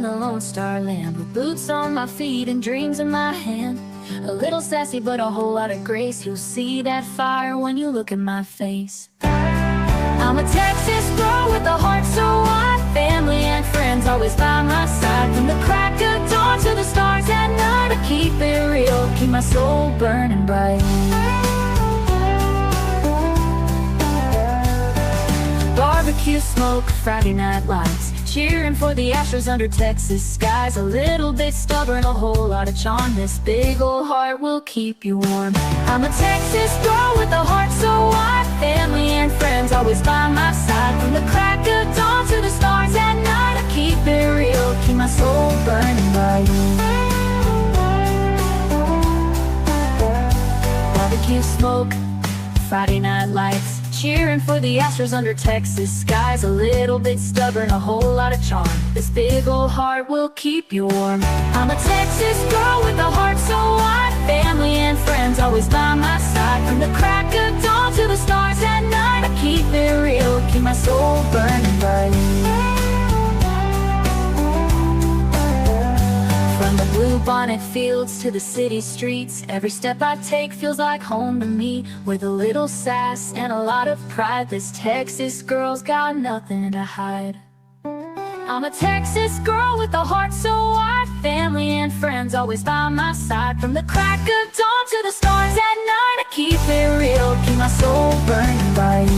in the Lone Star Land, with boots on my feet and dreams in my hand. A little sassy but a whole lot of grace. You'll see that fire when you look in my face. I'm a Texas girl with a heart so wide, family and friends always by my side. From the crack of dawn to the stars at night, I keep it real, keep my soul burning bright. Barbecue smoke, Friday night lights, cheering for the Astros under Texas skies. A little bit stubborn, a whole lot of charm. This big old heart will keep you warm. I'm a Texas girl with a heart so wide, family and friends always by my side. From the crack of dawn to the stars at night, I keep it real, keep my soul burning bright. Barbecue smoke, Friday night lights, cheering for the Astros under Texas skies. A little bit stubborn, a whole lot of charm. This big old heart will keep you warm. I'm a Texas girl with a heart so wide, family and friends always by my side. From the crack of dawn to the stars at night, I keep it real, keep my soul burning bright. From the blue bonnet fields to the city streets, every step I take feels like home to me. With a little sass and a lot of pride, this Texas girl's got nothing to hide. I'm a Texas girl with a heart so wide, family and friends always by my side. From the crack of dawn to the stars at night, I keep it real, keep my soul burning bright.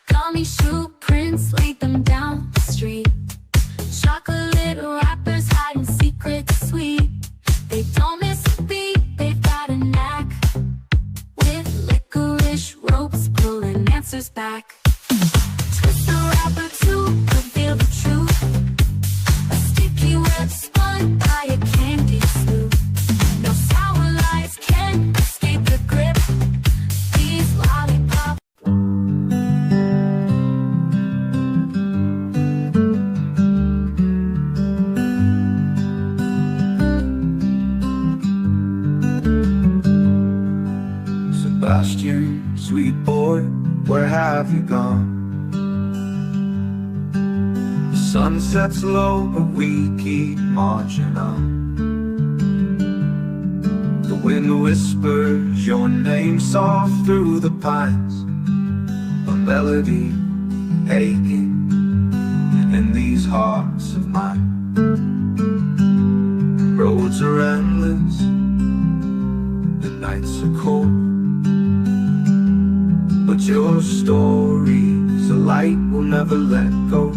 Gummy shoe prints, laid them down the street. Chocolate wrappers hiding secrets sweet. They don't miss a beat, they've got a knack. With licorice ropes pulling answers back. Twist the wrapper to reveal the truth. A sticky web spun by a candy slough. No sour lies can escape the grip. These lollipops. Sebastian, sweet boy, where have you gone? The sun sets low, but we keep marching on. The wind whispers your name soft through the pines, a melody aching in these hearts of mine. Roads are endless, the nights are cold, but your story's a light we'll never let go.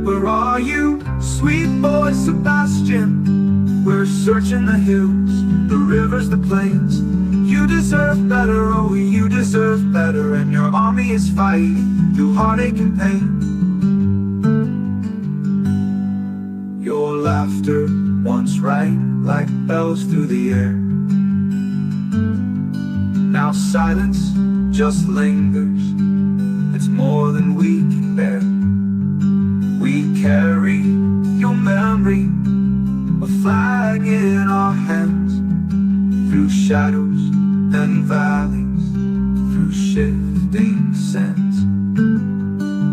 Where are you, sweet boy Sebastian? We're searching the hills, the rivers, the plains. You deserve better, oh you deserve better. And your army is fighting through heartache and pain. Your laughter once rang like bells through the air. Now silence just lingers, it's more than we can bear. We carry your memory, a flag in our hands. Through shadows and valleys, through shifting sands.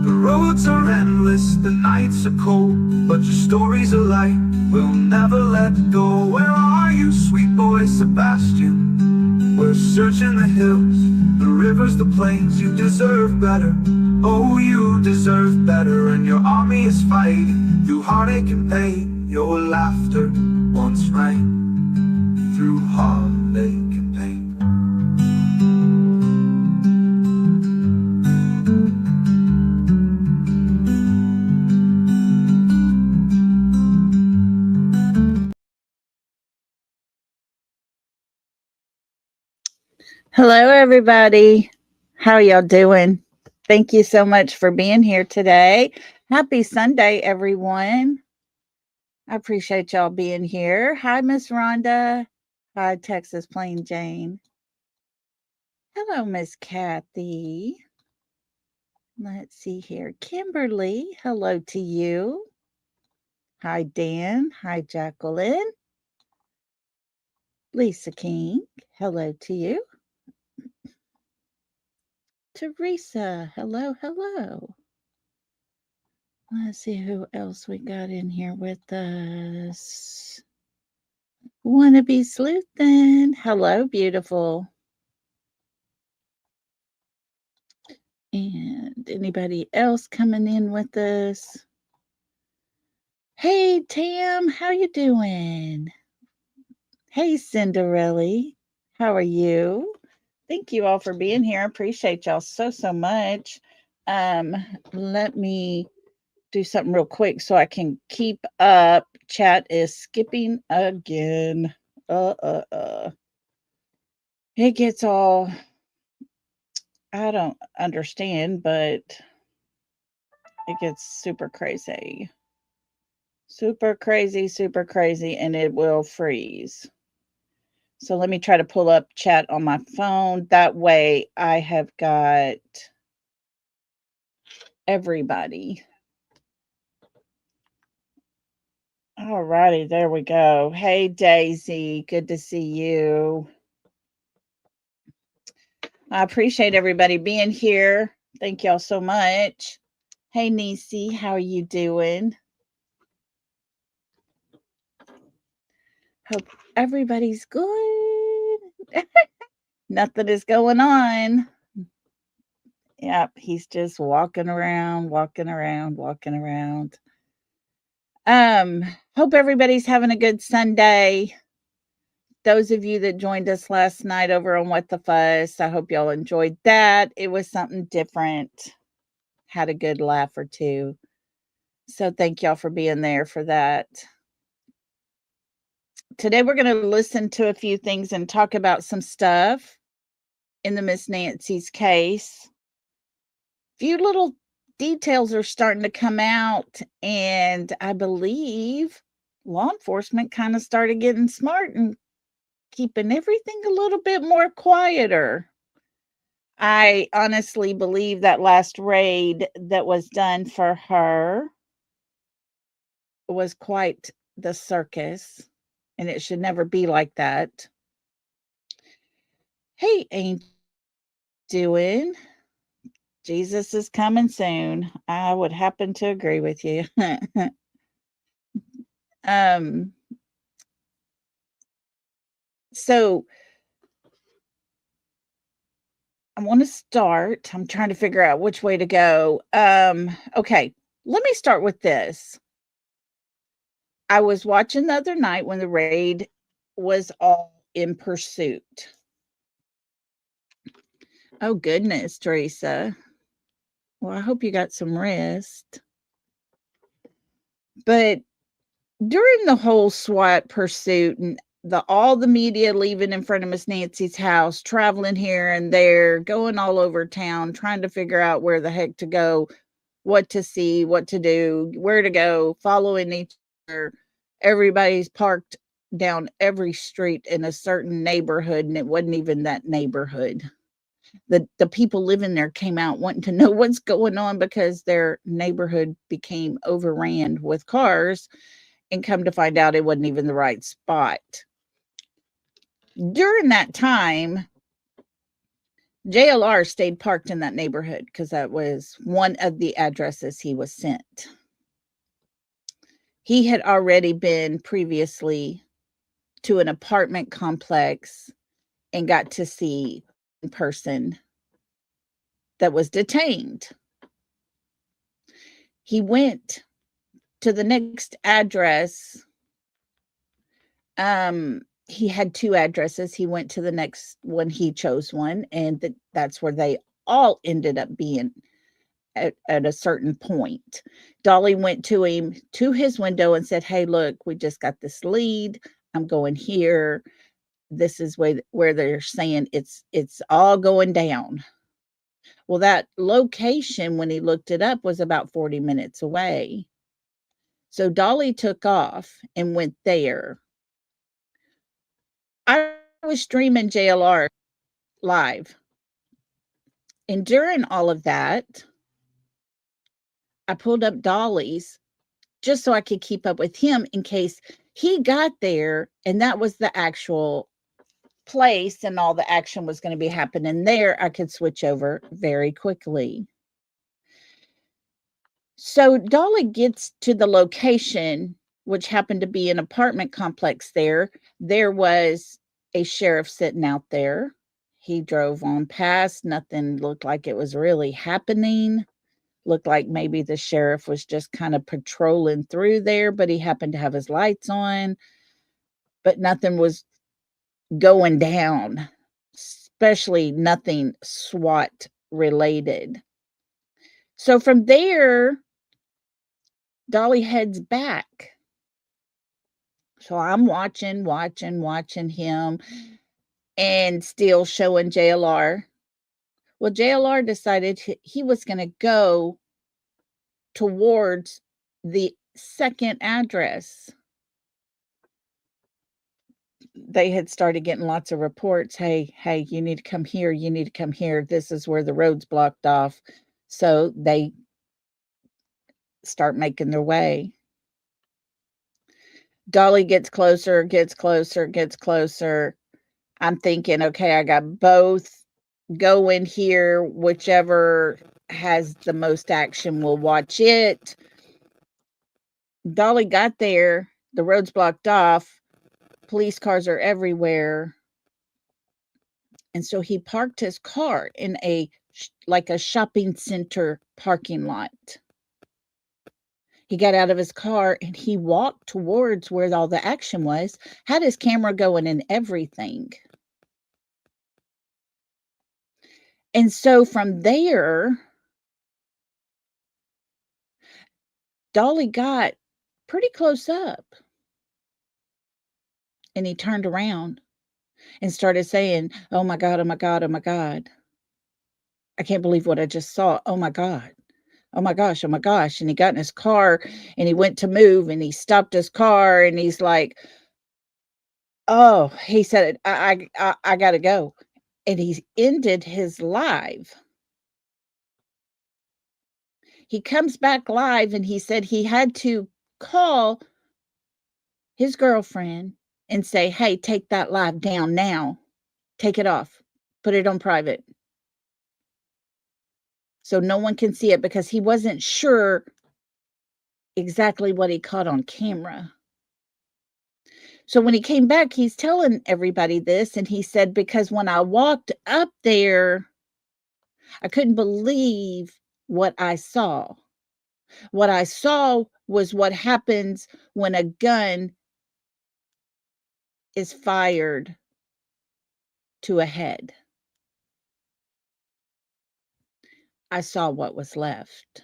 The roads are endless, the nights are cold, but your story's a light we'll never let go. Where are you, sweet boy Sebastian? We're searching the hills, the rivers, the plains. You deserve better, Oh, you deserve better, and your army is fighting through heartache and pain. Your laughter once rang through heartache and pain. Hello, everybody. How y'all doing? Thank you so much for being here today. Happy Sunday, everyone. I appreciate y'all being here. Hi, Miss Rhonda. Hi, Texas Plain Jane. Hello, Miss Kathy. Let's see here. Kimberly, hello to you. Hi, Dan. Hi, Jacqueline. Lisa King, hello to you. Teresa, hello, hello. Let's see who else we got in here with us. Wannabe Sleuthin. Hello, beautiful. And anybody else coming in with us? Hey, Tam, how you doing? Hey, Cinderella, how are you? Thank you all for being here. I appreciate y'all so much. Let me do something real quick so I can keep up. Chat is skipping again. It gets all, I don't understand, but it gets super crazy. Super crazy, and it will freeze. So let me try to pull up chat on my phone. That way I have got everybody. All righty, there we go. Hey, Daisy, good to see you. I appreciate everybody being here. Thank y'all so much. Hey, Nisi, how are you doing? Hope everybody's good. Nothing is going on. Yep, he's just walking around. Hope everybody's having a good Sunday. Those of you that joined us last night over on What the Fuss, I hope y'all enjoyed that. It was something different. Had a good laugh or two. So thank y'all for being there for that. Today we're going to listen to a few things and talk about some stuff in the Miss Nancy's case. Few little details are starting to come out, and I believe law enforcement kind of started getting smart and keeping everything a little bit more quieter. I honestly believe that last raid that was done for her was quite the circus, and it should never be like that. Hey, Angel, doing? Jesus is coming soon. I would happen to agree with you. So I want to start. I'm trying to figure out which way to go. Okay, let me start with this. I was watching the other night when the raid was all in pursuit. Oh, goodness, Teresa. Well, I hope you got some rest. But during the whole SWAT pursuit and all the media leaving in front of Miss Nancy's house, traveling here and there, going all over town, trying to figure out where the heck to go, what to see, what to do, where to go, following each other. Everybody's parked down every street in a certain neighborhood, and it wasn't even that neighborhood. The people living there came out wanting to know what's going on because their neighborhood became overran with cars, and come to find out it wasn't even the right spot. During that time, JLR stayed parked in that neighborhood because that was one of the addresses he was sent. He had already been previously to an apartment complex and got to see a person that was detained. He went to the next address. He had 2 addresses. He went to the next one, he chose one, and that's where they all ended up being at a certain point. Dolly went to him, to his window, and said, "Hey, look, we just got this lead. I'm going here. This is where they're saying it's all going down." Well, that location, when he looked it up, was about 40 minutes away. So Dolly took off and went there. I was streaming JLR live. And during all of that, I pulled up Dolly's just so I could keep up with him in case he got there and that was the actual place and all the action was going to be happening there. I could switch over very quickly. So Dolly gets to the location, which happened to be an apartment complex there. There was a sheriff sitting out there. He drove on past. Nothing looked like it was really happening. Looked like maybe the sheriff was just kind of patrolling through there, but he happened to have his lights on. But nothing was going down, especially nothing SWAT related. So from there, Dolly heads back. So I'm watching him and still showing JLR. Well, JLR decided he was going to go towards the second address. They had started getting lots of reports. Hey, you need to come here. You need to come here. This is where the road's blocked off. So they start making their way. Dolly gets closer. I'm thinking, okay, I got both going here. Whichever has the most action, we'll watch it. Dolly got there. The road's blocked off. Police cars are everywhere. And so he parked his car in a shopping center parking lot. He got out of his car and he walked towards where all the action was, had his camera going and everything. And so from there, Dolly got pretty close up. And he turned around and started saying, "Oh my God, oh my God, oh my God. I can't believe what I just saw. Oh my God. Oh my gosh, oh my gosh." And he got in his car and he went to move and he stopped his car and he's like, "Oh," he said, I gotta go. And he ended his live. He comes back live and he said he had to call his girlfriend and say, "Hey, take that live down now. Take it off. Put it on private. So no one can see it," because he wasn't sure exactly what he caught on camera. So when he came back, he's telling everybody this, and he said, "Because when I walked up there, I couldn't believe what I saw. What I saw was what happens when a gun is fired to a head. I saw what was left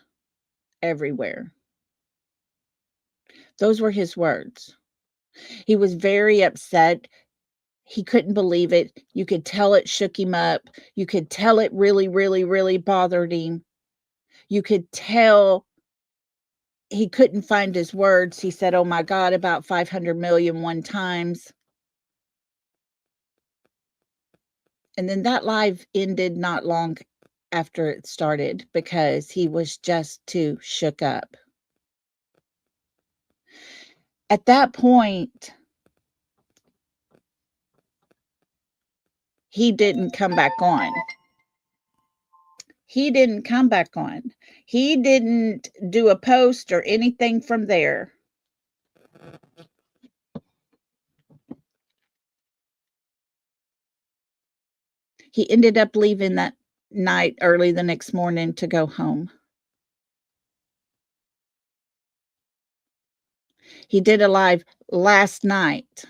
everywhere." Those were his words. He was very upset. He couldn't believe it. You could tell it shook him up. You could tell it really, really, really bothered him. You could tell he couldn't find his words. He said, "Oh my God," about 500 million one times. And then that live ended not long after it started because he was just too shook up. At that point, he didn't come back on. He didn't come back on. He didn't do a post or anything from there. He ended up leaving that night early the next morning to go home. He did a live last night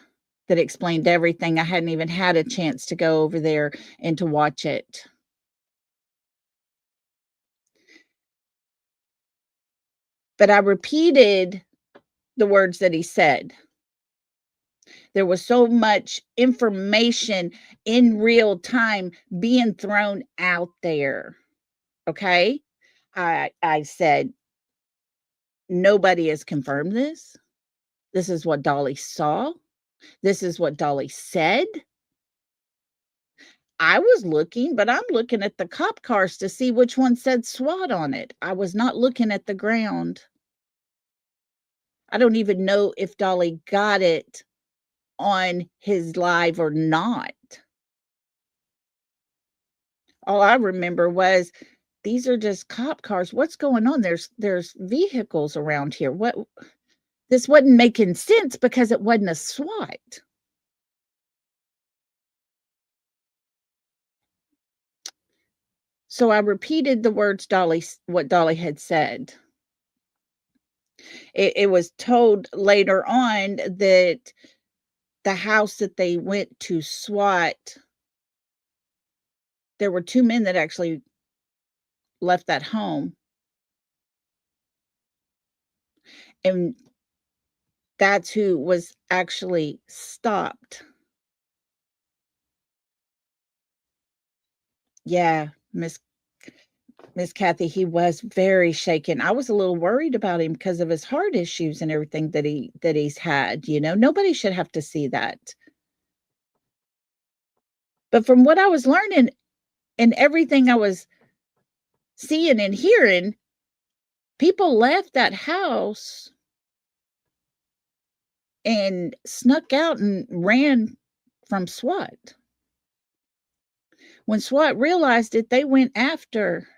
that explained everything. I hadn't even had a chance to go over there and to watch it. But I repeated the words that he said. There was so much information in real time being thrown out there. Okay. I said, nobody has confirmed this. This is what Dolly saw. This is what Dolly said. I was looking, but I'm looking at the cop cars to see which one said SWAT on it. I was not looking at the ground. I don't even know if Dolly got it on his live or not. All I remember was these are just cop cars. What's going on? There's vehicles around here. What this wasn't making sense because it wasn't a SWAT. So I repeated the words what Dolly had said. It was told later on that the house that they went to SWAT, there were 2 men that actually left that home. And that's who was actually stopped. Yeah, Miss Kathy, he was very shaken. I was a little worried about him because of his heart issues and everything that he's had, you know. Nobody should have to see that. But from what I was learning and everything I was seeing and hearing, people left that house and snuck out and ran from SWAT. When SWAT realized it, they went after.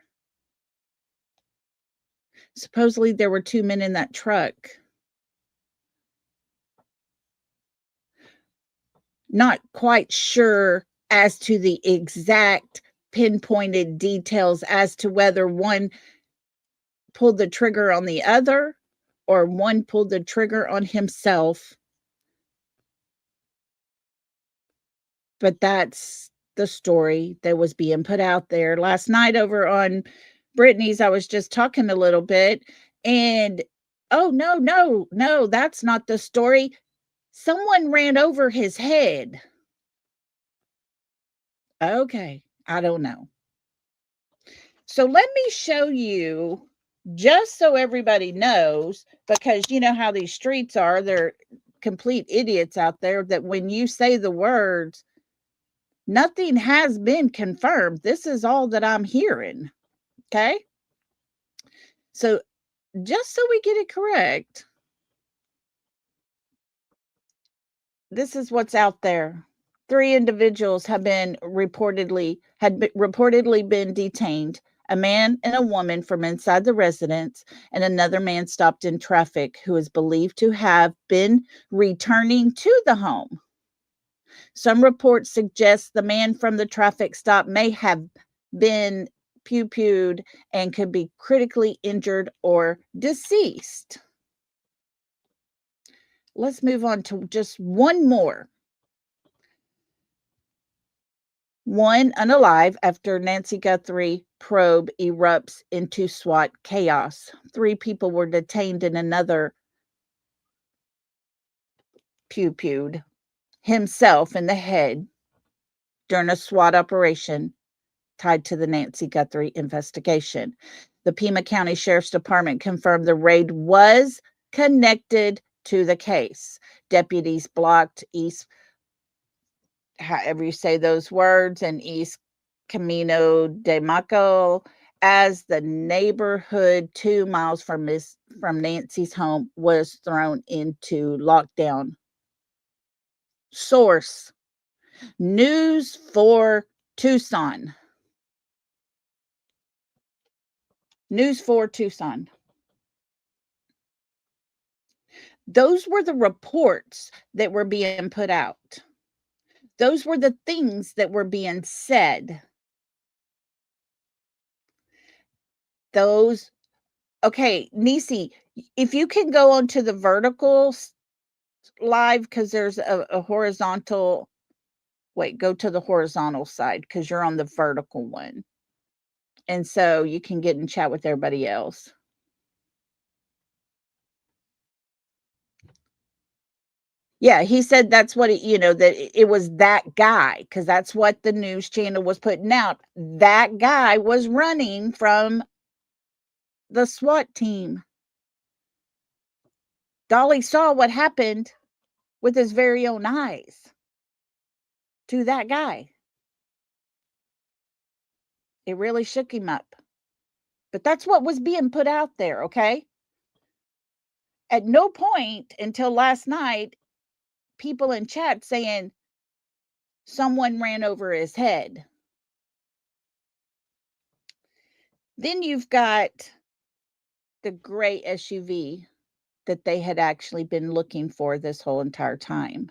Supposedly there were 2 men in that truck. Not quite sure as to the exact pinpointed details as to whether one pulled the trigger on the other or one pulled the trigger on himself. But that's the story that was being put out there. Last night over on Brittany's, I was just talking a little bit and oh, no, that's not the story. Someone ran over his head. Okay, I don't know. So let me show you, just so everybody knows, because you know how these streets are, they're complete idiots out there, that when you say the words, nothing has been confirmed. This is all that I'm hearing. Okay. So just so we get it correct, this is what's out there. 3 individuals had reportedly been detained. A man and a woman from inside the residence, and another man stopped in traffic who is believed to have been returning to the home. Some reports suggest the man from the traffic stop may have been pew-pewed and could be critically injured or deceased. Let's move on to just one more. One unalive after Nancy Guthrie probe erupts into SWAT chaos. 3 people were detained and another pew-pewed himself in the head during a SWAT operation tied to the Nancy Guthrie investigation. The Pima County Sheriff's Department confirmed the raid was connected to the case. Deputies blocked East, however you say those words, and East Camino de Maco as the neighborhood 2 miles from Nancy's home was thrown into lockdown. Source: News for Tucson. News for Tucson. Those were the reports that were being put out. Those were the things that were being said. Okay, Nisi, If you can go onto the vertical live, because there's a horizontal. Wait, go to the horizontal side because you're on the vertical one. And so you can get and chat with everybody else. Yeah, he said that's what that it was that guy, because that's what the news channel was putting out. That guy was running from the SWAT team. Dolly saw what happened with his very own eyes to that guy. It really shook him up. But that's what was being put out there, okay? At no point until last night, people in chat saying someone ran over his head. Then you've got the gray SUV that they had actually been looking for this whole entire time.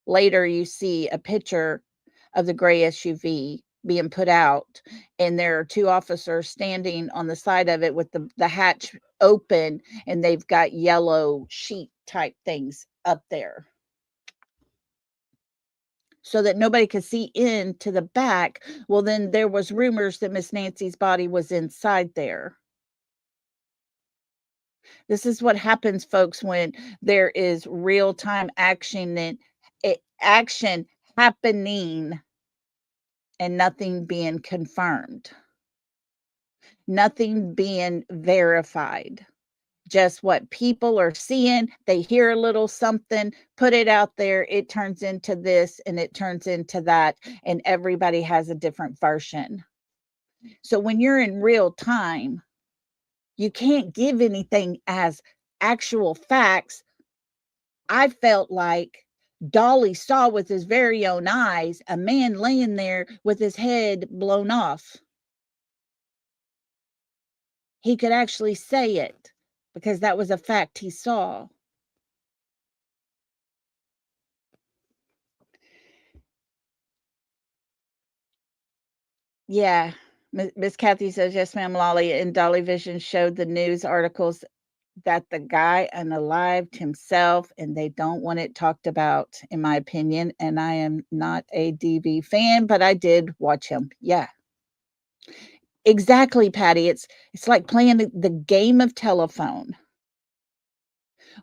Later, you see a picture of the gray SUV being put out, and there are two officers standing on the side of it with the hatch open, and they've got yellow sheet type things up there so that nobody could see into the back. Well, then there was rumors that Miss Nancy's body was inside there. This is what happens, folks, when there is real-time action and action happening and nothing being confirmed, nothing being verified. Just what people are seeing. They hear a little something, put it out there, it turns into this and it turns into that, and everybody has a different version. So when you're in real time, you can't give anything as actual facts. I felt like Dolly saw with his very own eyes a man laying there with his head blown off. He could actually say it because that was a fact he saw. Yeah. Miss Kathy says, yes, ma'am, Lolly. And Dolly Vision showed the news articles that the guy unalived himself, and they don't want it talked about, in my opinion. And I am not a DV fan, but I did watch him. Yeah. Exactly, Patty. It's like playing the game of telephone.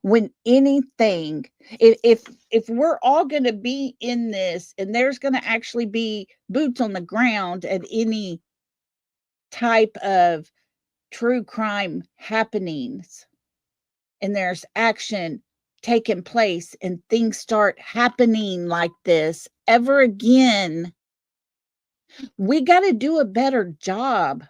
When anything, if we're all going to be in this, and there's going to actually be boots on the ground at any type of true crime happenings, and there's action taking place and things start happening like this ever again, we got to do a better job.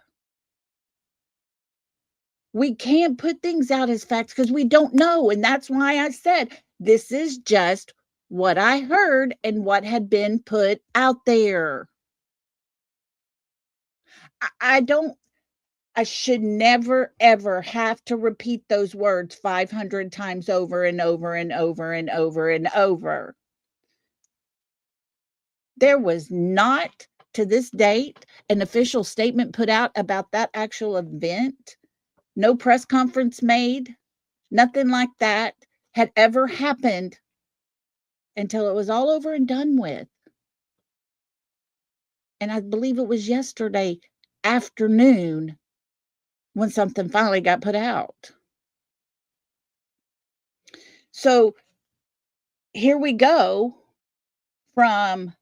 We can't put things out as facts because we don't know. And that's why I said this is just what I heard and what had been put out there. I should never, ever have to repeat those words 500 times over and over and over and over and over. There was not, to this date, an official statement put out about that actual event. No press conference made. Nothing like that had ever happened until it was all over and done with. And I believe it was yesterday afternoon when something finally got put out. So here we go from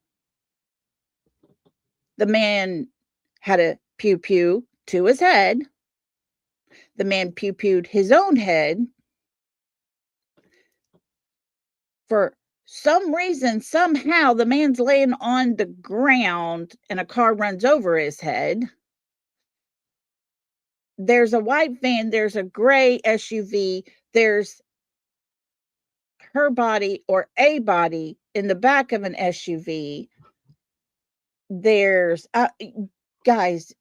the man had a pew pew to his head. The man pew pewed his own head. For some reason, somehow, the man's laying on the ground and a car runs over his head. There's a white van, there's a gray SUV, there's her body or a body in the back of an SUV. There's, guys,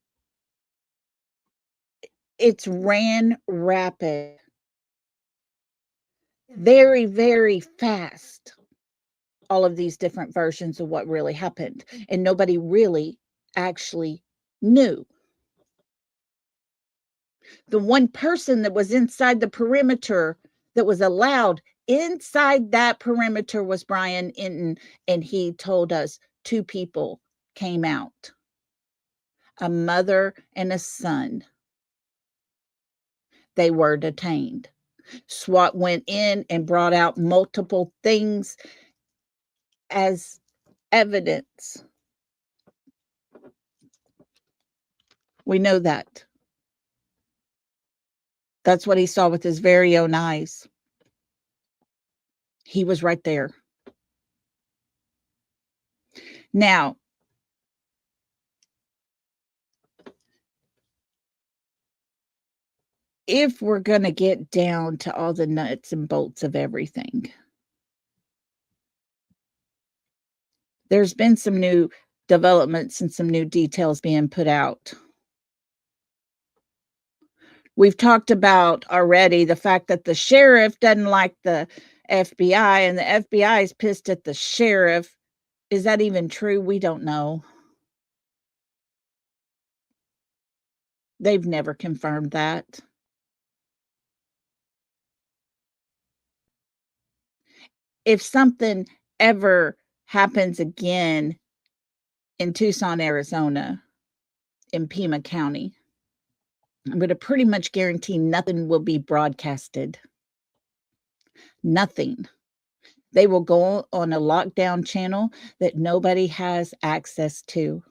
it's ran rapid. Very, very fast. All of these different versions of what really happened. And nobody really actually knew. The one person that was inside the perimeter that was allowed inside that perimeter was Brian Inton, and he told us 2 people came out, a mother and a son. They were detained. SWAT went in and brought out multiple things as evidence. We know that. That's what he saw with his very own eyes. He was right there. Now, if we're going to get down to all the nuts and bolts of everything, there's been some new developments and some new details being put out. We've talked about already the fact that the sheriff doesn't like the FBI and the FBI is pissed at the sheriff. Is that even true? We don't know. They've never confirmed that. If something ever happens again in Tucson, Arizona, in Pima County, I'm going to pretty much guarantee nothing will be broadcasted. Nothing. They will go on a lockdown channel that nobody has access to.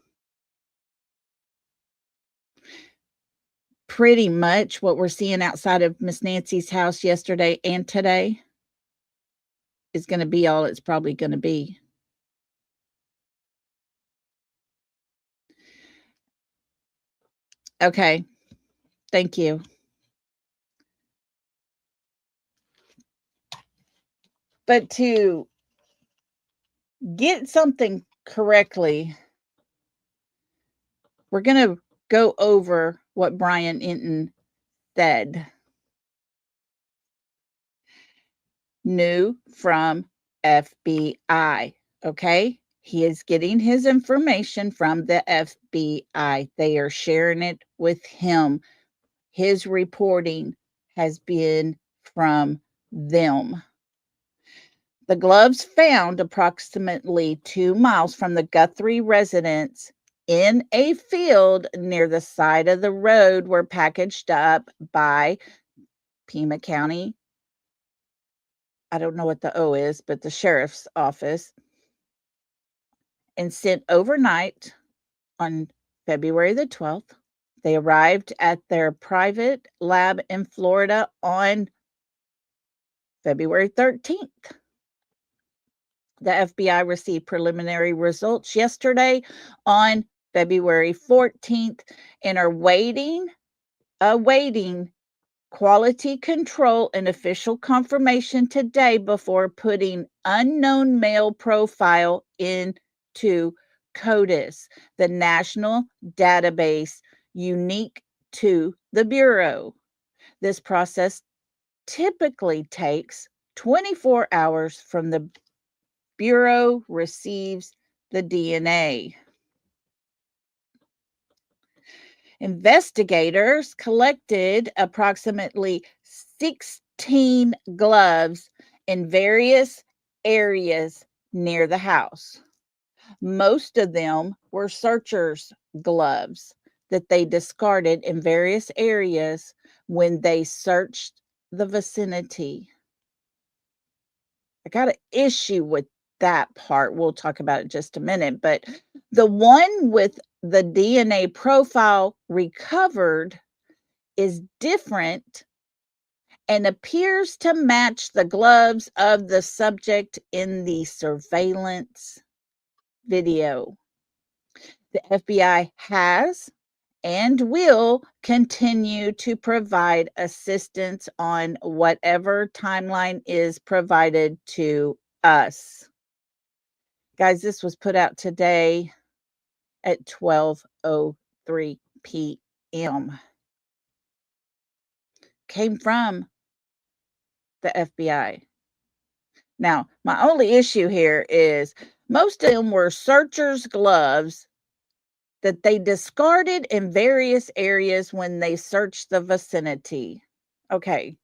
Pretty much what we're seeing outside of Miss Nancy's house yesterday and today is going to be all it's probably going to be. Okay. Thank you. But to get something correctly, we're going to go over what Brian Inton said. New from FBI. Okay. He is getting his information from the FBI. They are sharing it with him. His reporting has been from them. The gloves found approximately 2 miles from the Guthrie residence in a field near the side of the road were packaged up by Pima County. I don't know what the O is, but the sheriff's office, and sent overnight on February the 12th. They arrived at their private lab in Florida on February 13th. The FBI received preliminary results yesterday on February 14th and are awaiting quality control and official confirmation today before putting unknown male profile into CODIS, the national database unique to the Bureau. This process typically takes 24 hours from the Bureau receives the DNA. Investigators collected approximately 16 gloves in various areas near the house. Most of them were searchers' gloves that they discarded in various areas when they searched the vicinity. I got an issue with that part. We'll talk about it in just a minute. But the one with the DNA profile recovered is different and appears to match the gloves of the subject in the surveillance video. The FBI has and will continue to provide assistance on whatever timeline is provided to us. Guys, this was put out today at 12:03 p.m. Came from the FBI. Now, my only issue here is most of them were searchers' gloves that they discarded in various areas when they searched the vicinity. Okay,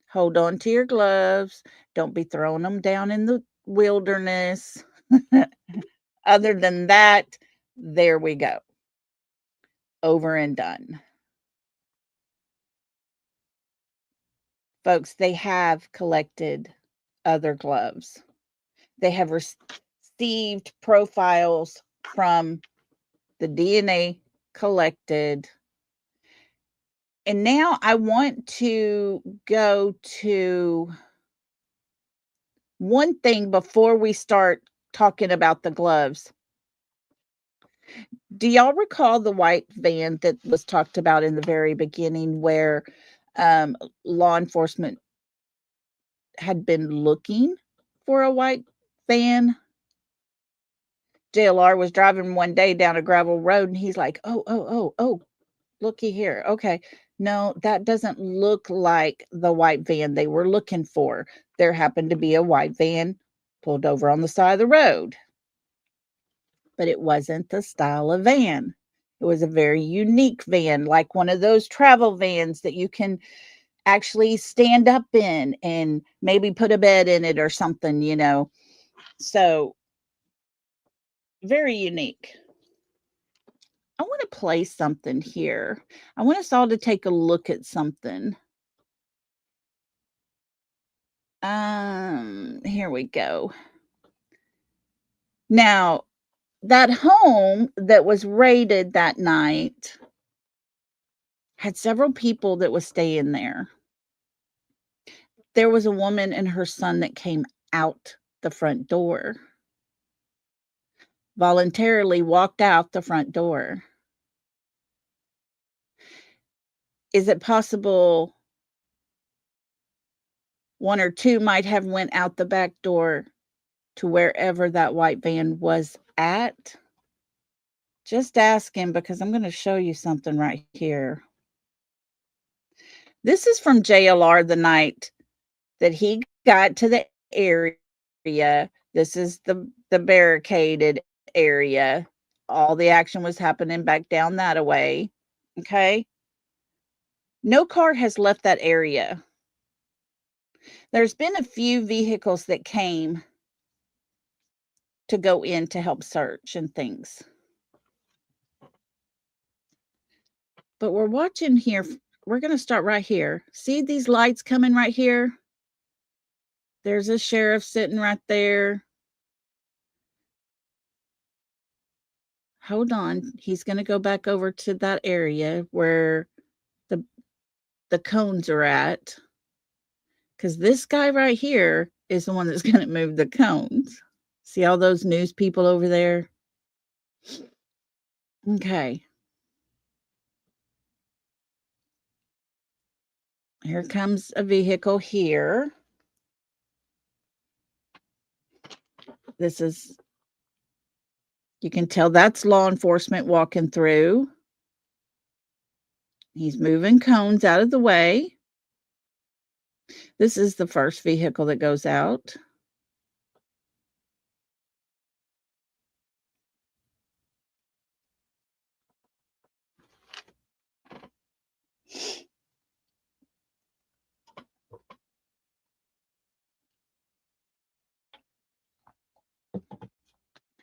hold on to your gloves. Don't be throwing them down in the wilderness. Other than that, there we go. Over and done. Folks, they have collected other gloves. They have received profiles from the DNA collected. And now I want to go to one thing before we start talking about the gloves. Do y'all recall the white van that was talked about in the very beginning where law enforcement had been looking for a white van? JLR was driving one day down a gravel road and he's like, oh, looky here. Okay. No, that doesn't look like the white van they were looking for. There happened to be a white van pulled over on the side of the road, but it wasn't the style of van. It was a very unique van, like one of those travel vans that you can actually stand up in and maybe put a bed in it or something, you know. So, very unique. I want to play something here. I want us all to take a look at something. Here we go. Now, that home that was raided that night had several people that was staying there. There was a woman and her son that came out the front door, voluntarily walked out the front door. Is it possible one or two might have went out the back door to wherever that white van was at? Just asking because I'm going to show you something right here. This is from JLR the night that he got to the area. This is the barricaded area. All the action was happening back down that way. Okay. No car has left that area. There's been a few vehicles that came to go in to help search and things. But we're watching here. We're going to start right here. See these lights coming right here? There's a sheriff sitting right there. Hold on. He's going to go back over to that area where the cones are at. Because this guy right here is the one that's going to move the cones. See all those news people over there? Okay. Here comes a vehicle here. This is, you can tell that's law enforcement walking through. He's moving cones out of the way. This is the first vehicle that goes out.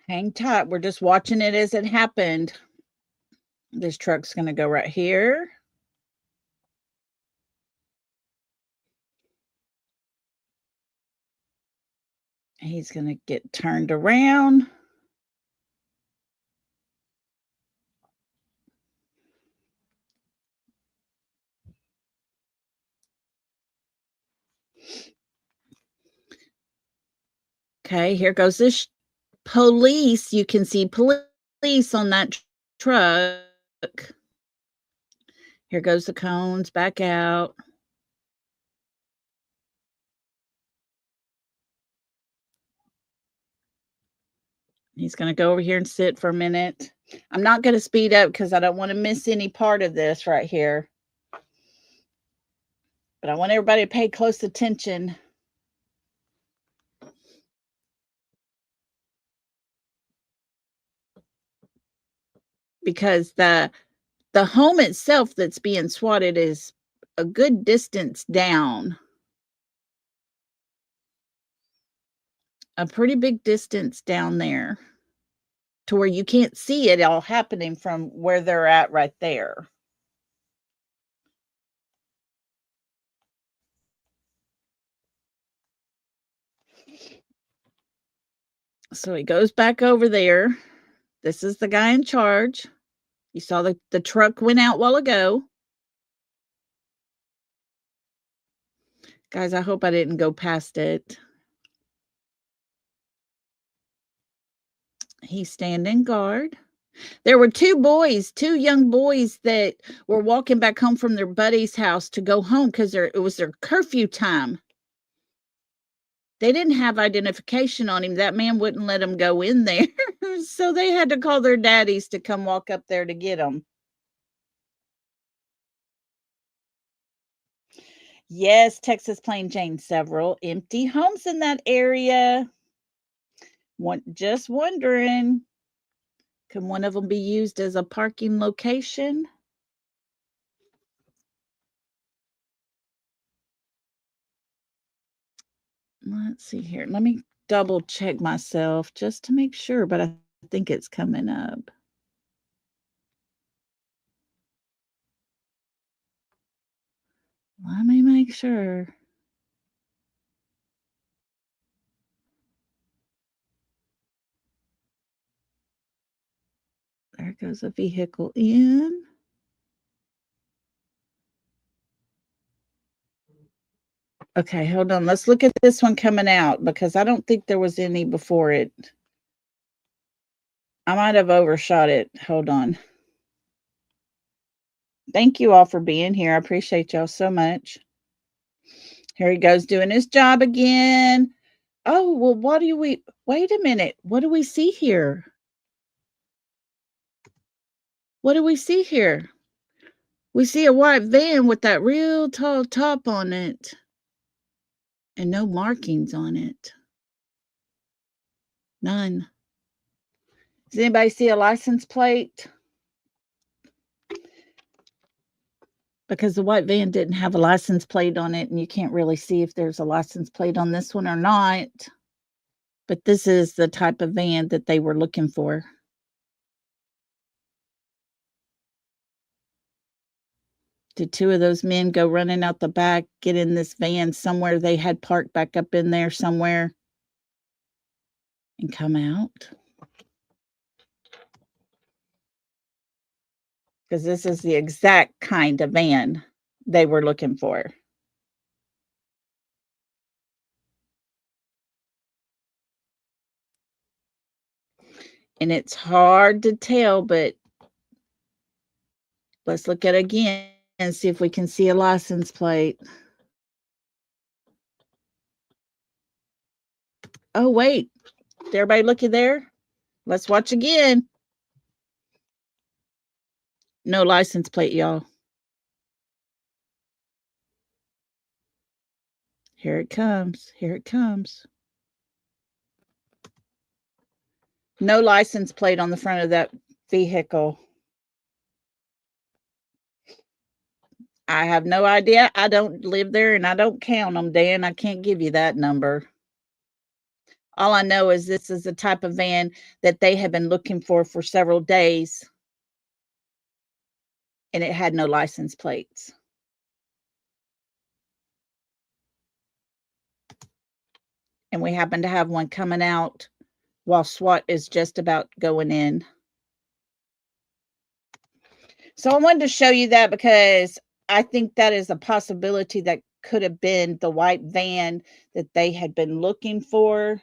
Hang tight. We're just watching it as it happened. This truck's going to go right here. He's going to get turned around. Okay, here goes this police. You can see police on that truck. Here goes the cones back out. He's going to go over here and sit for a minute. I'm not going to speed up because I don't want to miss any part of this right here. But I want everybody to pay close attention. because the home itself that's being swatted is a good distance down. A pretty big distance down there to where you can't see it all happening from where they're at right there. So he goes back over there. This is the guy in charge. You saw the truck went out a while ago. Guys, I hope I didn't go past it. He's standing guard. There were two young boys that were walking back home from their buddy's house to go home because it was their curfew time. They didn't have identification on him. That man wouldn't let them go in there. So they had to call their daddies to come walk up there to get them. Yes, Texas Plain Jane, several empty homes in that area. Just wondering, can one of them be used as a parking location? Let's see here. Let me double check myself just to make sure, but I think it's coming up. Let me make sure. There goes a vehicle in. Okay, hold on. Let's look at this one coming out because I don't think there was any before it. I might have overshot it. Hold on. Thank you all for being here. I appreciate y'all so much. Here he goes doing his job again. Oh, well, wait a minute. What do we see here? What do we see here? We see a white van with that real tall top on it and no markings on it. None. Does anybody see a license plate? Because the white van didn't have a license plate on it, and you can't really see if there's a license plate on this one or not. But this is the type of van that they were looking for. Did two of those men go running out the back, get in this van somewhere they had parked back up in there somewhere, and come out? Because this is the exact kind of van they were looking for. And it's hard to tell, but let's look at it again and see if we can see a license plate. Oh, wait. Did everybody looky there? Let's watch again. No license plate, y'all. Here it comes. Here it comes. No license plate on the front of that vehicle. I have no idea. I don't live there and I don't count them, Dan. I can't give you that number. All I know is this is the type of van that they have been looking for several days, and it had no license plates. And we happen to have one coming out while SWAT is just about going in. So I wanted to show you that because I think that is a possibility that could have been the white van that they had been looking for.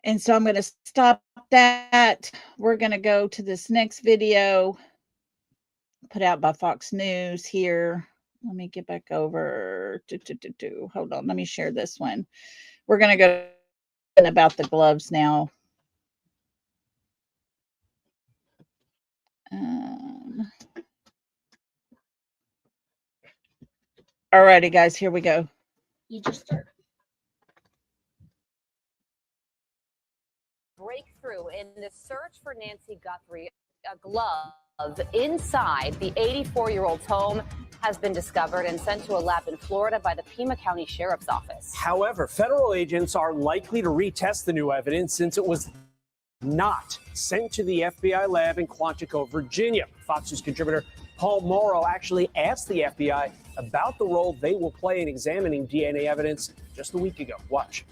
And so I'm going to stop that. We're going to go to this next video put out by Fox News here. Let me get back over. Hold on. Let me share this one. We're going to go about the gloves now. Alrighty, guys, here we go. You just start. in the search for Nancy Guthrie, a glove inside the 84-year-old's home has been discovered and sent to a lab in Florida by the Pima County Sheriff's Office. However, federal agents are likely to retest the new evidence since it was not sent to the FBI lab in Quantico, Virginia. Fox News contributor Paul Morrow actually asked the FBI about the role they will play in examining DNA evidence just a week ago. Watch.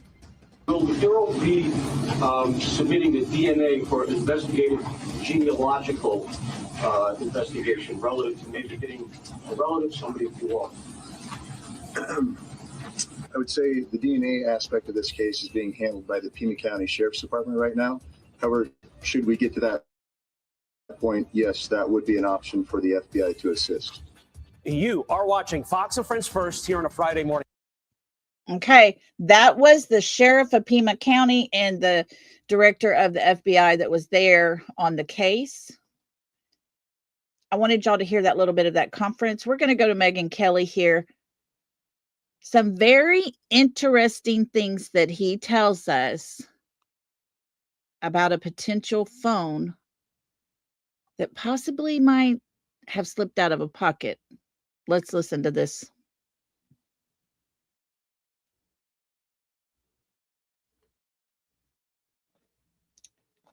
Will the Bureau be submitting the DNA for investigative genealogical investigation relative to maybe getting a relative, somebody if you want? I would say the DNA aspect of this case is being handled by the Pima County Sheriff's Department right now. However, should we get to that point, yes, that would be an option for the FBI to assist. You are watching Fox and Friends First here on a Friday morning. Okay, that was the sheriff of Pima County and the director of the FBI that was there on the case. I wanted y'all to hear that little bit of that conference. We're going to go to Megyn Kelly here. Some very interesting things that he tells us about a potential phone that possibly might have slipped out of a pocket. Let's listen to this.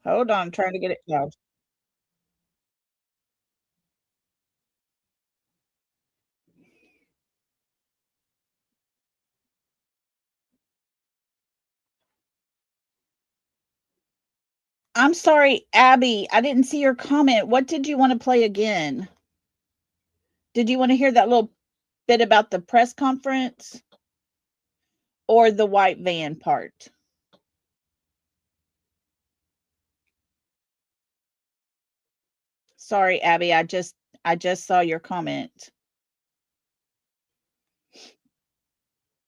Hold on, I'm trying to get it out. I'm sorry, Abby, I didn't see your comment. What did you want to play again? Did you want to hear that little bit about the press conference or the white van part? Sorry, Abby, I just saw your comment.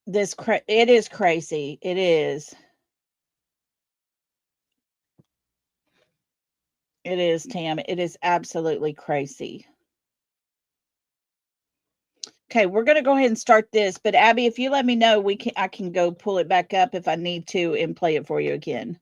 It is crazy. It is. It is, Tam. It is absolutely crazy. Okay, we're going to go ahead and start this, but Abby, if you let me know, I can go pull it back up if I need to and play it for you again.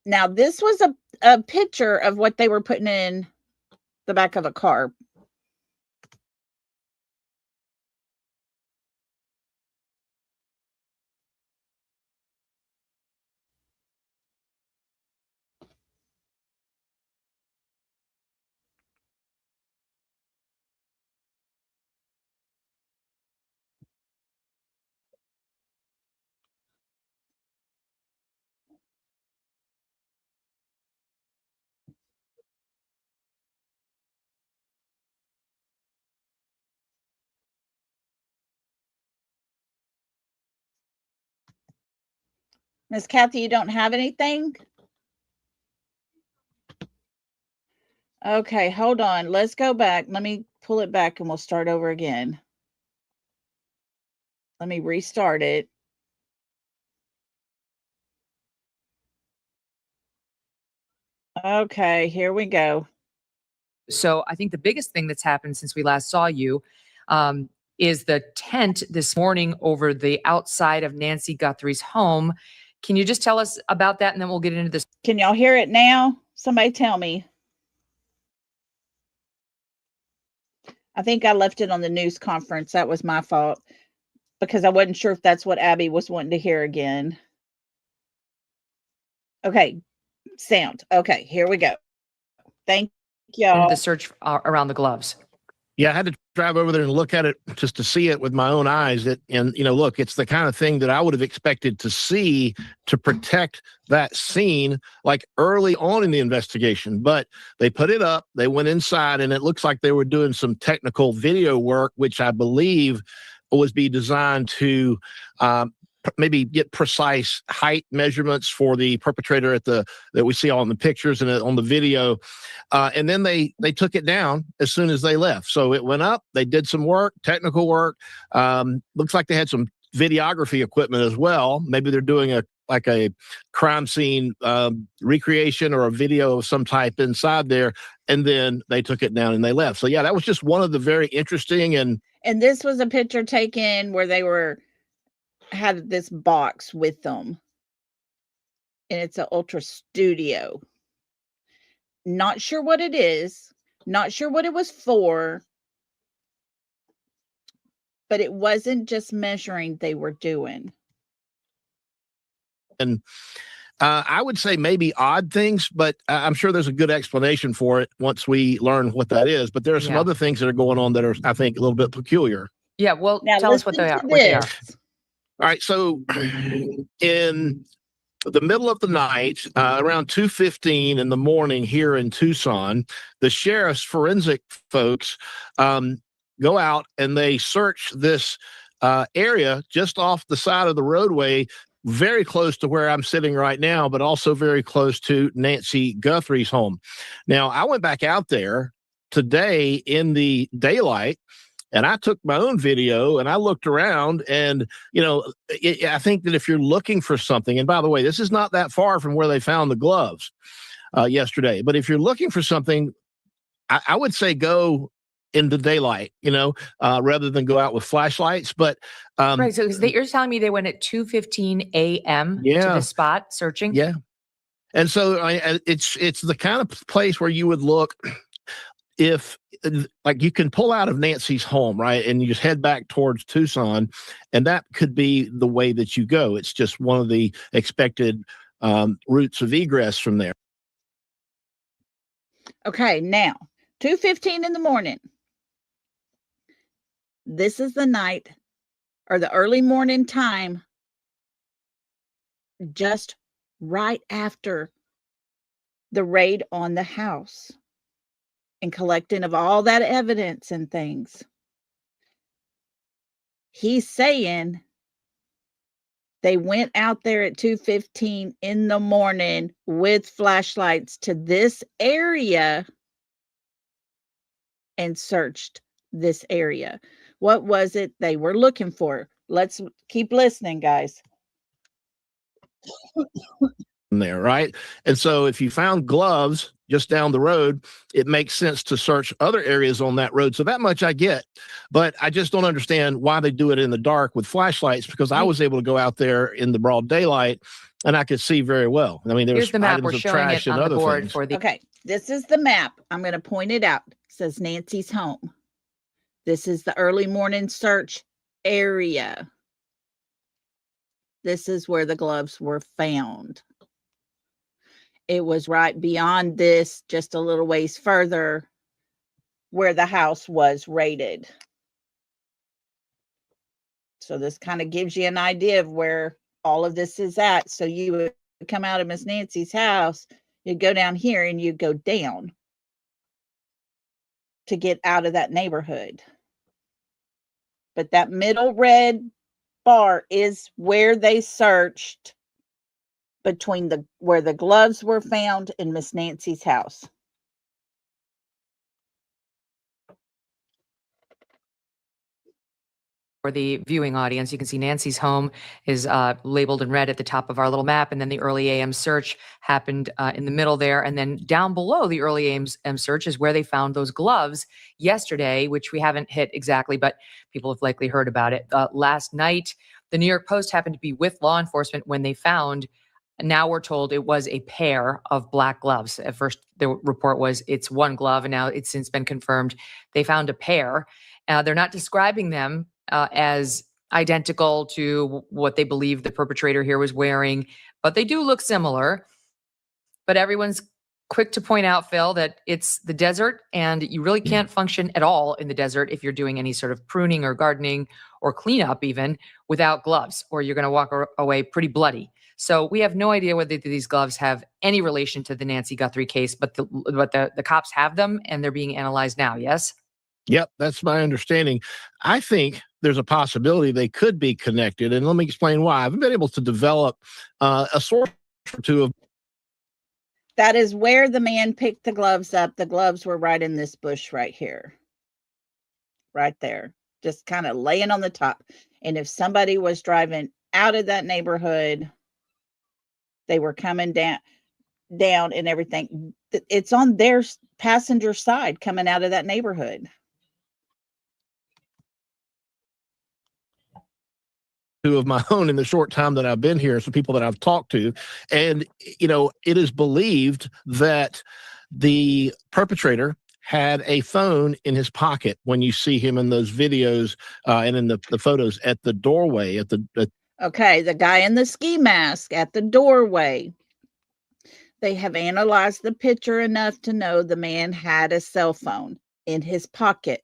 Now, this was a picture of what they were putting in the back of a car. Miss Kathy, you don't have anything? Okay, hold on. Let's go back. Let me pull it back and we'll start over again. Let me restart it. Okay, here we go. So I think the biggest thing that's happened since we last saw you is the tent this morning over the outside of Nancy Guthrie's home. Can you just tell us about that, and then we'll get into this? Can y'all hear it now? Somebody tell me. I think I left it on the news conference. That was my fault because I wasn't sure if that's what Abby was wanting to hear again. Okay, sound. Okay, here we go. Thank y'all. The search around the gloves. Yeah, I had to drive over there and look at it just to see it with my own eyes. And look, it's the kind of thing that I would have expected to see to protect that scene like early on in the investigation. But they put it up, they went inside, and it looks like they were doing some technical video work, which I believe was be designed to maybe get precise height measurements for the perpetrator that we see all in the pictures and on the video. And then they took it down as soon as they left. So it went up, they did some work, technical work. Looks like they had some videography equipment as well. Maybe they're doing a crime scene recreation or a video of some type inside there. And then they took it down and they left. So yeah, that was just one of the very interesting. And this was a picture taken where they had this box with them, and it's an Ultra Studio. Not sure what it is, not sure what it was for, but it wasn't just measuring they were doing. And I would say maybe odd things, but I'm sure there's a good explanation for it once we learn what that is. But there are some other things that are going on that are, I think, a little bit peculiar. Yeah, well, now tell us what they are. All right, so in the middle of the night, around 2:15 in the morning here in Tucson, the sheriff's forensic folks go out and they search this area just off the side of the roadway, very close to where I'm sitting right now, but also very close to Nancy Guthrie's home. Now, I went back out there today in the daylight, and I took my own video and I looked around, and, I think that if you're looking for something, and by the way, this is not that far from where they found the gloves yesterday, but if you're looking for something, I would say go in the daylight, rather than go out with flashlights. But right. So you're telling me they went at 2:15 a.m. to the spot searching? Yeah. And so it's the kind of place where you would look if, like, you can pull out of Nancy's home, right? And you just head back towards Tucson, and that could be the way that you go. It's just one of the expected routes of egress from there. Okay, now 2:15 in the morning. This is the night or the early morning time, just right after the raid on the house and collecting of all that evidence and things. He's saying they went out there at 2:15 in the morning with flashlights to this area and searched this area. What was it they were looking for? Let's keep listening, guys. There, right? And so if you found gloves just down the road, it makes sense to search other areas on that road. So that much I get, but I just don't understand why they do it in the dark with flashlights, because I was able to go out there in the broad daylight and I could see very well. I mean, there's the map. items We're of showing trash it and on other the board things. for the. Okay, this is the map. I'm going to point it out. It says Nancy's home. This is the early morning search area. This is where the gloves were found. It was right beyond this, just a little ways further, where the house was raided. So this kind of gives you an idea of where all of this is at. So you would come out of Miss Nancy's house, you'd go down here and you'd go down to get out of that neighborhood. But that middle red bar is where they searched between where the gloves were found in Miss Nancy's house. For the viewing audience, you can see Nancy's home is labeled in red at the top of our little map, and then the early AM search happened in the middle there, and then down below the early AM search is where they found those gloves yesterday, which we haven't hit exactly, but people have likely heard about it. Last night, the New York Post happened to be with law enforcement when they found, now we're told it was a pair of black gloves. At first, the report was it's one glove, and now it's since been confirmed they found a pair. They're not describing them as identical to what they believe the perpetrator here was wearing, but they do look similar. But everyone's quick to point out, Phil, that it's the desert and you really can't function at all in the desert if you're doing any sort of pruning or gardening or cleanup even without gloves, or you're going to walk away pretty bloody. So we have no idea whether these gloves have any relation to the Nancy Guthrie case, but the cops have them and they're being analyzed now. Yes. Yep, that's my understanding. I think there's a possibility they could be connected, and let me explain why. I haven't been able to develop a source or two of. That is where the man picked the gloves up. The gloves were right in this bush right here. Right there. Just kind of laying on the top. And if somebody was driving out of that neighborhood, they were coming down and everything. It's on their passenger side coming out of that neighborhood. Of my own in the short time that I've been here, some people that I've talked to, and it is believed that the perpetrator had a phone in his pocket when you see him in those videos and in the photos at the doorway Okay, the guy in the ski mask at the doorway. They have analyzed the picture enough to know the man had a cell phone in his pocket.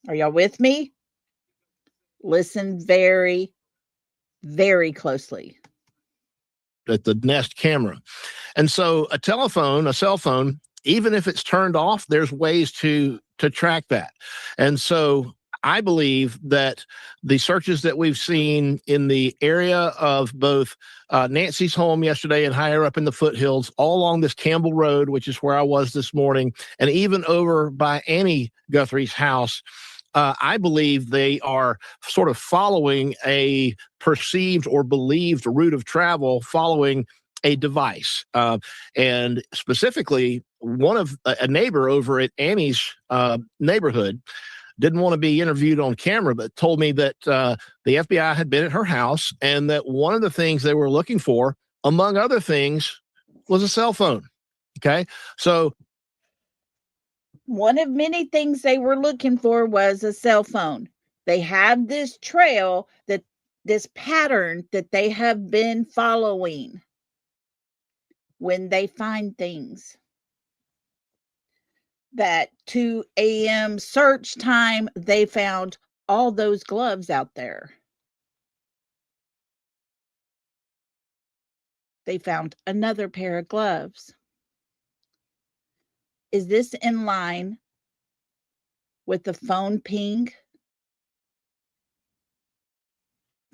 Are y'all with me? Listen very, very closely. At the Nest camera. And so a cell phone, even if it's turned off, there's ways to track that. And so I believe that the searches that we've seen in the area of both Nancy's home yesterday and higher up in the foothills, all along this Campbell Road, which is where I was this morning, and even over by Annie Guthrie's house, I believe they are sort of following a perceived or believed route of travel following a device. And specifically, a neighbor over at Annie's neighborhood didn't want to be interviewed on camera, but told me that the FBI had been at her house and that one of the things they were looking for, among other things, was a cell phone. Okay. So one of many things they were looking for was a cell phone. They have this trail, this pattern that they have been following when they find things. That 2 a.m. search time, they found all those gloves out there. They found another pair of gloves. Is this in line with the phone ping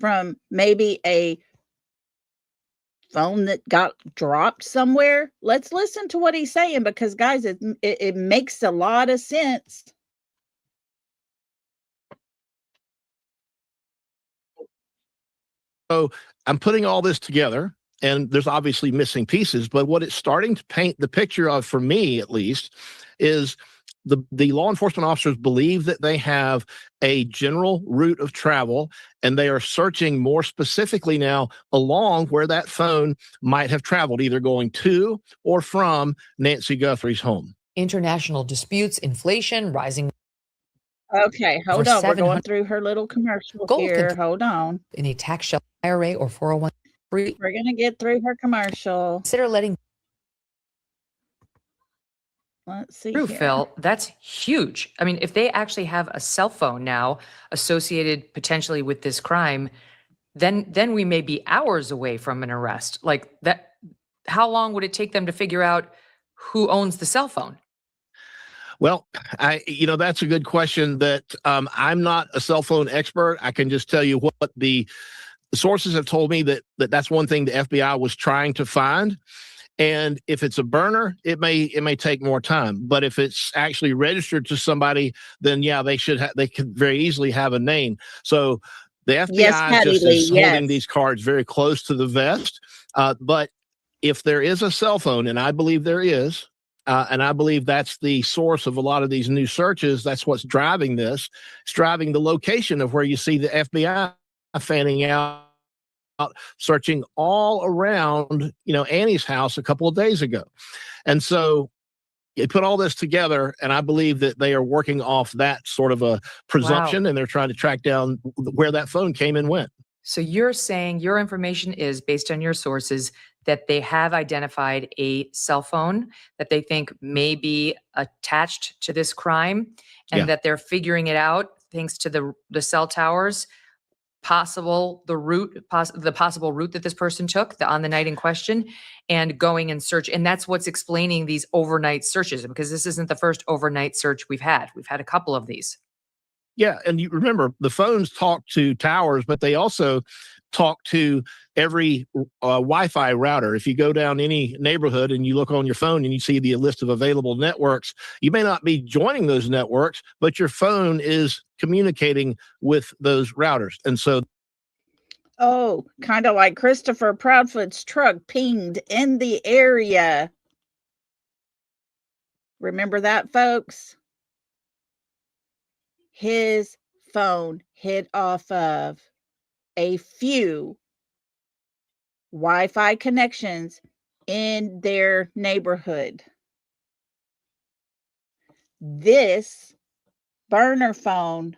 from maybe a phone that got dropped somewhere? Let's listen to what he's saying, because guys, it makes a lot of sense. So I'm putting all this together, and there's obviously missing pieces, but what it's starting to paint the picture of, for me at least, is the law enforcement officers believe that they have a general route of travel, and they are searching more specifically now along where that phone might have traveled, either going to or from Nancy Guthrie's home. International disputes, inflation, rising. Okay, hold on. We're going through her little commercial here. Hold on. In a tax shelter IRA or 401. We're going to get through her commercial. Consider letting. Let's see True, here. Phil, that's huge. I mean, if they actually have a cell phone now associated potentially with this crime, then we may be hours away from an arrest. Like that, how long would it take them to figure out who owns the cell phone? Well, that's a good question that I'm not a cell phone expert. I can just tell you what the sources have told me, that's one thing the FBI was trying to find. And if it's a burner, it may take more time. But if it's actually registered to somebody, then yeah, they could very easily have a name. So the FBI is holding these cards very close to the vest. But if there is a cell phone, and I believe there is, and I believe that's the source of a lot of these new searches, that's what's driving this. It's driving the location of where you see the FBI fanning out, searching all around, Annie's house a couple of days ago. And so you put all this together, and I believe that they are working off that sort of a presumption. Wow. And they're trying to track down where that phone came and went. So you're saying your information is based on your sources that they have identified a cell phone that they think may be attached to this crime, and Yeah. that they're figuring it out thanks to the cell towers, the possible route that this person took on the night in question, and going and search. And that's what's explaining these overnight searches, because this isn't the first overnight search we've had. We've had a couple of these. Yeah, and you remember the phones talk to towers, but they also talk to every Wi-Fi router. If you go down any neighborhood and you look on your phone and you see the list of available networks, you may not be joining those networks, but your phone is communicating with those routers. And so, Oh, kind of like Christopher Proudfoot's truck pinged in the area. Remember that, folks? His phone hit off of a few Wi-Fi connections in their neighborhood. This burner phone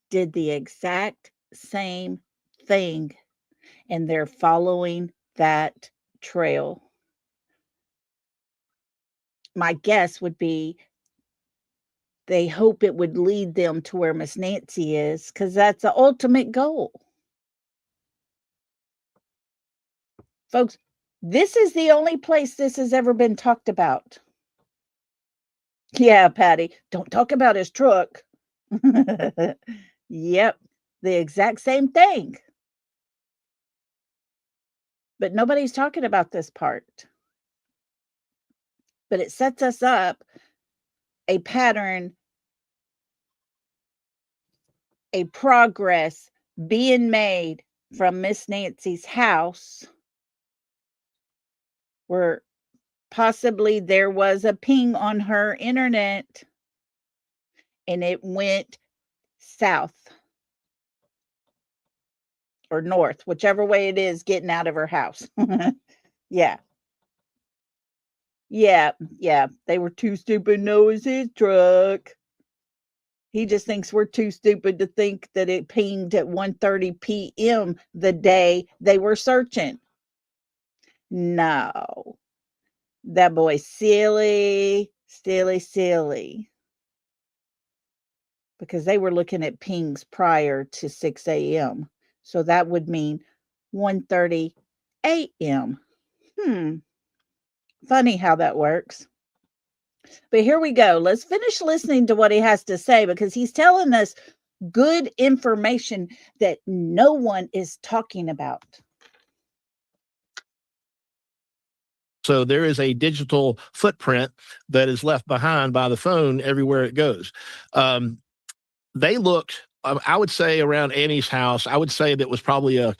did the exact same thing, and they're following that trail. My guess would be they hope it would lead them to where Miss Nancy is, because that's the ultimate goal. Folks, this is the only place this has ever been talked about. Yeah, Patty, don't talk about his truck. Yep, the exact same thing. But nobody's talking about this part. But it sets us up a pattern, a progress being made from Miss Nancy's house, where possibly there was a ping on her internet and it went south or north, whichever way it is getting out of her house. Yeah. Yeah. They were too stupid to know it's his truck. He just thinks we're too stupid to think that it pinged at 1:30 p.m. the day they were searching. No. That boy's silly. Because they were looking at pings prior to 6 a.m. So that would mean 1:30 a.m. Funny how that works. But here we go. Let's finish listening to what he has to say, because he's telling us good information that no one is talking about. so there is a digital footprint that is left behind by the phone everywhere it goes. They looked, I would say, around Annie's house. I would say that was probably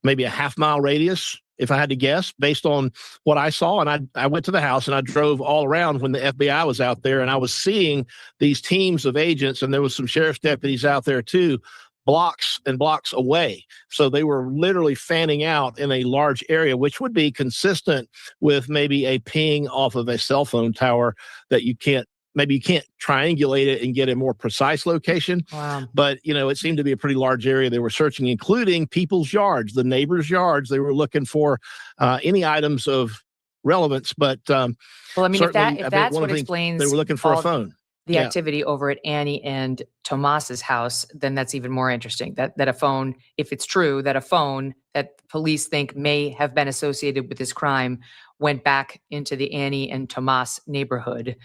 maybe a half-mile radius, if I had to guess, based on what I saw. And I went to the house and I drove all around when the FBI was out there, and I was seeing these teams of agents, and there was some sheriff's deputies out there too, blocks and blocks away. So they were literally fanning out in a large area, which would be consistent with maybe a ping off of a cell phone tower that you can't triangulate it and get a more precise location. Wow. But, it seemed to be a pretty large area they were searching, including people's yards, the neighbors' yards. They were looking for any items of relevance. But well, I mean, if certainly, that's what explains they were looking for a phone. The activity over at Annie and Tomas's house, then that's even more interesting. That a phone, if it's true, that a phone that police think may have been associated with this crime went back into the Annie and Tomas neighborhood.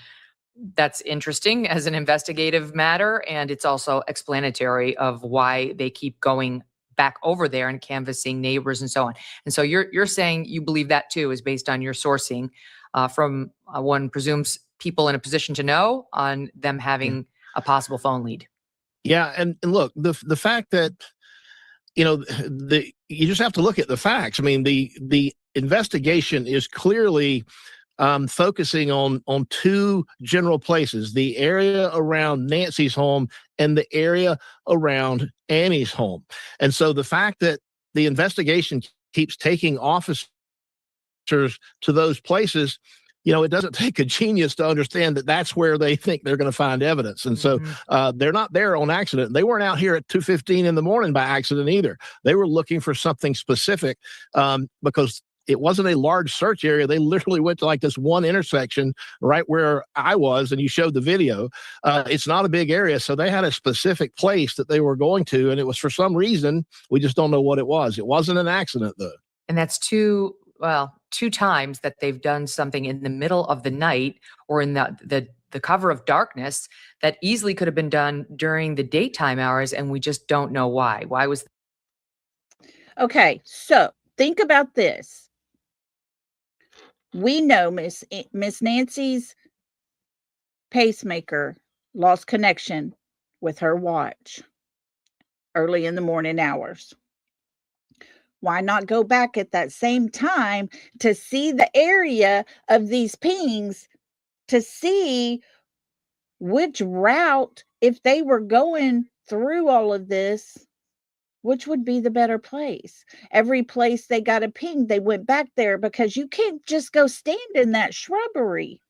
That's interesting as an investigative matter, and it's also explanatory of why they keep going back over there and canvassing neighbors and so on. And so you're saying you believe that too is based on your sourcing from one presumes people in a position to know on them having a possible phone lead. Yeah, and look, the fact that you just have to look at the facts. I mean, the investigation is clearly focusing on two general places: the area around Nancy's home and the area around Annie's home. And so the fact that the investigation keeps taking officers to those places, it doesn't take a genius to understand that that's where they think they're going to find evidence. And so they're not there on accident. They weren't out here at 2:15 in the morning by accident either. They were looking for something specific because it wasn't a large search area. They literally went to like this one intersection right where I was, and you showed the video. It's not a big area, so they had a specific place that they were going to, and it was for some reason, we just don't know what it was. It wasn't an accident, though. And that's two times that they've done something in the middle of the night or in the cover of darkness that easily could have been done during the daytime hours, and we just don't know why. Why was Okay, so think about this. We know Miss Nancy's pacemaker lost connection with her watch early in the morning hours. Why not go back at that same time to see the area of these pings, to see which route, if they were going through all of this, which would be the better place? Every place they got a ping, they went back there, because you can't just go stand in that shrubbery.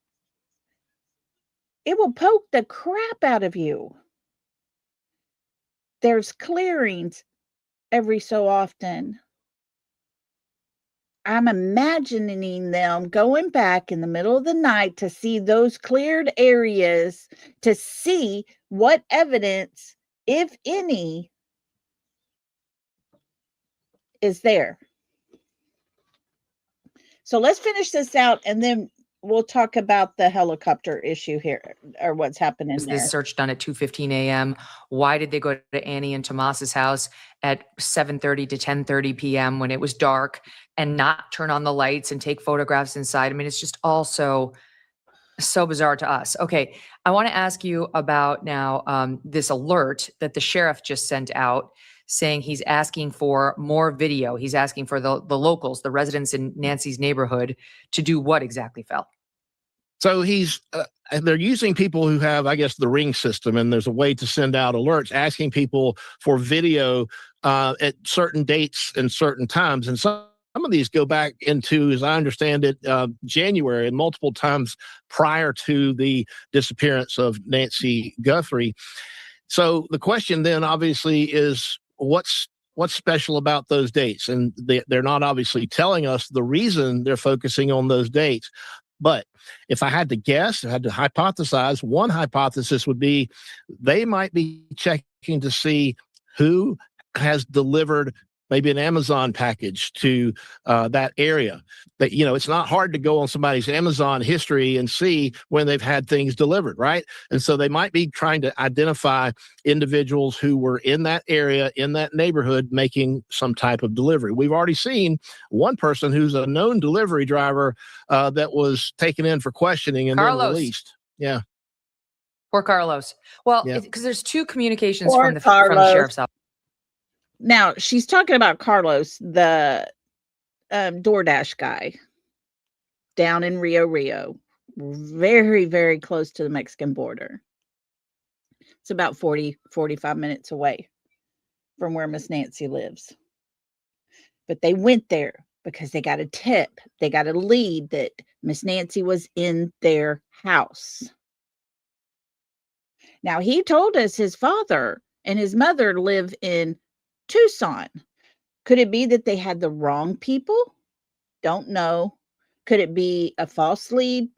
It will poke the crap out of you. There's clearings every so often. I'm imagining them going back in the middle of the night to see those cleared areas, to see what evidence, if any, is there. So let's finish this out, and then we'll talk about the helicopter issue here, or what's happening was there. this search done at 2:15 a.m.? Why did they go to Annie and Tomas's house at 7:30 to 10:30 p.m. when it was dark and not turn on the lights and take photographs inside? I mean, it's just all so bizarre to us. Okay, I want to ask you about now this alert that the sheriff just sent out, saying he's asking for more video. He's asking for the locals, the residents in Nancy's neighborhood, to do what exactly, Phil? So they're using people who have, I guess, the Ring system, and there's a way to send out alerts asking people for video at certain dates and certain times. And some of these go back into, as I understand it, January, and multiple times prior to the disappearance of Nancy Guthrie. So the question then obviously is, what's special about those dates? And they're not obviously telling us the reason they're focusing on those dates. But if I had to guess, I had to hypothesize, one hypothesis would be they might be checking to see who has delivered maybe an Amazon package to that area. That, you know, it's not hard to go on somebody's Amazon history and see when they've had things delivered, right? And so they might be trying to identify individuals who were in that area, in that neighborhood, making some type of delivery. We've already seen one person who's a known delivery driver that was taken in for questioning and then released. Yeah. Poor Carlos. Well, Yeah. because there's two communications Poor from the sheriff's office. Now, she's talking about Carlos, the DoorDash guy down in Rio, very, very close to the Mexican border. It's about 45 minutes away from where Miss Nancy lives. But they went there because they got a tip. They got a lead that Miss Nancy was in their house. Now, he told us his father and his mother live in Tucson. Could it be that they had the wrong people? Don't know. Could it be a false lead?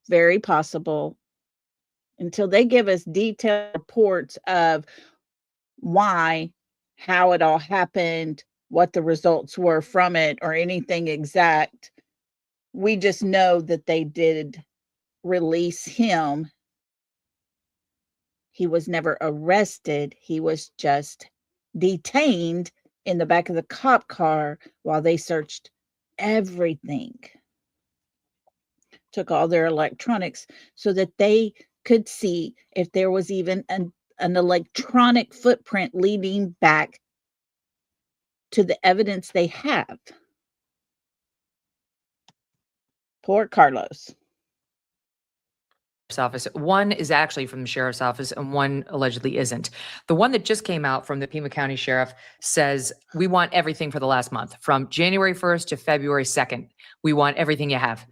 Very possible. Until they give us detailed reports of why, how it all happened, what the results were from it, or anything exact, we just know that they did release him. He was never arrested. He was just detained in the back of the cop car while they searched everything. Took all their electronics so that they could see if there was even an electronic footprint leading back to the evidence they have. Poor Carlos. Office. One is actually from the sheriff's office and one allegedly isn't. The one that just came out from the Pima County Sheriff says, we want everything for the last month, from January 1st to February 2nd. We want everything you have.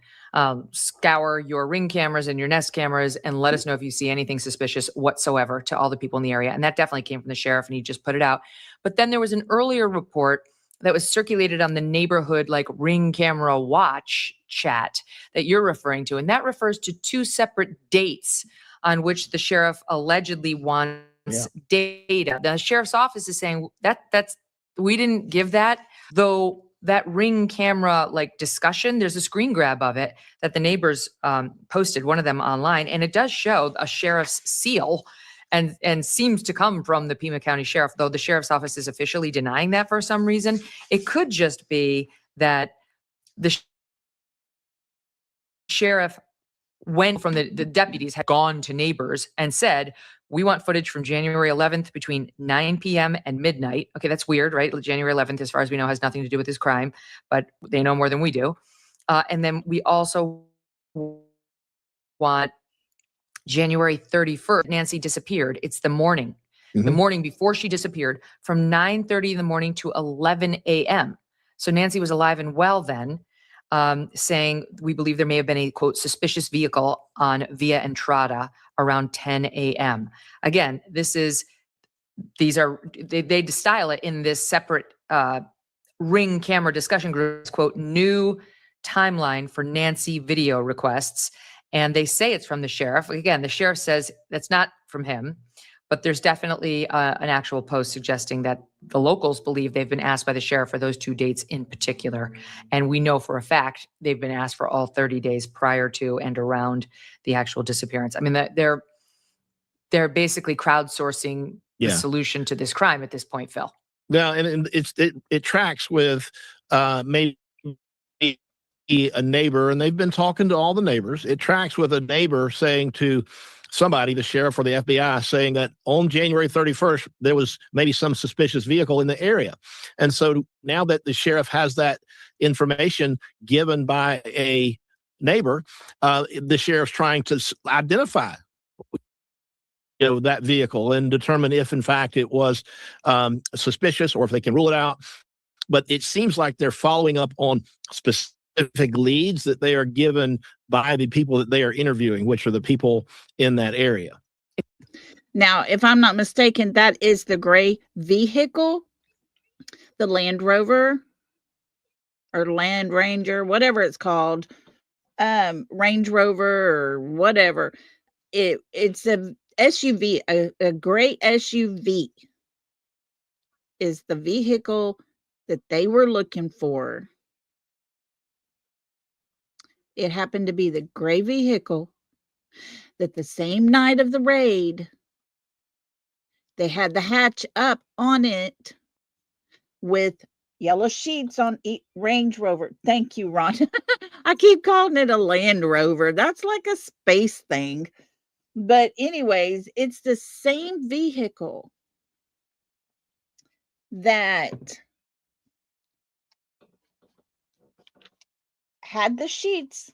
Scour your Ring cameras and your Nest cameras and let us know if you see anything suspicious whatsoever, to all the people in the area. And that definitely came from the sheriff, and he just put it out. But then there was an earlier report that was circulated on the neighborhood like Ring Camera Watch chat that you're referring to. And that refers to 2 separate dates on which the sheriff allegedly wants data. The sheriff's office is saying that's we didn't give that, though that Ring camera like discussion, there's a screen grab of it that the neighbors posted, one of them online, and it does show a sheriff's seal and seems to come from the Pima County Sheriff, though the sheriff's office is officially denying that for some reason. It could just be that the sheriff went from the deputies had gone to neighbors and said, we want footage from January 11th between 9 p.m. and midnight. Okay, that's weird, right? January 11th, as far as we know, has nothing to do with this crime, but they know more than we do. And then we also want January 31st. Nancy disappeared. It's the morning, the morning before she disappeared, from 9:30 in the morning to 11 a.m. So Nancy was alive and well then, saying we believe there may have been a, quote, suspicious vehicle on Via Entrada around 10 a.m. Again, they style it in this separate Ring camera discussion groups, quote, new timeline for Nancy video requests. And they say it's from the sheriff. Again, the sheriff says that's not from him, but there's definitely an actual post suggesting that the locals believe they've been asked by the sheriff for those 2 dates in particular. And we know for a fact they've been asked for all 30 days prior to and around the actual disappearance. I mean, they're basically crowdsourcing the solution to this crime at this point, Phil. Now, and it tracks with maybe a neighbor, and they've been talking to all the neighbors. It tracks with a neighbor saying to somebody, the sheriff or the FBI, saying that on January 31st, there was maybe some suspicious vehicle in the area. And so now that the sheriff has that information given by a neighbor, the sheriff's trying to identify that vehicle and determine if in fact it was suspicious or if they can rule it out. But it seems like they're following up on specific leads that they are given by the people that they are interviewing, which are the people in that area. Now, if I'm not mistaken, that is the gray vehicle, the Land Rover or Land Ranger, whatever it's called, Range Rover or whatever. It's a SUV, a gray SUV is the vehicle that they were looking for. It happened to be the gray vehicle that the same night of the raid, they had the hatch up on it with yellow sheets on Range Rover. Thank you, Ron. I keep calling it a Land Rover. That's like a space thing. But anyways, it's the same vehicle that had the sheets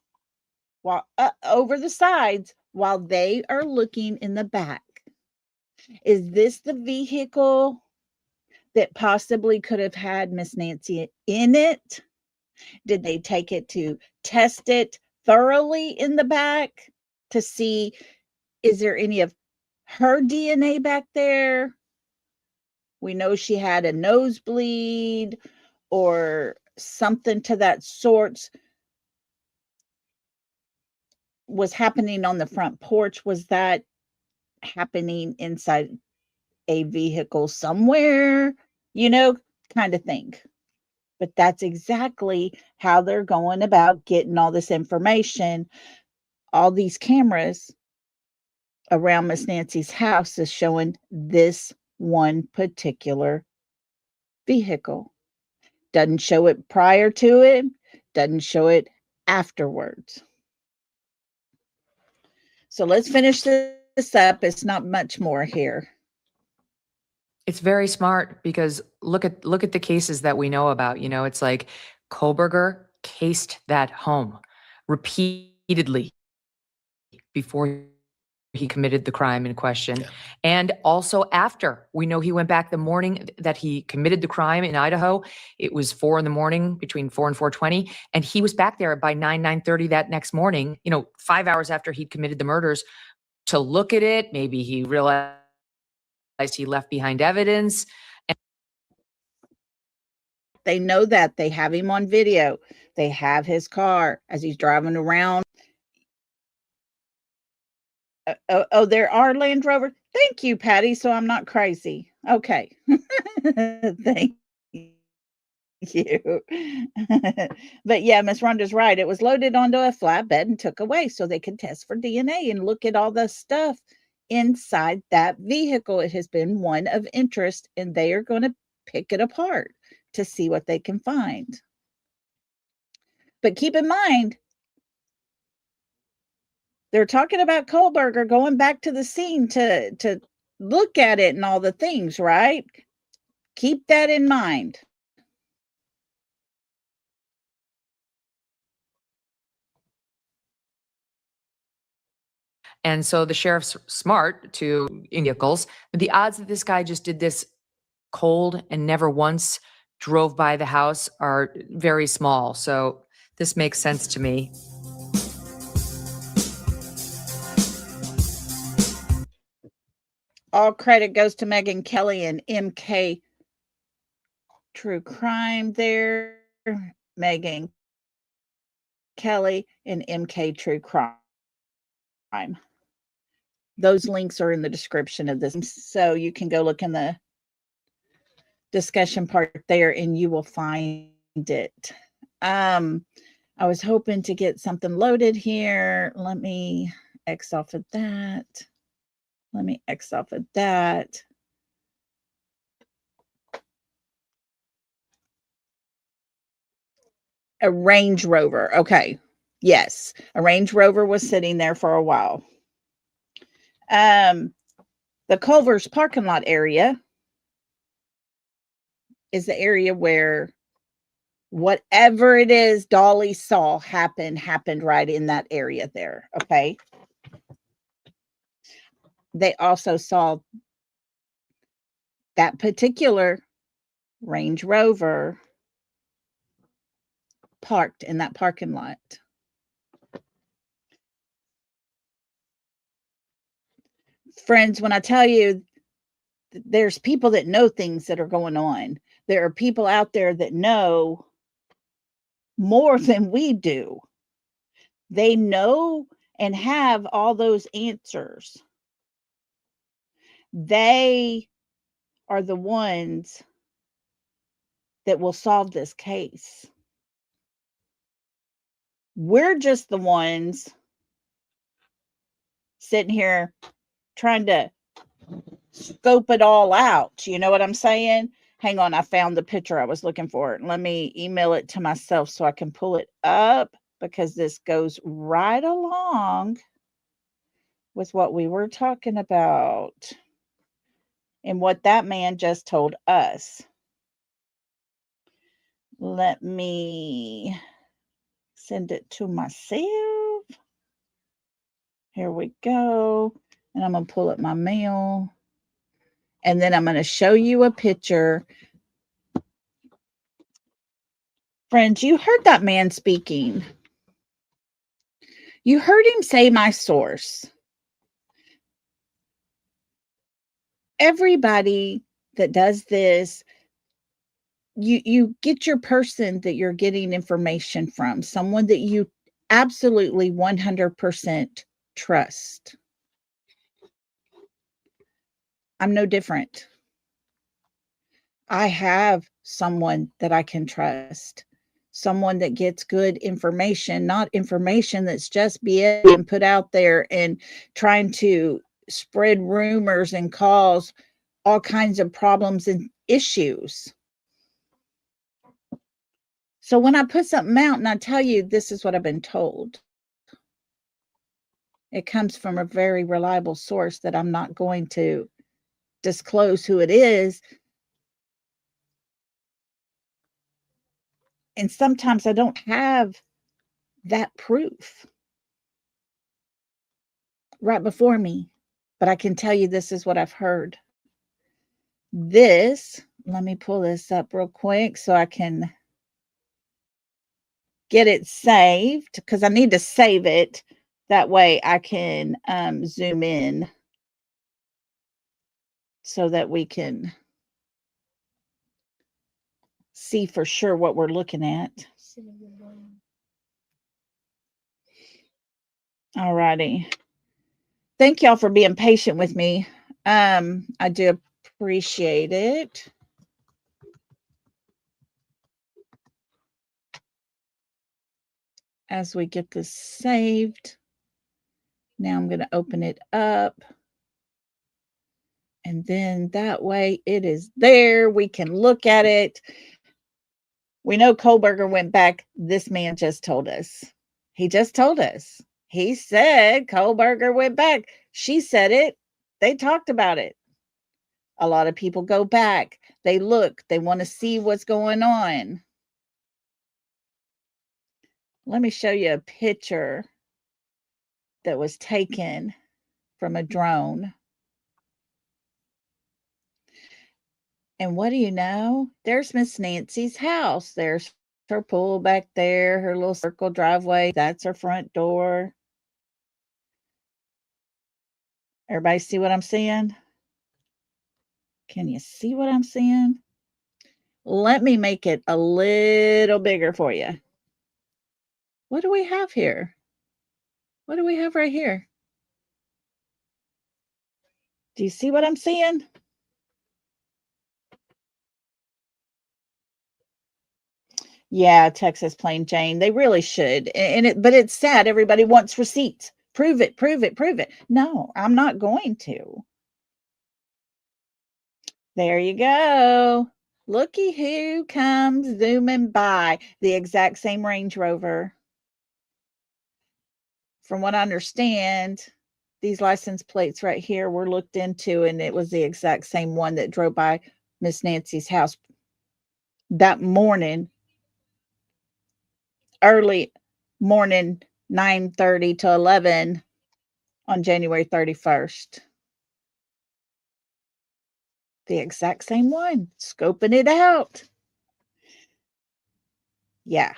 while over the sides while they are looking in the back. Is this the vehicle that possibly could have had Miss Nancy in it? Did they take it to test it thoroughly in the back to see, is there any of her DNA back there? We know she had a nosebleed or something to that sort was happening on the front porch. Was that happening inside a vehicle somewhere, kind of thing? But that's exactly how they're going about getting all this information. All these cameras around Miss Nancy's house is showing this one particular vehicle. Doesn't show it prior to it, doesn't show it afterwards. So let's finish this up. It's not much more here. It's very smart because look at the cases that we know about. It's like Kohlberger cased that home repeatedly before he committed the crime in question. Yeah. And also after. We know he went back the morning that he committed the crime in Idaho. It was 4 a.m, between 4 and 4:20. And he was back there by 9:30 that next morning, 5 hours after he'd committed the murders, to look at it. Maybe he realized he left behind evidence. They know that. They have him on video. They have his car as he's driving around. Oh, there are Land Rover. Thank you, Patty. So I'm not crazy. Okay. Thank you. But yeah, Miss Rhonda's right. It was loaded onto a flatbed and took away so they could test for DNA and look at all the stuff inside that vehicle. It has been one of interest, and they are going to pick it apart to see what they can find. But keep in mind, they're talking about Kohlberger going back to the scene to look at it and all the things, right? Keep that in mind. And so the sheriff's smart to vehicles. The odds that this guy just did this cold and never once drove by the house are very small. So this makes sense to me. All credit goes to Megyn Kelly and MK True Crime there. Megyn Kelly and MK True Crime. Those links are in the description of this. So you can go look in the discussion part there and you will find it. I was hoping to get something loaded here. Let me X off of that. Let me X off of that. A Range Rover. Okay. Yes. A Range Rover was sitting there for a while. The Culver's parking lot area is the area where whatever it is Dolly saw happened right in that area there. Okay. They also saw that particular Range Rover parked in that parking lot. Friends, when I tell you there's people that know things that are going on, there are people out there that know more than we do. They know and have all those answers. They are the ones that will solve this case. We're just the ones sitting here trying to scope it all out. You know what I'm saying? Hang on, I found the picture I was looking for. Let me email it to myself so I can pull it up, because this goes right along with what we were talking about and what that man just told us. Let me send it to myself. Here we go. And I'm going to pull up my mail. And then I'm going to show you a picture. Friends, you heard that man speaking. You heard him say my source. Everybody that does this, you get your person that you're getting information from, someone that you absolutely 100% trust. I'm no different. I have someone that I can trust, someone that gets good information, not information that's just being put out there and trying to spread rumors and cause all kinds of problems and issues. So when I put something out and I tell you this is what I've been told, it comes from a very reliable source that I'm not going to disclose who it is. And sometimes I don't have that proof right before me, but I can tell you this is what I've heard. This, let me pull this up real quick so I can get it saved, because I need to save it. That way I can zoom in so that we can see for sure what we're looking at. All righty. Thank y'all for being patient with me. I do appreciate it. As we get this saved, now I'm going to open it up. And then that way it is there. We can look at it. We know Kohlberger went back. This man just told us. He just told us. He said Kohlberger went back. She said it. They talked about it. A lot of people go back. They look. They want to see what's going on. Let me show you a picture that was taken from a drone. And what do you know? There's Miss Nancy's house. There's her pool back there, her little circle driveway. That's her front door. Everybody see what I'm seeing? Can you see what I'm seeing? Let me make it a little bigger for you. What do we have here? What do we have right here? Do you see what I'm seeing? Yeah, Texas Plain Jane. They really should. But it's sad. Everybody wants receipts. Prove it, prove it, prove it. No, I'm not going to. There you go. Looky who comes zooming by. The exact same Range Rover. From what I understand, these license plates right here were looked into, and it was the exact same one that drove by Miss Nancy's house that morning, early morning, 9:30 to 11 on January 31st. The exact same one, scoping it out. Yeah.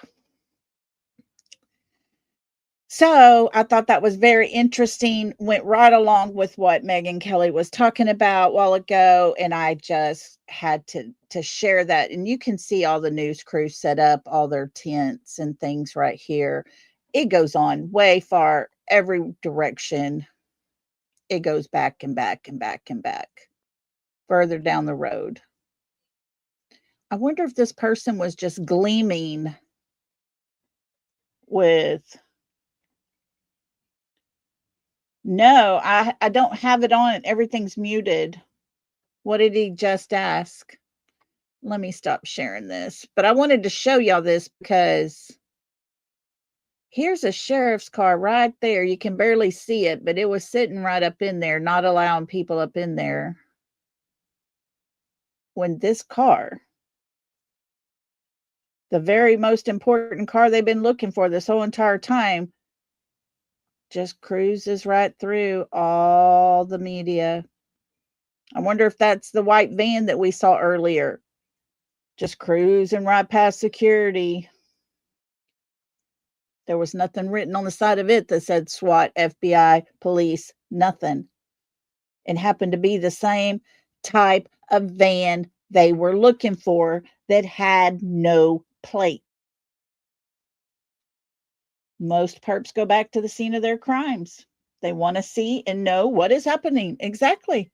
So I thought that was very interesting, went right along with what Megan Kelly was talking about a while ago. And I just had to share that. And you can see all the news crews set up all their tents and things right here. It goes on way far, every direction. It goes back and back and back and back, further down the road. I wonder if this person was just gleaming with... No, I don't have it on. Everything's muted. What did he just ask? Let me stop sharing this. But I wanted to show y'all this because here's a sheriff's car right there. You can barely see it, but it was sitting right up in there, not allowing people up in there. When this car, the very most important car they've been looking for this whole entire time, just cruises right through all the media. I wonder if that's the white van that we saw earlier. Just cruising right past security. There was nothing written on the side of it that said SWAT, FBI, police, nothing. It happened to be the same type of van they were looking for that had no plate. Most perps go back to the scene of their crimes. They want to see and know what is happening. Exactly.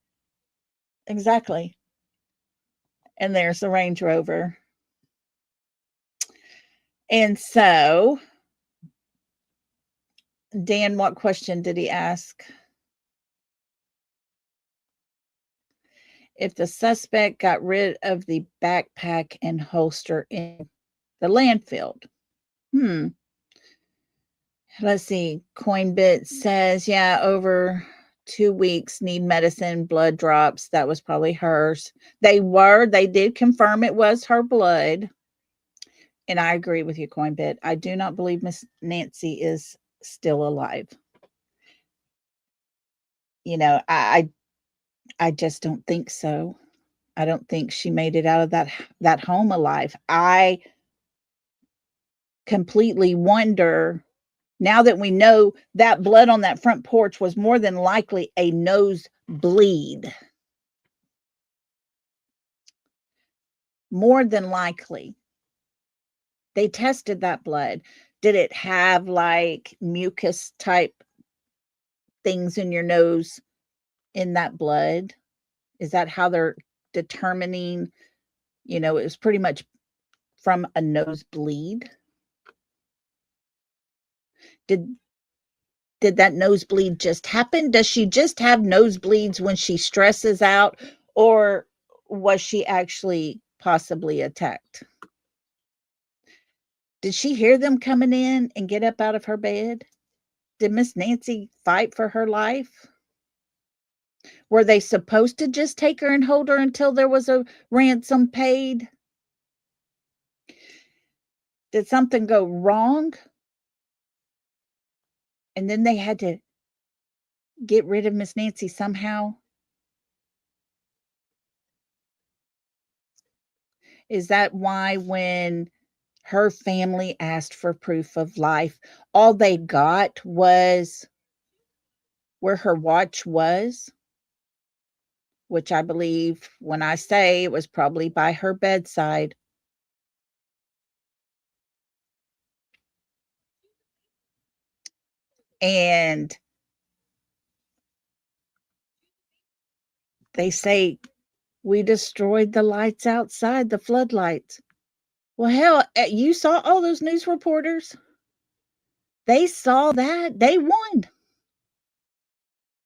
Exactly. And there's the Range Rover. And so, Dan, what question did he ask? If the suspect got rid of the backpack and holster in the landfill. Let's see. Coinbit says, yeah, over 2 weeks, need medicine, blood drops. That was probably hers. They did confirm it was her blood. And I agree with you, Coinbit. I do not believe Miss Nancy is still alive. You know, I just don't think so. I don't think she made it out of that home alive. I completely wonder, now that we know that blood on that front porch was more than likely a nosebleed. More than likely. They tested that blood. Did it have like mucus type things in your nose in that blood? Is that how they're determining, it was pretty much from a nosebleed? Did that nosebleed just happen? Does she just have nosebleeds when she stresses out, or was she actually possibly attacked? Did she hear them coming in and get up out of her bed? Did Miss Nancy fight for her life? Were they supposed to just take her and hold her until there was a ransom paid? Did something go wrong? And then they had to get rid of Miss Nancy somehow? Is that why when her family asked for proof of life, all they got was where her watch was? Which I believe, when I say, it was probably by her bedside. And they say, we destroyed the lights outside, the floodlights. Well, hell, you saw all those news reporters. They saw that. They won.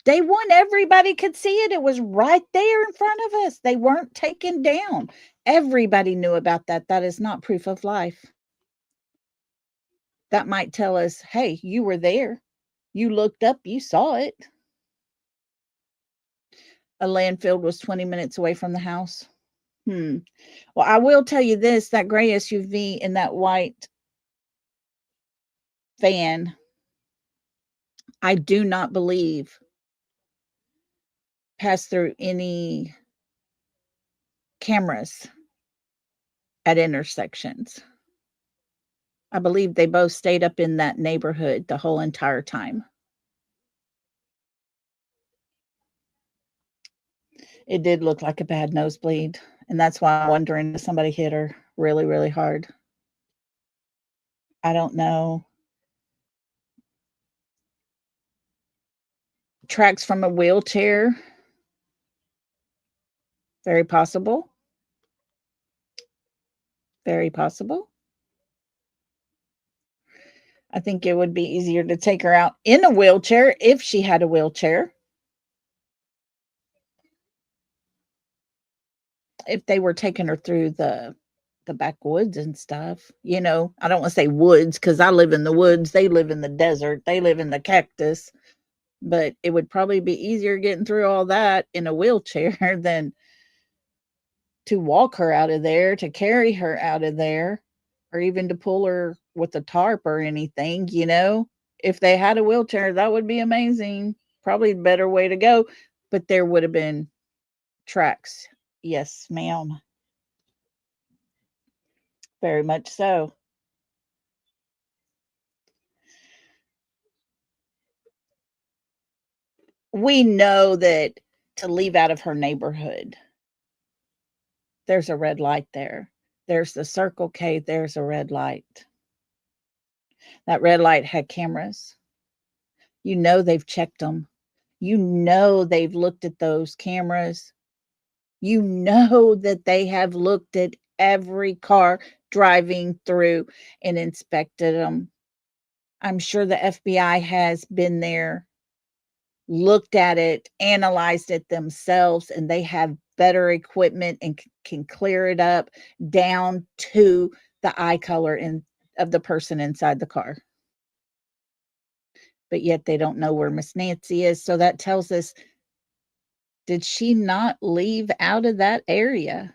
They won. Everybody could see it. It was right there in front of us. They weren't taken down. Everybody knew about that. That is not proof of life. That might tell us, hey, you were there. You looked up, you saw it. A landfill was 20 minutes away from the house. Well, I will tell you this, that gray SUV and that white van, I do not believe passed through any cameras at intersections. I believe they both stayed up in that neighborhood the whole entire time. It did look like a bad nosebleed, and that's why I'm wondering if somebody hit her really, really hard. I don't know. Tracks from a wheelchair. Very possible. Very possible. I think it would be easier to take her out in a wheelchair if she had a wheelchair. If they were taking her through the backwoods and stuff, I don't want to say woods because I live in the woods. They live in the desert. They live in the cactus. But it would probably be easier getting through all that in a wheelchair than to walk her out of there, to carry her out of there, or even to pull her with a tarp or anything. If they had a wheelchair, that would be amazing. Probably a better way to go. But there would have been tracks. Yes, ma'am. Very much so. We know that to leave out of her neighborhood, there's a red light there. There's the Circle K, there's a red light. That red light had cameras. They've checked them. They've looked at those cameras. That they have looked at every car driving through and inspected them. I'm sure the FBI has been there, looked at it, analyzed it themselves, and they have better equipment and can clear it up down to the eye color of the person inside the car. But yet they don't know where Miss Nancy is. So that tells us, did she not leave out of that area?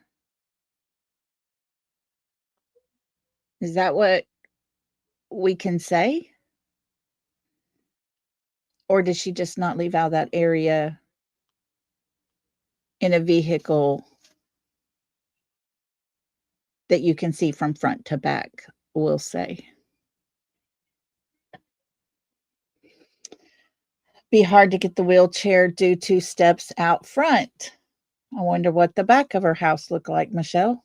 Is that what we can say? Or did she just not leave out of that area in a vehicle that you can see from front to back, we'll say? Be hard to get the wheelchair due to steps out front. I wonder what the back of her house looked like, Michelle.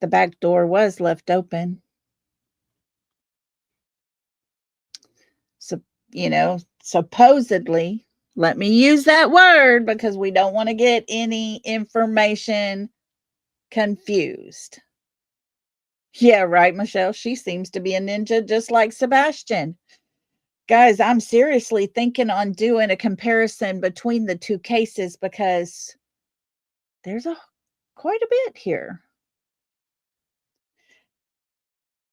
The back door was left open. So, supposedly, let me use that word because we don't want to get any information confused. Yeah, right, Michelle. She seems to be a ninja just like Sebastian. Guys, I'm seriously thinking on doing a comparison between the two cases because there's quite a bit here.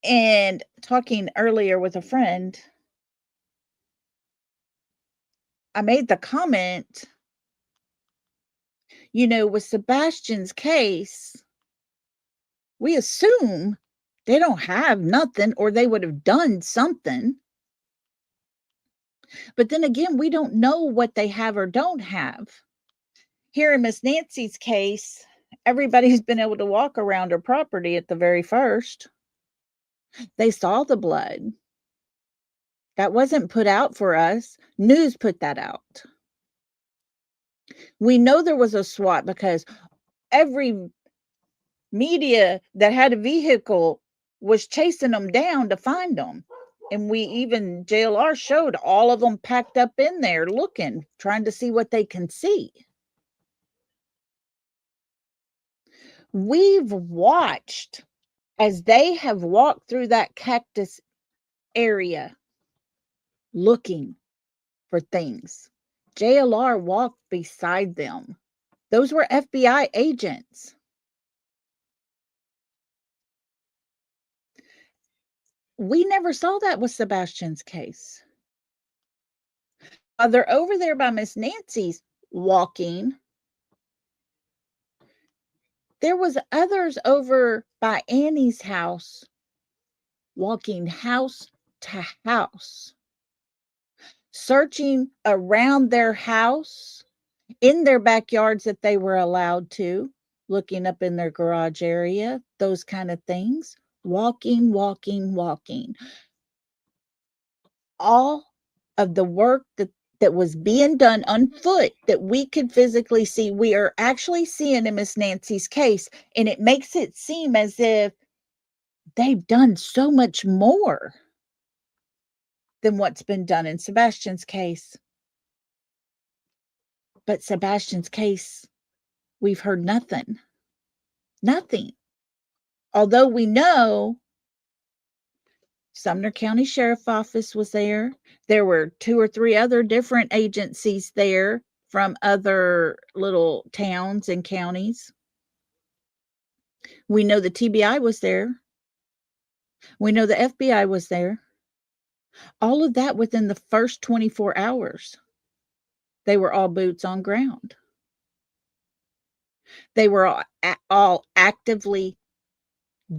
And talking earlier with a friend, I made the comment, with Sebastian's case, we assume they don't have nothing or they would have done something. But then again, we don't know what they have or don't have. Here in Miss Nancy's case, everybody's been able to walk around her property at the very first. They saw the blood. That wasn't put out for us. News put that out. We know there was a SWAT because every media that had a vehicle was chasing them down to find them. And JLR showed all of them packed up in there looking, trying to see what they can see. We've watched as they have walked through that cactus area looking for things. JLR walked beside them. Those were FBI agents. We never saw that with Sebastian's case. They're over there by Miss Nancy's walking. There was others over by Annie's house walking house to house, searching around their house, in their backyards if they were allowed to, looking up in their garage area, those kind of things, walking. All of the work that was being done on foot that we could physically see, we are actually seeing in Miss Nancy's case, and it makes it seem as if they've done so much more than what's been done in Sebastian's case. But Sebastian's case, we've heard nothing. Nothing. Although we know Sumner County Sheriff Office was there. There were 2 or 3 other different agencies there from other little towns and counties. We know the TBI was there. We know the FBI was there. All of that within the first 24 hours. They were all boots on ground. They were all actively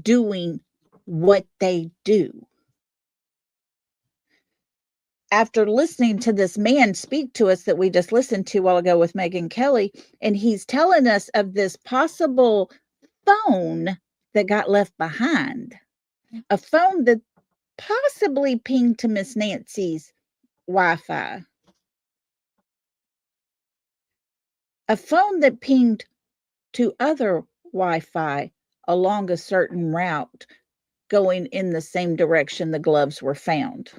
doing what they do. After listening to this man speak to us that we just listened to a while ago with Megyn Kelly, and he's telling us of this possible phone that got left behind, a phone that possibly pinged to Miss Nancy's Wi-Fi, a phone that pinged to other Wi-Fi along a certain route going in the same direction the gloves were found.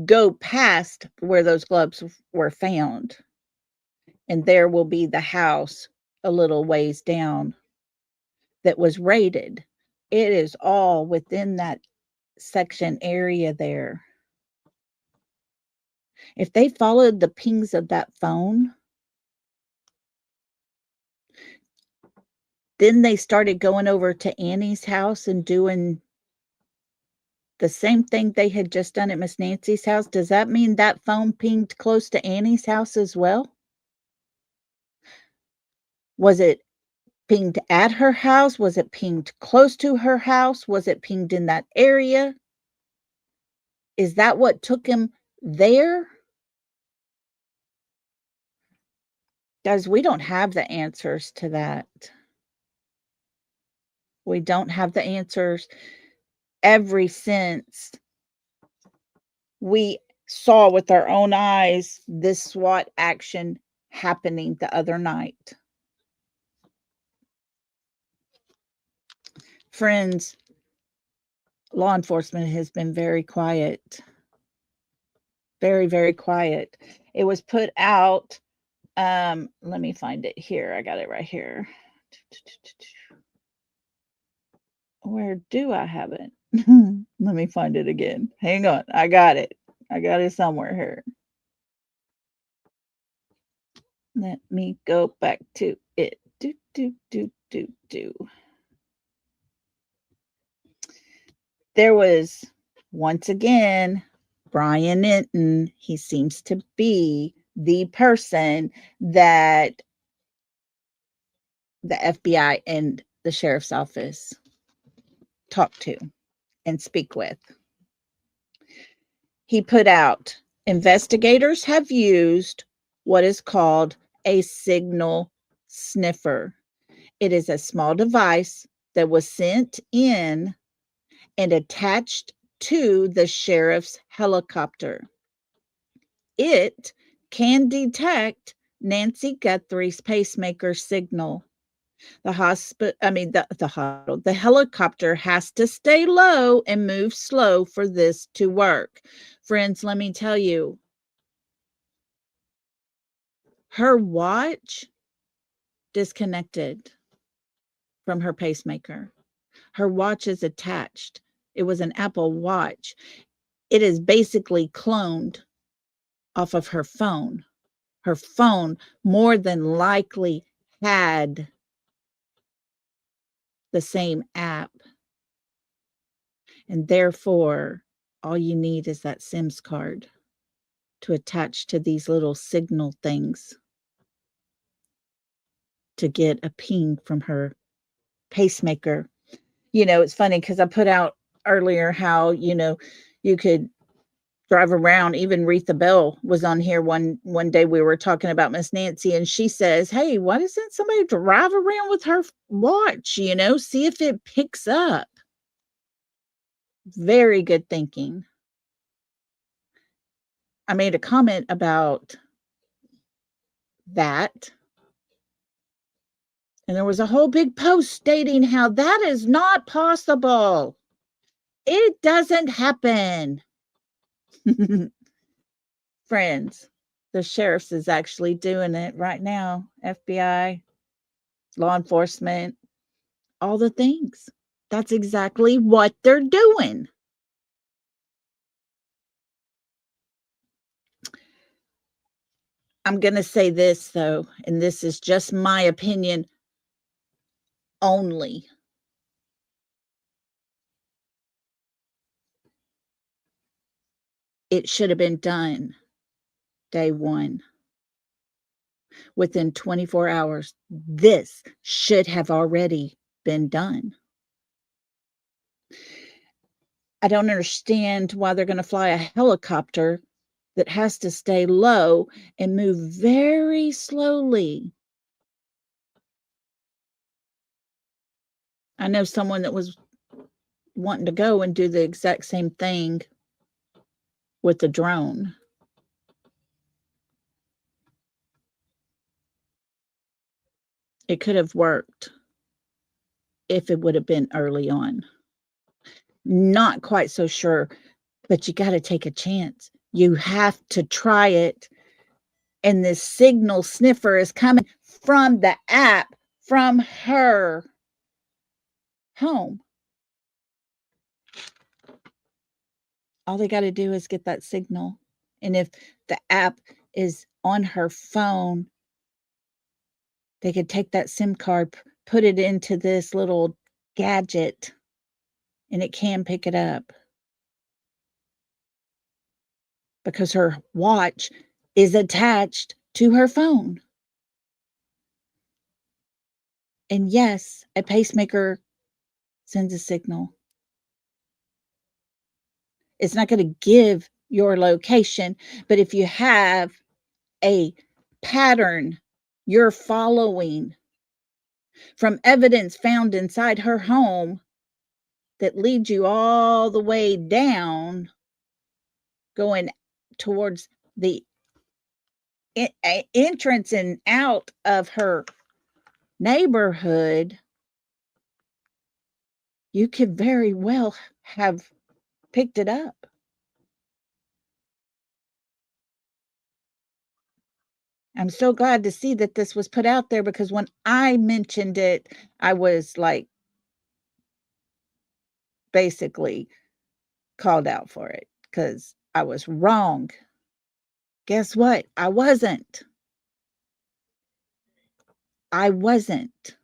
Go past where those gloves were found, and there will be the house a little ways down that was raided. It is all within that section area there. If they followed the pings of that phone, then they started going over to Annie's house and doing the same thing they had just done at Miss Nancy's house. Does that mean that phone pinged close to Annie's house as well? Was it pinged at her house? Was it pinged close to her house? Was it pinged in that area? Is that what took him there? Guys, we don't have the answers to that. We don't have the answers ever since we saw with our own eyes this SWAT action happening the other night. Friends, law enforcement has been very quiet. Very, very quiet. It was put out. Let me find it here. I got it right here. Where do I have it? Let me find it again. Hang on. I got it. I got it somewhere here. Let me go back to it. There was, once again, Brian Enton. He seems to be the person that the FBI and the sheriff's office talk to and speak with. He put out, investigators have used what is called a signal sniffer. It is a small device that was sent in and attached to the sheriff's helicopter. It can detect Nancy Guthrie's pacemaker signal. The helicopter has to stay low and move slow for this to work. Friends, let me tell you, her watch disconnected from her pacemaker. Her watch is attached. It was an Apple Watch. It is basically cloned off of her phone. Her phone more than likely had the same app. And therefore, all you need is that SIMS card to attach to these little signal things to get a ping from her pacemaker. You know, it's funny because I put out earlier how, you could drive around. Even Retha Bell was on here one day. We were talking about Miss Nancy, and she says, hey, why doesn't somebody drive around with her watch, see if it picks up? Very good thinking. I made a comment about that, and there was a whole big post stating how that is not possible. It doesn't happen. Friends, the sheriff's is actually doing it right now. FBI, law enforcement, all the things. That's exactly what they're doing. I'm going to say this, though, and this is just my opinion only. It should have been done day one. Within 24 hours, this should have already been done. I don't understand why they're going to fly a helicopter that has to stay low and move very slowly. I know someone that was wanting to go and do the exact same thing with the drone. It could have worked if it would have been early on. Not quite so sure, but you got to take a chance. You have to try it. And this signal sniffer is coming from the app from her home. All they got to do is get that signal. And if the app is on her phone, they could take that SIM card, put it into this little gadget, and it can pick it up. Because her watch is attached to her phone. And yes, a pacemaker sends a signal. It's not going to give your location, but if you have a pattern you're following from evidence found inside her home that leads you all the way down, going towards the entrance and out of her neighborhood, You could very well have picked it up. I'm so glad to see that this was put out there, because when I mentioned it, I was like basically called out for it because I was wrong. Guess what? I wasn't. I wasn't.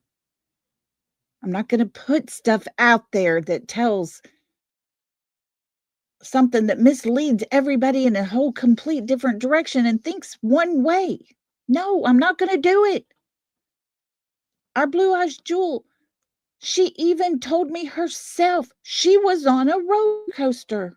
I'm not going to put stuff out there that tells something that misleads everybody in a whole complete different direction and thinks one way. No, I'm not going to do it. Our Blue Eyes Jewel, she even told me herself she was on a roller coaster.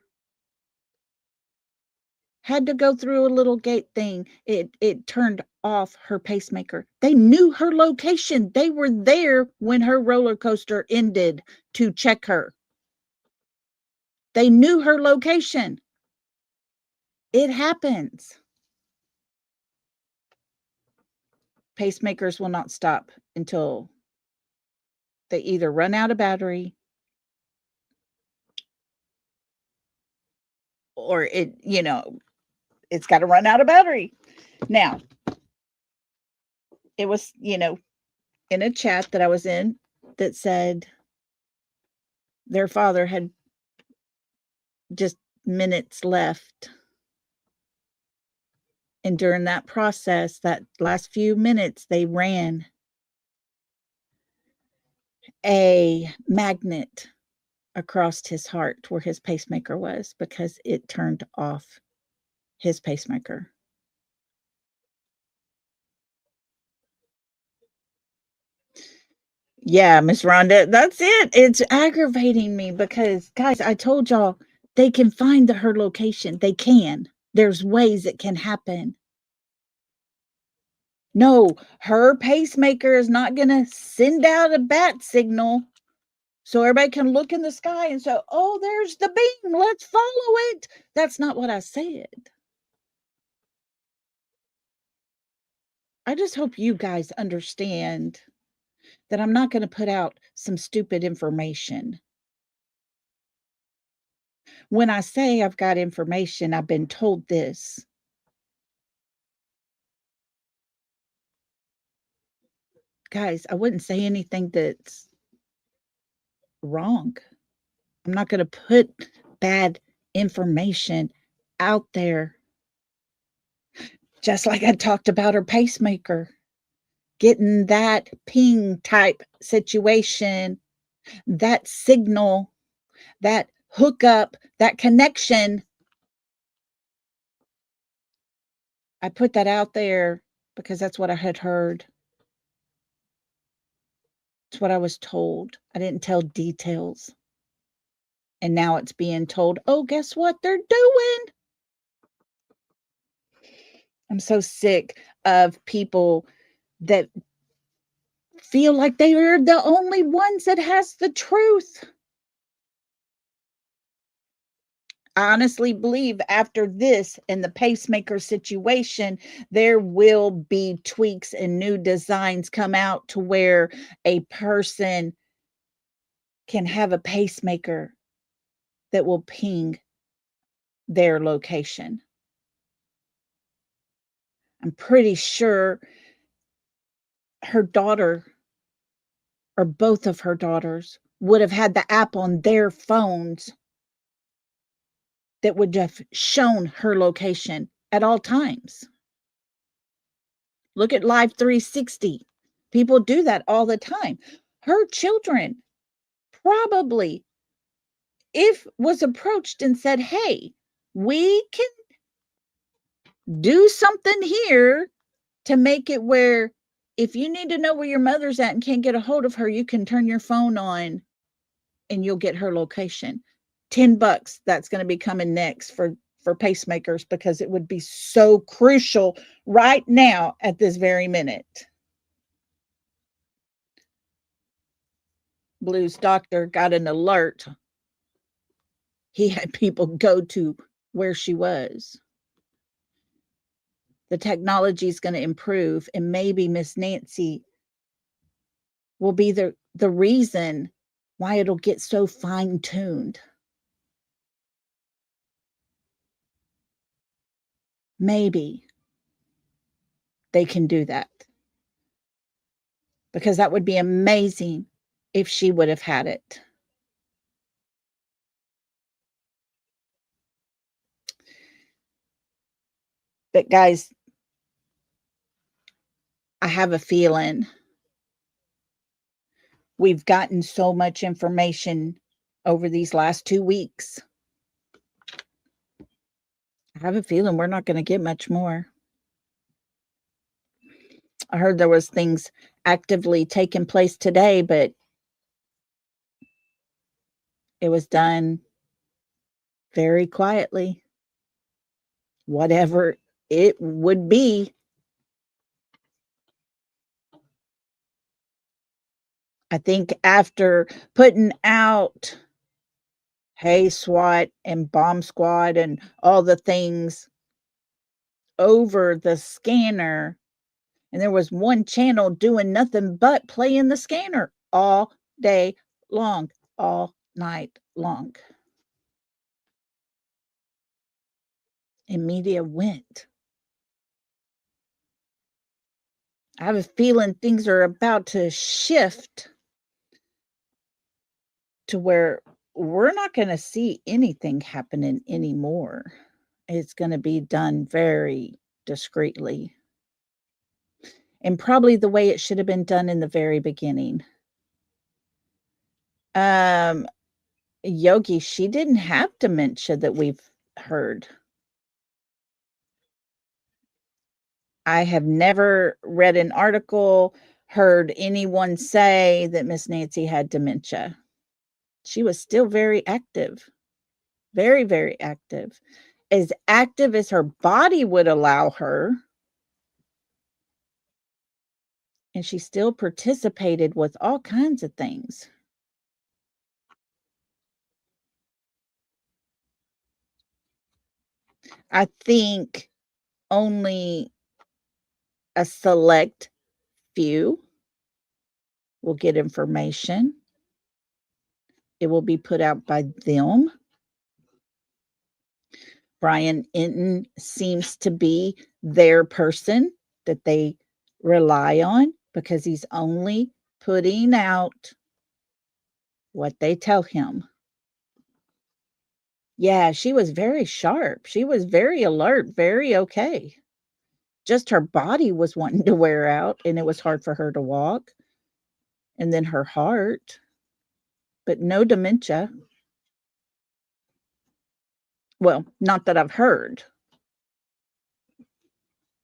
Had to go through a little gate thing. It turned off her pacemaker. They knew her location. They were there when her roller coaster ended to check her. They knew her location. It happens. Pacemakers will not stop until they either run out of battery or it's got to run out of battery. Now, it was, in a chat that I was in that said their father had just minutes left. And during that process, that last few minutes, they ran a magnet across his heart where his pacemaker was, because it turned off his pacemaker. Yeah, Miss Rhonda, that's it. It's aggravating me because, guys, I told y'all they can find her location. They can. There's ways it can happen. No, her pacemaker is not going to send out a bat signal so everybody can look in the sky and say, oh, there's the beam. Let's follow it. That's not what I said. I just hope you guys understand that I'm not going to put out some stupid information. When I say I've got information, I've been told this. Guys, I wouldn't say anything that's wrong. I'm not going to put bad information out there. Just like I talked about her pacemaker, getting that ping type situation, that signal, that hookup, that connection. I put that out there because that's what I had heard. It's what I was told. I didn't tell details. And now it's being told, oh, guess what they're doing? I'm so sick of people that feel like they are the only ones that has the truth. I honestly believe after this and the pacemaker situation, there will be tweaks and new designs come out to where a person can have a pacemaker that will ping their location. I'm pretty sure her daughter, or both of her daughters, would have had the app on their phones that would have shown her location at all times. Look at Live 360. People do that all the time. Her children probably, if was approached and said, hey, we can do something here to make it where if you need to know where your mother's at and can't get a hold of her, you can turn your phone on and you'll get her location. $10, that's going to be coming next for pacemakers, because it would be so crucial right now at this very minute. Blue's doctor got an alert. He had people go to where she was. The technology is going to improve, and maybe Miss Nancy will be the reason why it'll get so fine-tuned. Maybe they can do that. Because that would be amazing if she would have had it. But guys, I have a feeling we've gotten so much information over these last 2 weeks. I have a feeling we're not going to get much more. I heard there was things actively taking place today, but it was done very quietly. Whatever it would be. I think after putting out Hey SWAT and Bomb Squad and all the things over the scanner, and there was one channel doing nothing but playing the scanner all day long, all night long. And media went. I have a feeling things are about to shift to where we're not going to see anything happening anymore. It's going to be done very discreetly. And probably the way it should have been done in the very beginning. Yogi, she didn't have dementia that we've heard. I have never read an article, heard anyone say that Miss Nancy had dementia. She was still very active, very, very active as her body would allow her. And she still participated with all kinds of things. I think only a select few will get information. It will be put out by them. Brian Enton seems to be their person that they rely on because he's only putting out what they tell him. Yeah, she was very sharp. She was very alert, very okay. Just her body was wanting to wear out, and it was hard for her to walk. And then her heart, but no dementia. Well, not that I've heard.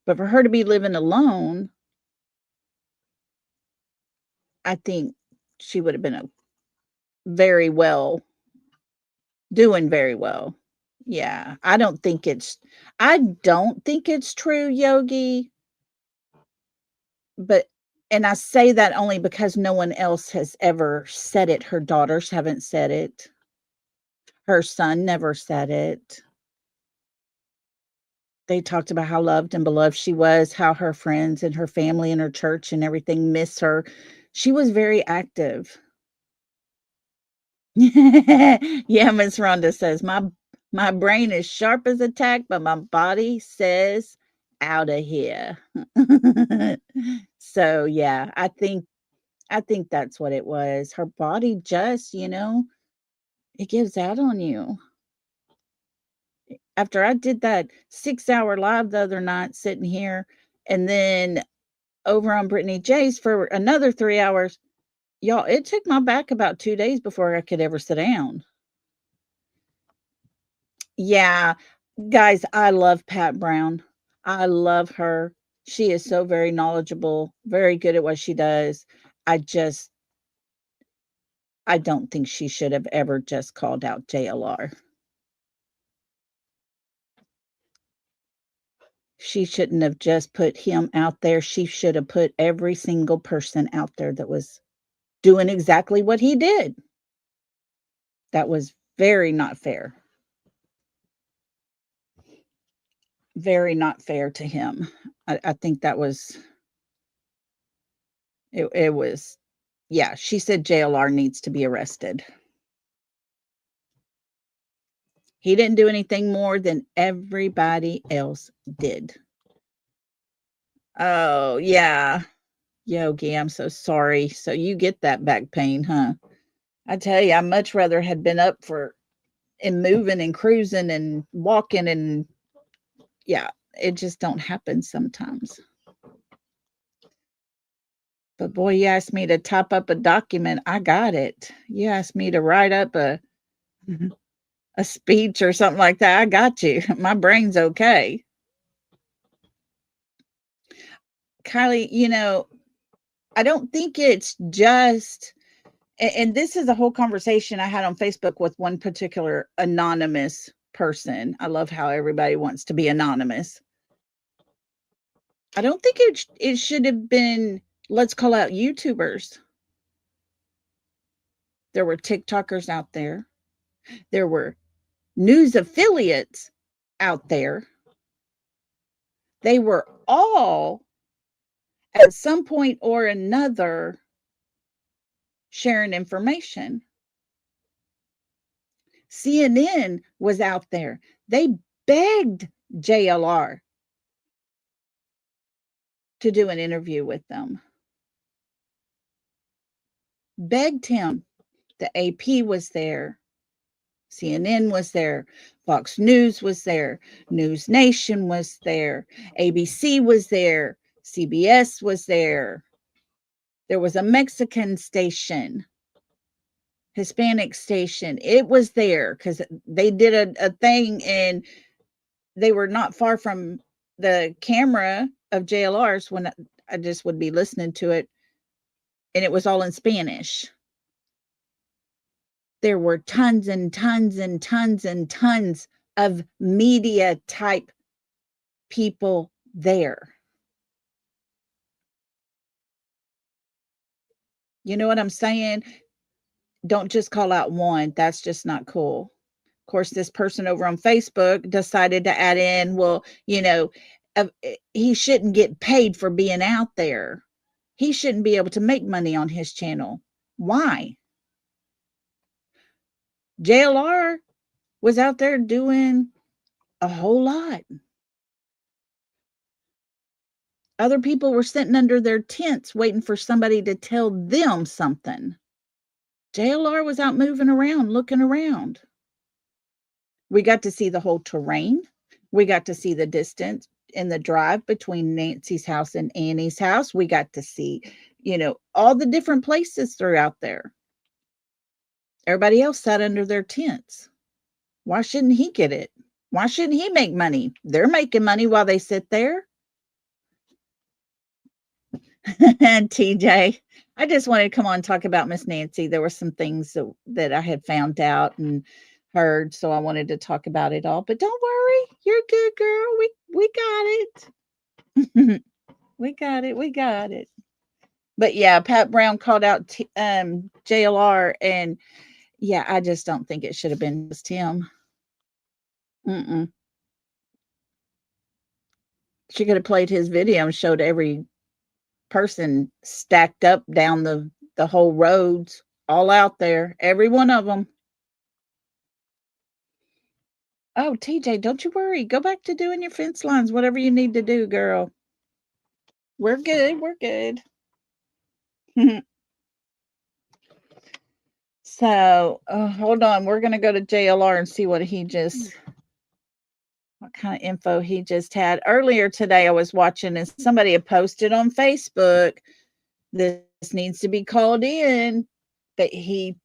But for her to be living alone, I think she would have been very well, doing very well. Yeah, I don't think it's true, Yogi, but and I say that only because no one else has ever said it. Her daughters haven't said it. Her son never said it. They talked about how loved and beloved she was, how her friends and her family and her church and everything miss her. She was very active. Yeah, Miss Rhonda says, my brain is sharp as a tack, but my body says out of here. So yeah, I think that's what it was. Her body just, it gives out on you. After I did that 6-hour live the other night sitting here and then over on Brittany J's for another 3 hours, y'all, it took my back about 2 days before I could ever sit down. Yeah, guys, I love Pat Brown. I love her. She is so very knowledgeable, very good at what she does. I just I don't think she should have ever just called out JLR. She shouldn't have just put him out there. She should have put every single person out there that was doing exactly what he did. That was very not fair. Very not fair to him. I think that was it was Yeah, she said JLR needs to be arrested. He didn't do anything more than everybody else did. Oh, yeah. Yogi, I'm so sorry. So you get that back pain, huh? I tell you, I much rather had been up for and moving and cruising and walking, and yeah, it just don't happen sometimes. But boy, you asked me to type up a document, I got it. You asked me to write up a speech or something like that, I got you. My brain's okay. Kylie, I don't think it's just, and this is a whole conversation I had on Facebook with one particular anonymous person. I love how everybody wants to be anonymous. I don't think it should have been, let's call out YouTubers. There were TikTokers out there. There were news affiliates out there. They were all at some point or another sharing information. CNN was out there. They begged JLR to do an interview with them. Begged him. The AP was there. CNN was there. Fox News was there. News Nation was there. ABC was there. CBS was there. There was a Mexican station, Hispanic station. It was there because they did a thing, and they were not far from the camera of JLR's when I just would be listening to it, and it was all in Spanish. There were tons and tons and tons and tons of media type people there. You know what I'm saying? Don't just call out one. That's just not cool. Of course, this person over on Facebook decided to add in, well, he shouldn't get paid for being out there. He shouldn't be able to make money on his channel. Why? JLR was out there doing a whole lot. Other people were sitting under their tents waiting for somebody to tell them something. JLR was out moving around, looking around. We got to see the whole terrain. We got to see the distance in the drive between Nancy's house and Annie's house. We got to see, all the different places throughout there. Everybody else sat under their tents. Why shouldn't he get it? Why shouldn't he make money? They're making money while they sit there. And TJ, I just wanted to come on and talk about Miss Nancy. There were some things that I had found out and heard, so I wanted to talk about it all. But don't worry, you're good, girl. We got it. We got it. We got it. But yeah, Pat Brown called out JLR, and yeah, I just don't think it should have been just him. She could have played his video and showed every person stacked up down the whole roads, all out there, every one of them. Oh, TJ, don't you worry. Go back to doing your fence lines, whatever you need to do, girl. We're good. We're good. So, hold on. We're going to go to JLR and see what kind of info he just had. Earlier today, I was watching and somebody had posted on Facebook, this needs to be called in. That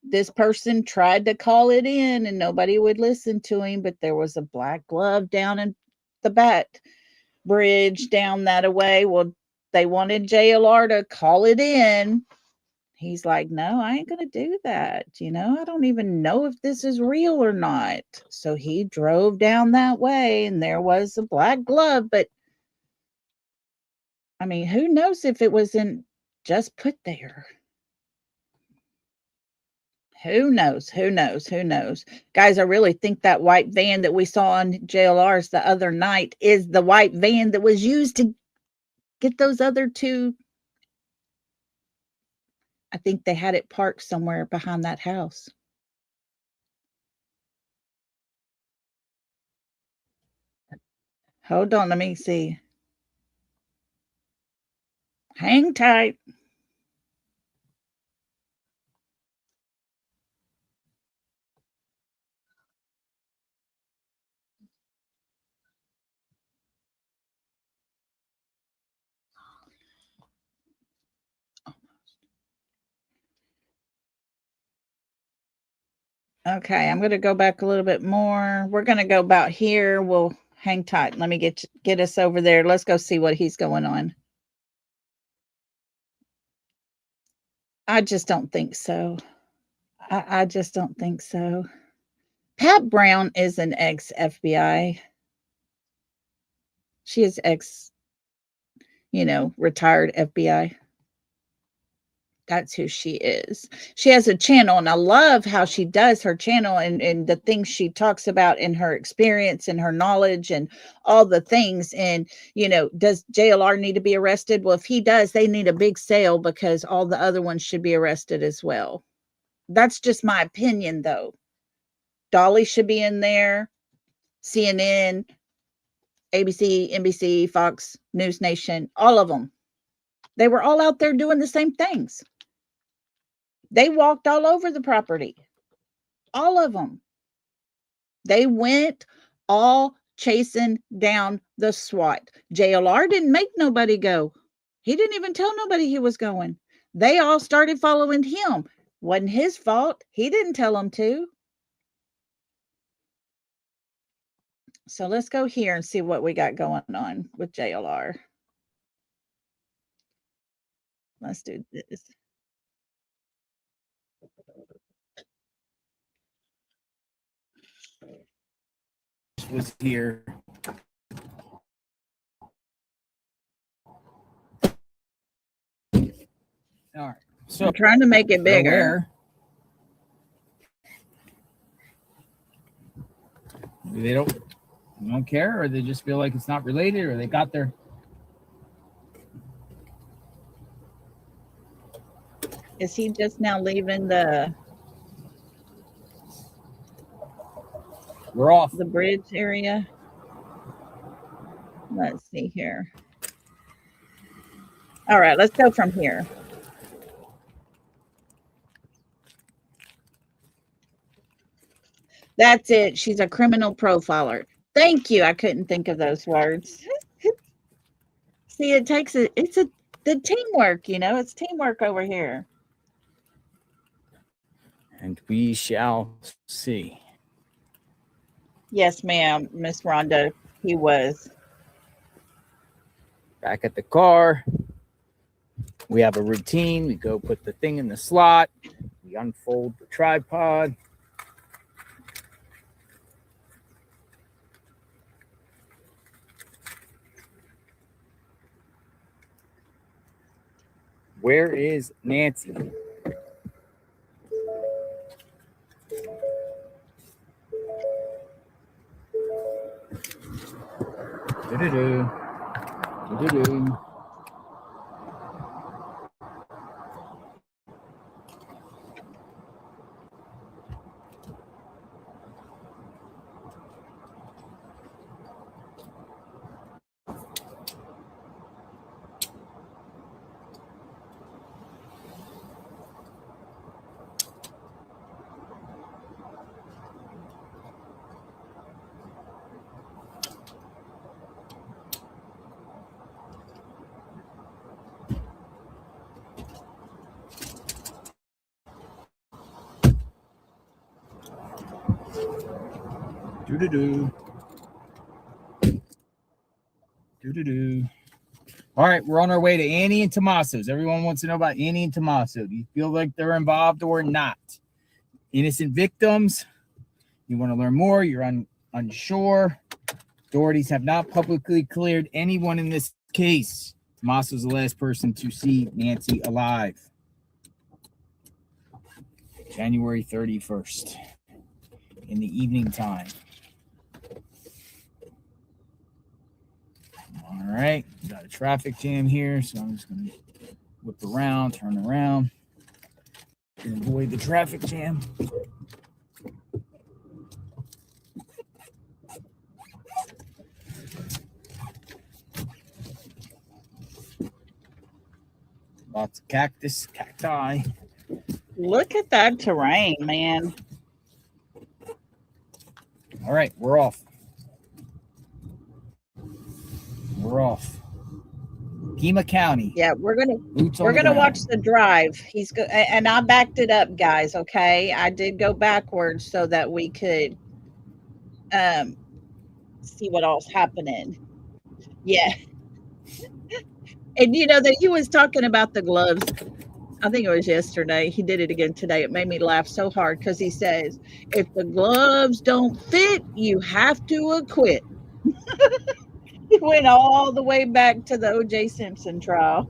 this person tried to call it in and nobody would listen to him, but there was a black glove down in the back bridge down that away. Well, they wanted JLR to call it in. He's like, no, I ain't going to do that. I don't even know if this is real or not. So he drove down that way and there was a black glove. But I mean, who knows if it wasn't just put there? Who knows? Who knows? Who knows? Guys, I really think that white van that we saw on JLR's the other night is the white van that was used to get those other two I think they had it parked somewhere behind that house. Hold on, let me see. Hang tight. Okay, I'm going to go back a little bit more. We're going to go about here. We'll hang tight. Let me get us over there. Let's go see what he's going on. I just don't think so. I just don't think so. Pat Brown is an ex-FBI. She is retired FBI. That's who she is. She has a channel, and I love how she does her channel and the things she talks about in her experience and her knowledge and all the things. And, does JLR need to be arrested? Well, if he does, they need a big sale because all the other ones should be arrested as well. That's just my opinion, though. Dolly should be in there, CNN, ABC, NBC, Fox, News Nation, all of them. They were all out there doing the same things. They walked all over the property. All of them. They went all chasing down the SWAT. JLR didn't make nobody go. He didn't even tell nobody he was going. They all started following him. Wasn't his fault. He didn't tell them to. So let's go here and see what we got going on with JLR. Let's do this. Was here. All right. So I'm trying to make it bigger. They don't care, or they just feel like it's not related, or they got their. Is he just now leaving the? We're off the bridge area. Let's see here. All right, let's go from here. That's it. She's a criminal profiler. Thank you. I couldn't think of those words. See, the teamwork, it's teamwork over here. And we shall see. Yes, ma'am, Miss Rhonda. He was. Back at the car. We have a routine. We go put the thing in the slot. We unfold the tripod. Where is Nancy? Do-do-do. Do-do-do. Do-do-do. Do-do-do. All right, we're on our way to Annie and Tommaso's. Everyone wants to know about Annie and Tommaso. Do you feel like they're involved or not? Innocent victims. You want to learn more? You're unsure. Authorities have not publicly cleared anyone in this case. Tommaso's the last person to see Nancy alive. January 31st in the evening time. All right, got a traffic jam here, so I'm just going to whip around, turn around. Avoid the traffic jam. Lots of cacti. Look at that terrain, man. All right, we're off. Pima County. Yeah, we're gonna Boots on the ground. watch the drive. He's go and I backed it up, guys. Okay, I did go backwards so that we could see what all's happening. Yeah. And you know that he was talking about the gloves. I think it was yesterday. He did it again today. It made me laugh so hard because he says, if the gloves don't fit, you have to acquit. He went all the way back to the O.J. Simpson trial.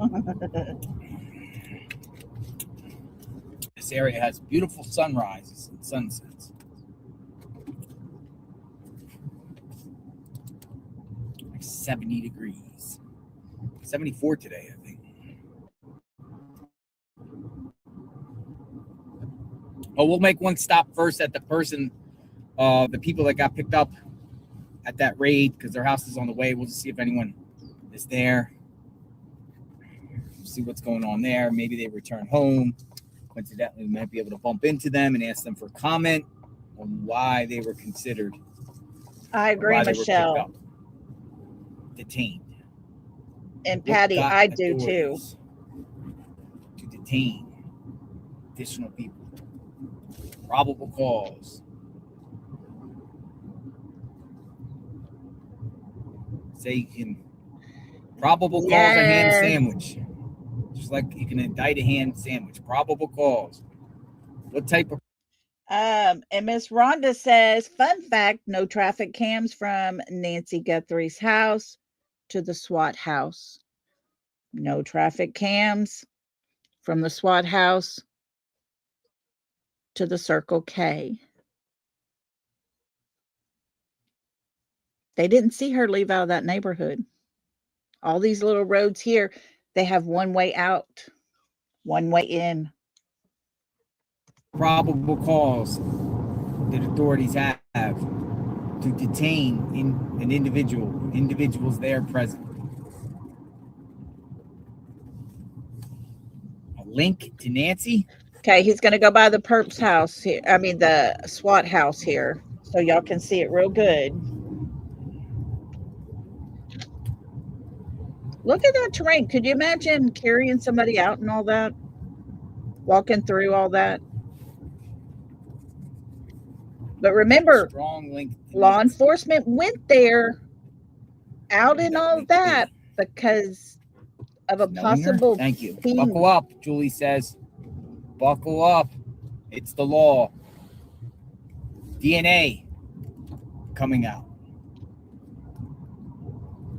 This area has beautiful sunrises and sunsets. Like 70 degrees. 74 today, I think. Oh, we'll make one stop first at the person, the people that got picked up at that raid, because their house is on the way. We'll just see if anyone is there. See what's going on there. Maybe they return home. Coincidentally, we might be able to bump into them and ask them for comment on why they were considered. I agree, Michelle. Detained. And Patty, I do too. To detain additional people. Probable cause. Say you can probable cause a ham sandwich. Just like you can indict a ham sandwich. Probable cause. What type of and Miss Rhonda says, fun fact, no traffic cams from Nancy Guthrie's house to the SWAT house. No traffic cams from the SWAT house to the Circle K. They didn't see her leave out of that neighborhood. All these little roads here, they have one way out, one way in. Probable cause that authorities have to detain an individuals there present. A link to Nancy. Okay, he's going to go by the perp's house here. I mean, the SWAT house here, so y'all can see it real good. Look at that terrain. Could you imagine carrying somebody out and all that? Walking through all that? But remember, law enforcement went there out and all that because of a possible. Thank you. Buckle up, Julie says. Buckle up. It's the law. DNA coming out.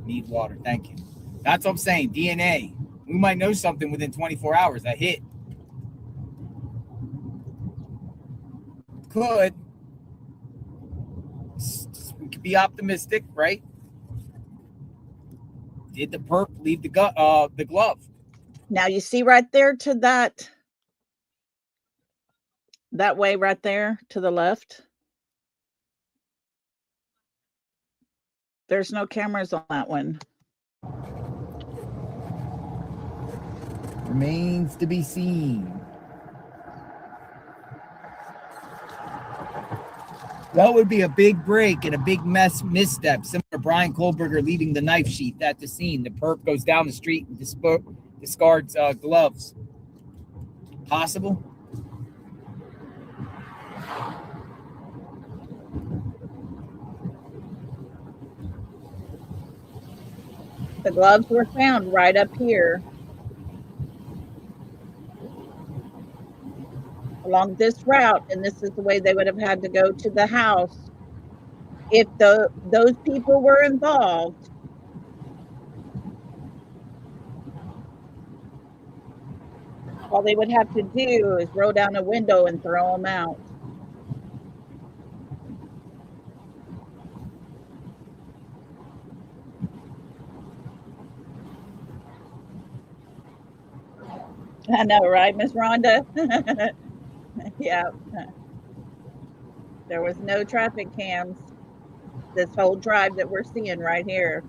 Need water. Thank you. That's what I'm saying. DNA. We might know something within 24 hours. That hit. Could. We could be optimistic, right? Did the perp leave the glove? Now you see right there to that way right there to the left. There's no cameras on that one. Remains to be seen. That would be a big break and a big misstep. Similar to Brian Kohlberger leaving the knife sheath at the scene. The perp goes down the street and discards gloves. Possible? The gloves were found right up here. Along this route, and this is the way they would have had to go to the house if those people were involved. All they would have to do is roll down a window and throw them out. I know, right, Miss Rhonda? Yeah. There was no traffic cams this whole drive that we're seeing right here.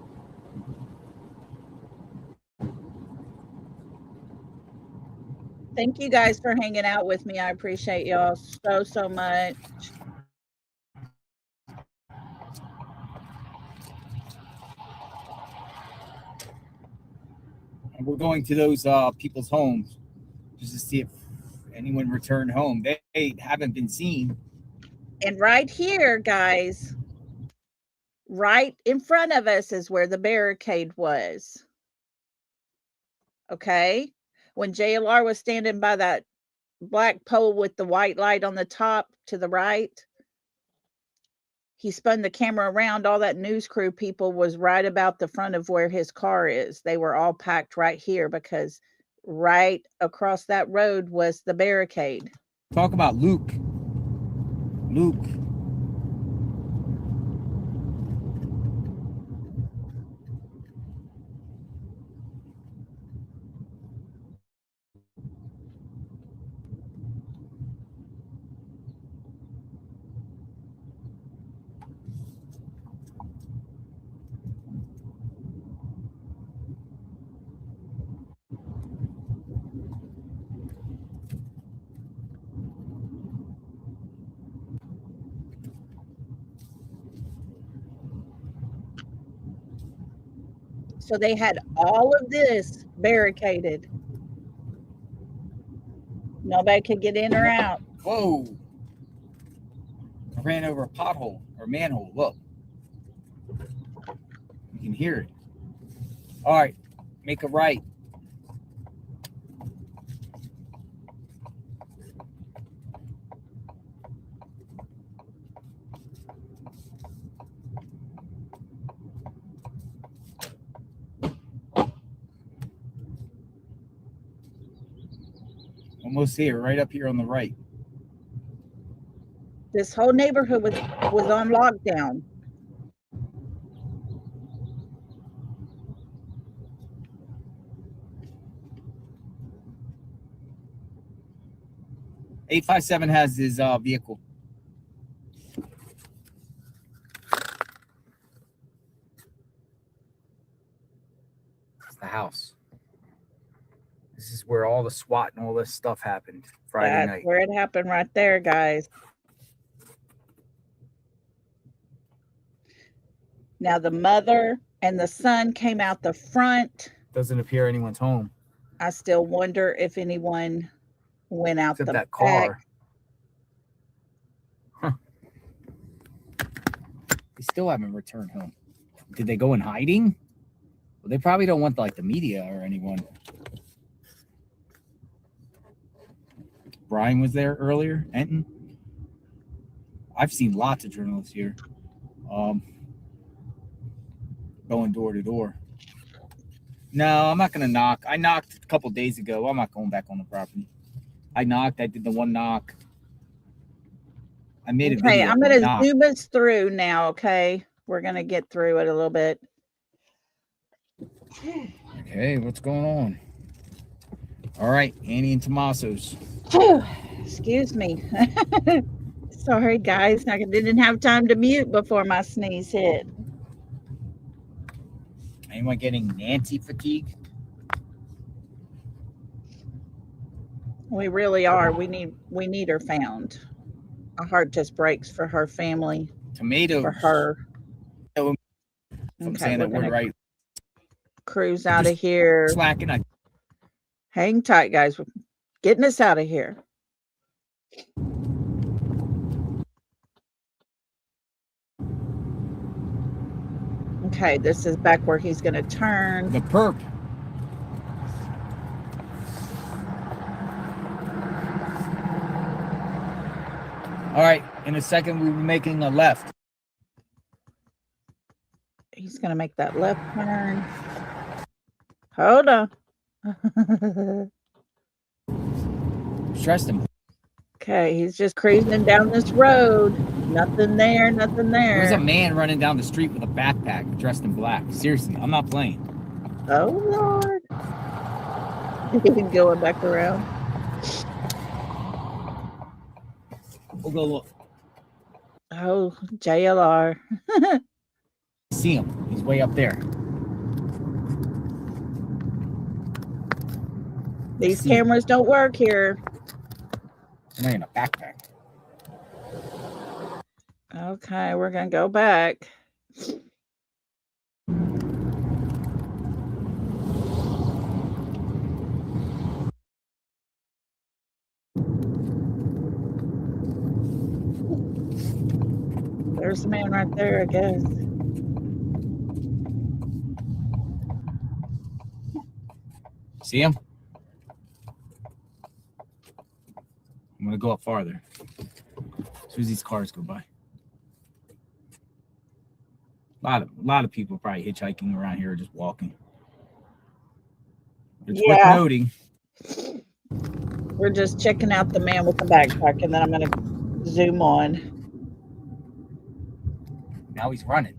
Thank you guys for hanging out with me. I appreciate y'all so much. And we're going to those people's homes just to see if anyone returned home. They haven't been seen. And right here, guys, right in front of us is where the barricade was. Okay? When JLR was standing by that black pole with the white light on the top to the right, he spun the camera around. All that news crew people was right about the front of where his car is. They were all packed right here because right across that road was the barricade. Talk about Luke. Luke. So they had all of this barricaded. Nobody could get in or out. Whoa. I ran over a pothole or manhole. Look. You can hear it. All right. Make a right. Almost here, right up here on the right. This whole neighborhood was on lockdown. $857 has his vehicle. It's the house. This is where all the SWAT and all this stuff happened Friday night. Where it happened right there, guys. Now the mother and the son came out the front. Doesn't appear anyone's home. I still wonder if anyone went out Except the that back. car. Huh. They still haven't returned home. Did they go in hiding? Well, they probably don't want like the media or anyone. Brian was there earlier. Enton. I've seen lots of journalists here. Going door to door. No, I'm not gonna knock. I knocked a couple days ago. I'm not going back on the property. I knocked. I did the one knock. I made a video. Okay, I'm gonna zoom us through now. Okay, we're gonna get through it a little bit. Okay, what's going on? All right, Annie and Tommaso's. Excuse me. Sorry, guys. I didn't have time to mute before my sneeze hit. Anyone getting Nancy fatigue? We really are. We need her found. My heart just breaks for her family. Tomatoes. For her. I'm Okay, saying that word right. Cruise out of here. Slacking. Hang tight, guys. We're getting us out of here. Okay, this is back where he's going to turn. The perp. All right, in a second, we'll be making a left. He's going to make that left turn. Hold on. Stressed him. Okay, he's just cruising down this road. Nothing there, nothing there. There's a man running down the street with a backpack dressed in black. Seriously, I'm not playing. Oh, Lord. He's going back around. We'll go look. Oh, JLR. See him. He's way up there. These See him. cameras don't work here. Somebody in a backpack. Okay, we're gonna go back. There's the man right there, I guess. See him? I'm gonna go up farther. As soon as these cars go by. A lot of people probably hitchhiking around here or just walking. It's worth noting. We're just checking out the man with the backpack, and then I'm gonna zoom on. Now he's running.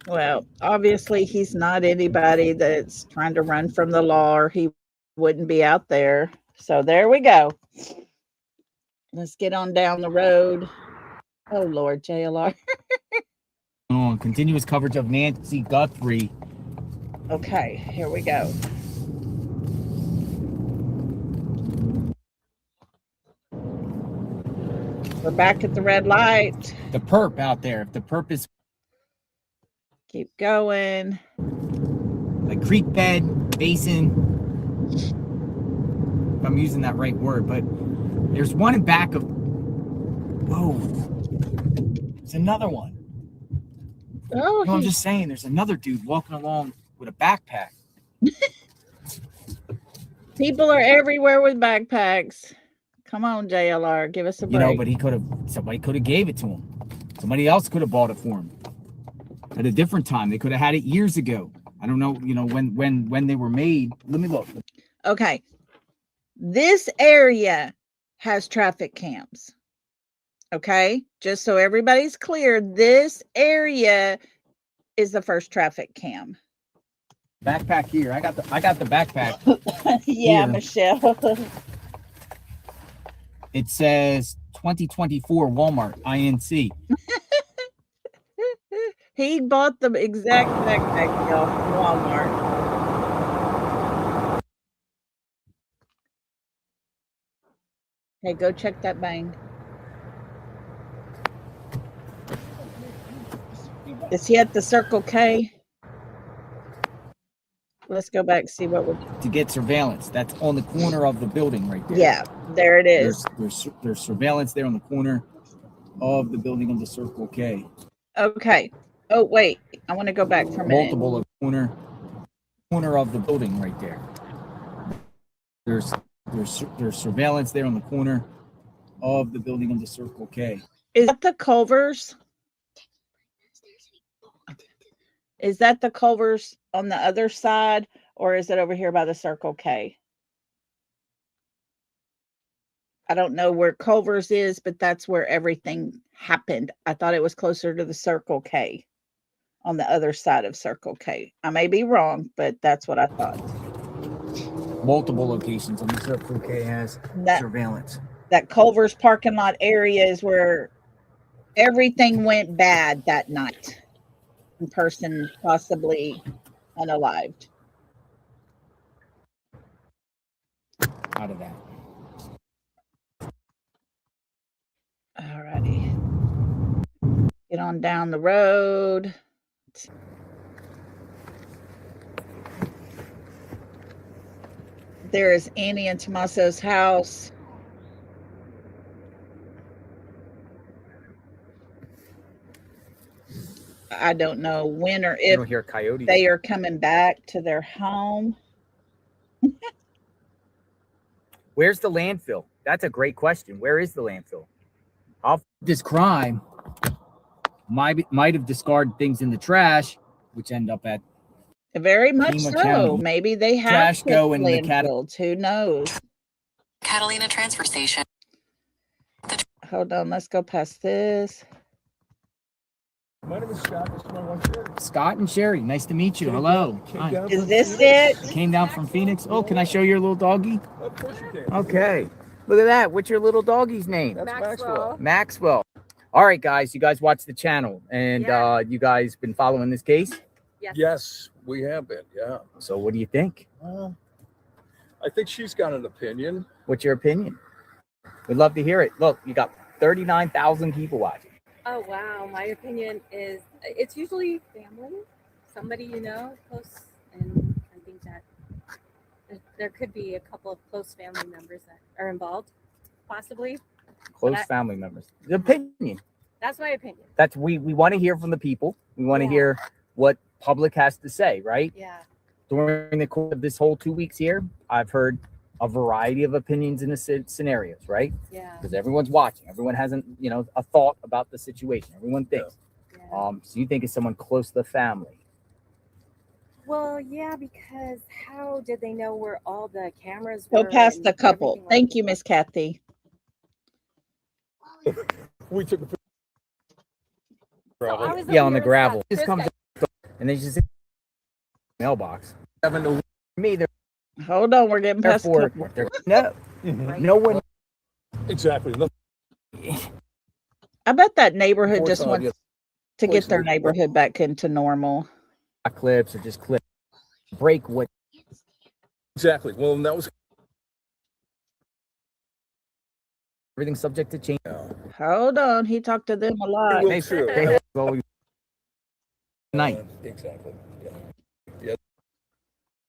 Well, obviously he's not anybody that's trying to run from the law, or he wouldn't be out there. So there we go. Let's get on down the road. Oh Lord, JLR. On continuous coverage of Nancy Guthrie. Okay, here we go. We're back at the red light. The perp out there. If the perp is Keep going. like creek bed, basin, if I'm using that right word, but there's one in back of. Whoa, there's another one. Oh, No, I'm just saying, there's another dude walking along with a backpack. people are everywhere with backpacks. Come on, JLR, give us a break. You know, but somebody could have gave it to him. Somebody else could have bought it for him at a different time. They could have had it years ago. I don't know, you know, when they were made. Let me look. Okay. This area has traffic cams. Okay? Just so everybody's clear, this area is the first traffic cam. Backpack here. I got the backpack. Yeah, here. Michelle. It says 2024 Walmart INC. He bought the exact backpack, y'all, from Walmart. Hey, go check that bang. Is he at the Circle K? Let's go back and see what we're To get surveillance. That's on the corner of the building right there. Yeah, there it is. There's surveillance there on the corner of the building of the Circle K. Okay. Oh, wait. I want to go back for a minute. Multiple corner of the building right there. There's surveillance there on the corner of the building of the Circle K. Is that the Culvers? Is that the Culvers on the other side, or is it over here by the Circle K? I don't know where Culvers is, but that's where everything happened. I thought it was closer to the Circle K, on the other side of Circle K. I may be wrong, but that's what I thought. Multiple locations on the Circle K has surveillance. That Culvers parking lot area is where everything went bad that night. In person, possibly unalived. Out of that. Alrighty. Get on down the road. There is Annie and Tommaso's house. I don't know when or if hear coyotes. they are coming back to their home. Where's the landfill? That's a great question. Where is the landfill? This crime might have discarded things in the trash, which end up at Very much Pima so. County. Maybe they have Trash go in the landfills. Who knows? Catalina transfer station. Hold on, let's go past this. My name is Scott. This is my wife, Sharon. Scott and Sherry, nice to meet you. Hello. Hi. Is this it? Came down from Phoenix. Oh, can I show your little doggy? Of course you can. Okay. Look at that. What's your little doggy's name? That's Maxwell. Maxwell. All right, guys. You guys watch the channel, and you guys been following this case? Yes, we have been. Yeah. So what do you think? I think she's got an opinion. What's your opinion? We'd love to hear it. Look, you got 39,000 people watching. Oh, wow. My opinion is it's usually family, somebody you know, close. And I think that there could be a couple of close family members that are involved, possibly. Close family members. The opinion. That's my opinion. That's we want to hear from the people. We want to hear what public has to say, right? Yeah. During the course of this whole 2 weeks here, I've heard a variety of opinions in the scenarios, right? Yeah. Because everyone's watching. Everyone has a thought about the situation. Everyone thinks. Yeah. So you think it's someone close to the family? Well, yeah, because how did they know where all the cameras Go were? past and the couple. everything Thank you, Miss Kathy. We took a picture. On the gravel. Just comes and they just mailbox. Me, they're Hold on, we're getting past the couple. no one. Exactly. I bet that neighborhood More just time, wants yes. to get their Poison. neighborhood back into normal. Clips or just clip. Break what? Exactly. Well, and that was Everything's subject to change. Hold on, he talked to them a lot. Will too. They always night. Exactly.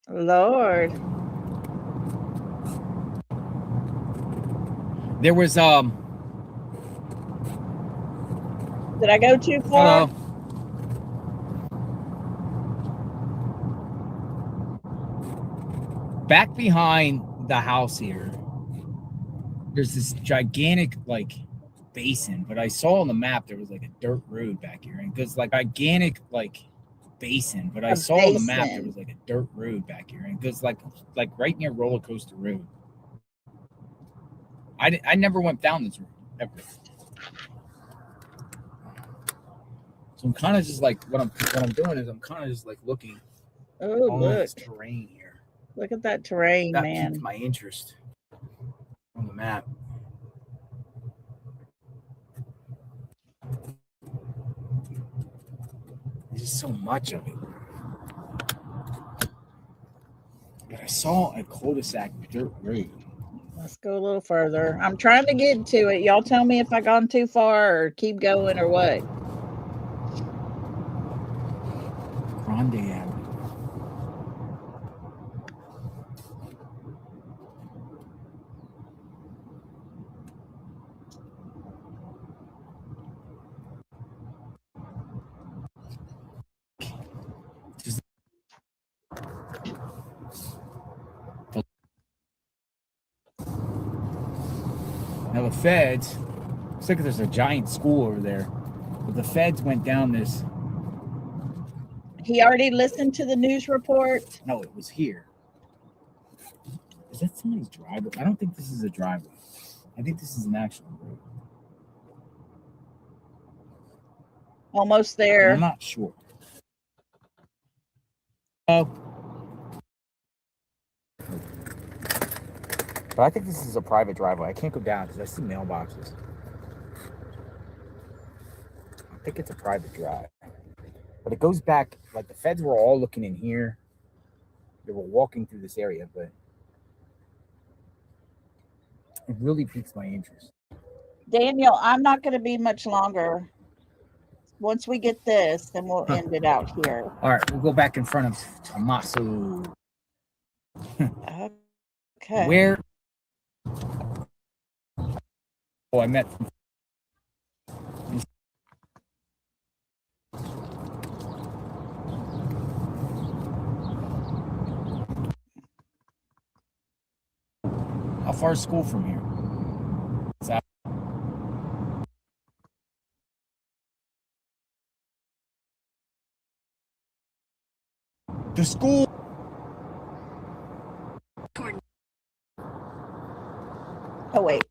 Lord. There was Did I go too far? Back behind the house here, there's this gigantic basin, but I saw on the map there was a dirt road back here, and because gigantic basin, but I saw on the map there was a dirt road back here, and because right near Roller Coaster Road. I never went down this road ever. So I'm kind of just what I'm doing is I'm kind of just looking Oh, all look. this terrain here. Look at that terrain, That man. piqued my interest on the map. There's just so much of it. But I saw a cul-de-sac dirt road. Let's go a little further. I'm trying to get to it. Y'all tell me if I gone too far or keep going or what. Grande Avenue. Now the feds, looks like there's a giant school over there, but the feds went down this. He already listened to the news report. No, it was here. Is that somebody's driveway? I don't think this is a driveway. I think this is an actual road. Almost there. I'm not sure. Oh. But I think this is a private driveway. I can't go down because I see mailboxes. I think it's a private drive. But it goes back, the feds were all looking in here. They were walking through this area, but it really piques my interest. Daniel, I'm not going to be much longer. Once we get this, then we'll end it out here. All right, we'll go back in front of Tommaso. Okay. Where? Oh, I met. How far is school from here? The school. Oh, wait.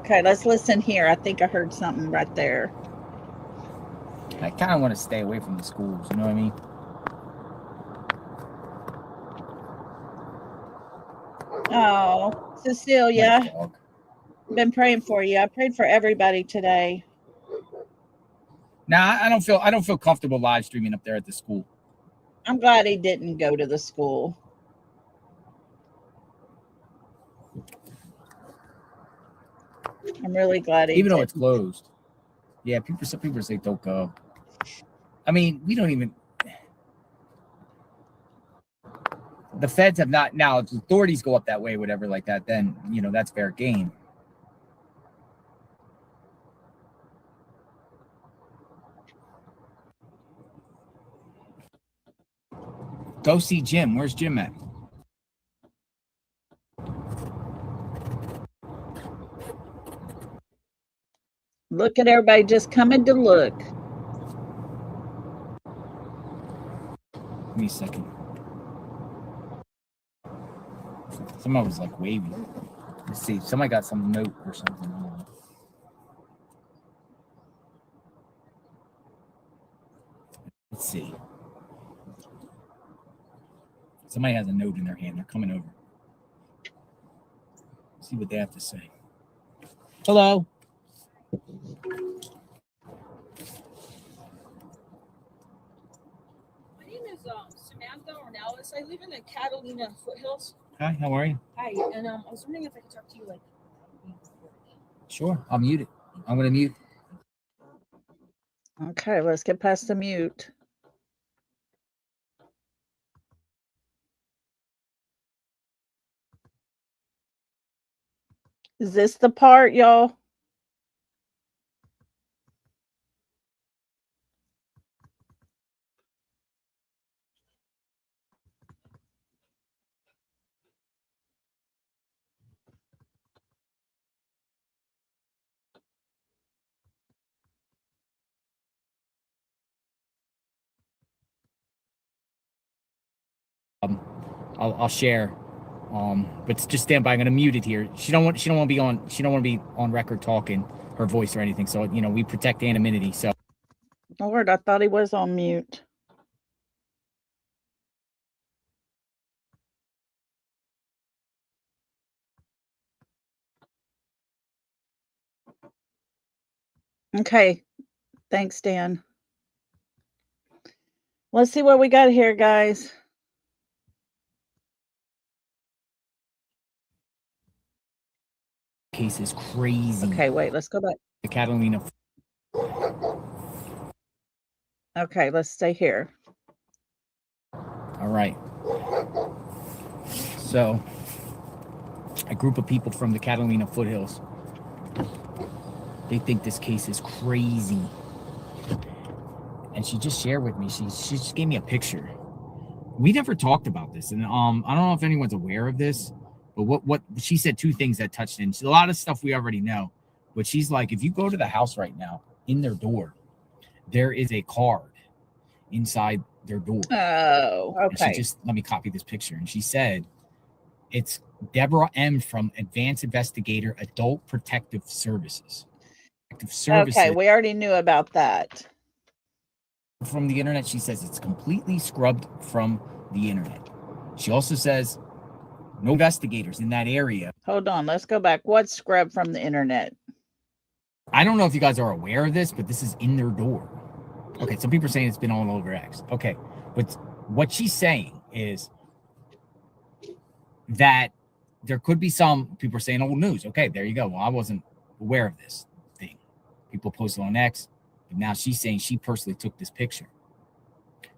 Okay, let's listen here. I think I heard something right there. I kind of want to stay away from the schools. You know what I mean? Oh, Cecilia, been praying for you. I prayed for everybody today. Nah, I don't feel comfortable live streaming up there at the school. I'm glad he didn't go to the school. I'm really glad he Even though didn't. it's closed. Yeah, some people say don't go. I mean, we don't even. The feds have not. Now, if authorities go up that way, whatever like that, then that's fair game. Go see Jim. Where's Jim at? Look at everybody just coming to look. Give me a second. Somebody was like waving. Let's see. Somebody got some note or something. Let's see. Somebody has a note in their hand. They're coming over. Let's see what they have to say. Hello. My name is Samantha Ornelas. I live in the Catalina foothills. Hi, how are you? Hi, and I was wondering if I could talk to you like. Sure, I'll mute it. I'm going to mute. Okay, let's get past the mute. Is this the part, y'all? I'll share. But just stand by. I'm gonna mute it here. She don't want to be on record talking her voice or anything. So we protect anonymity. So Lord, I thought he was on mute. Okay. Thanks, Dan. Let's see what we got here, guys. Case is crazy. Okay, wait, let's go back. The Catalina. Okay, let's stay here. All right. So, a group of people from the Catalina foothills, they think this case is crazy. And she just shared with me, she just gave me a picture. We never talked about this. And I don't know if anyone's aware of this, but what she said, two things that touched in. A lot of stuff we already know. But she's like, if you go to the house right now, in their door, there is a card inside their door. Oh, okay. And she just let me copy this picture. And she said, it's Deborah M. from Advanced Investigator Adult Protective Services. Okay, we already knew about that. From the internet, she says it's completely scrubbed from the internet. She also says no investigators in that area. Hold on, let's go back. What's scrubbed from the internet? I don't know if you guys are aware of this, but this is in their door. Okay, some people are saying it's been all over X. Okay, but what she's saying is that there could be some people are saying old news. Okay, there you go. Well, I wasn't aware of this thing. People posted on X, but now she's saying she personally took this picture.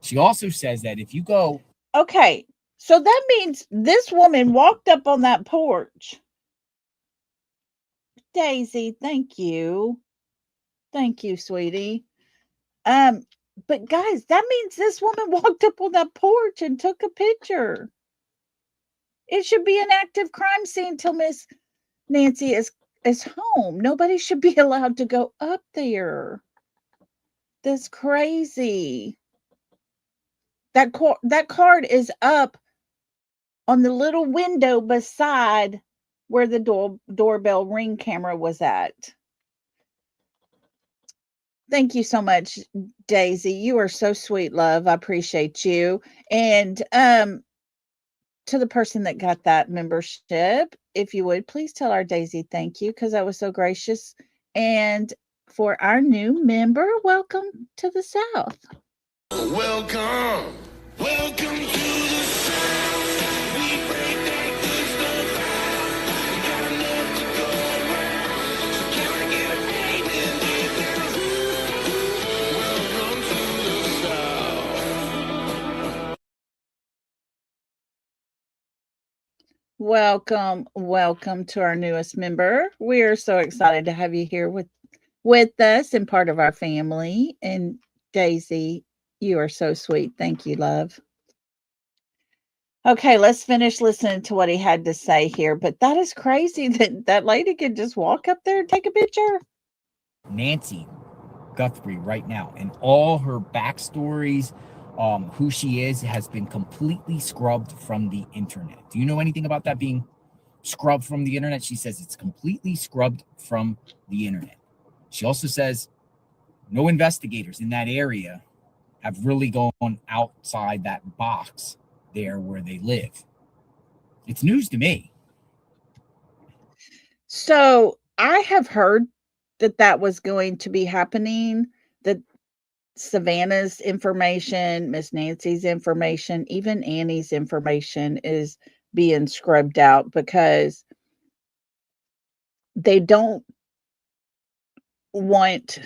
She also says that if you go. Okay, so that means this woman walked up on that porch. Daisy, thank you. Thank you, sweetie. But guys, that means this woman walked up on that porch and took a picture. It should be an active crime scene till Miss Nancy is home. Nobody should be allowed to go up there. That's crazy. That card is up on the little window beside where the doorbell ring camera was at. Thank you so much, Daisy. You are so sweet, love. I appreciate you. And to the person that got that membership, if you would please tell our Daisy thank you, because that was so gracious. And for our new member, welcome to the South. Welcome, welcome to the South. We break that good stuff out. We got enough to go around. So can I get a name in there? Welcome to the South. Welcome to our newest member. We are so excited to have you here with us and part of our family. And Daisy, you are so sweet. Thank you, love. Okay, let's finish listening to what he had to say here. But that is crazy that that lady could just walk up there and take a picture. Nancy Guthrie right now, and all her backstories, who she is, has been completely scrubbed from the internet. Do you know anything about that being scrubbed from the internet? She says it's completely scrubbed from the internet. She also says no investigators in that area have really gone outside that box there where they live. It's news to me. So I have heard that was going to be happening, that Savannah's information, Miss Nancy's information, even Annie's information is being scrubbed out because they don't want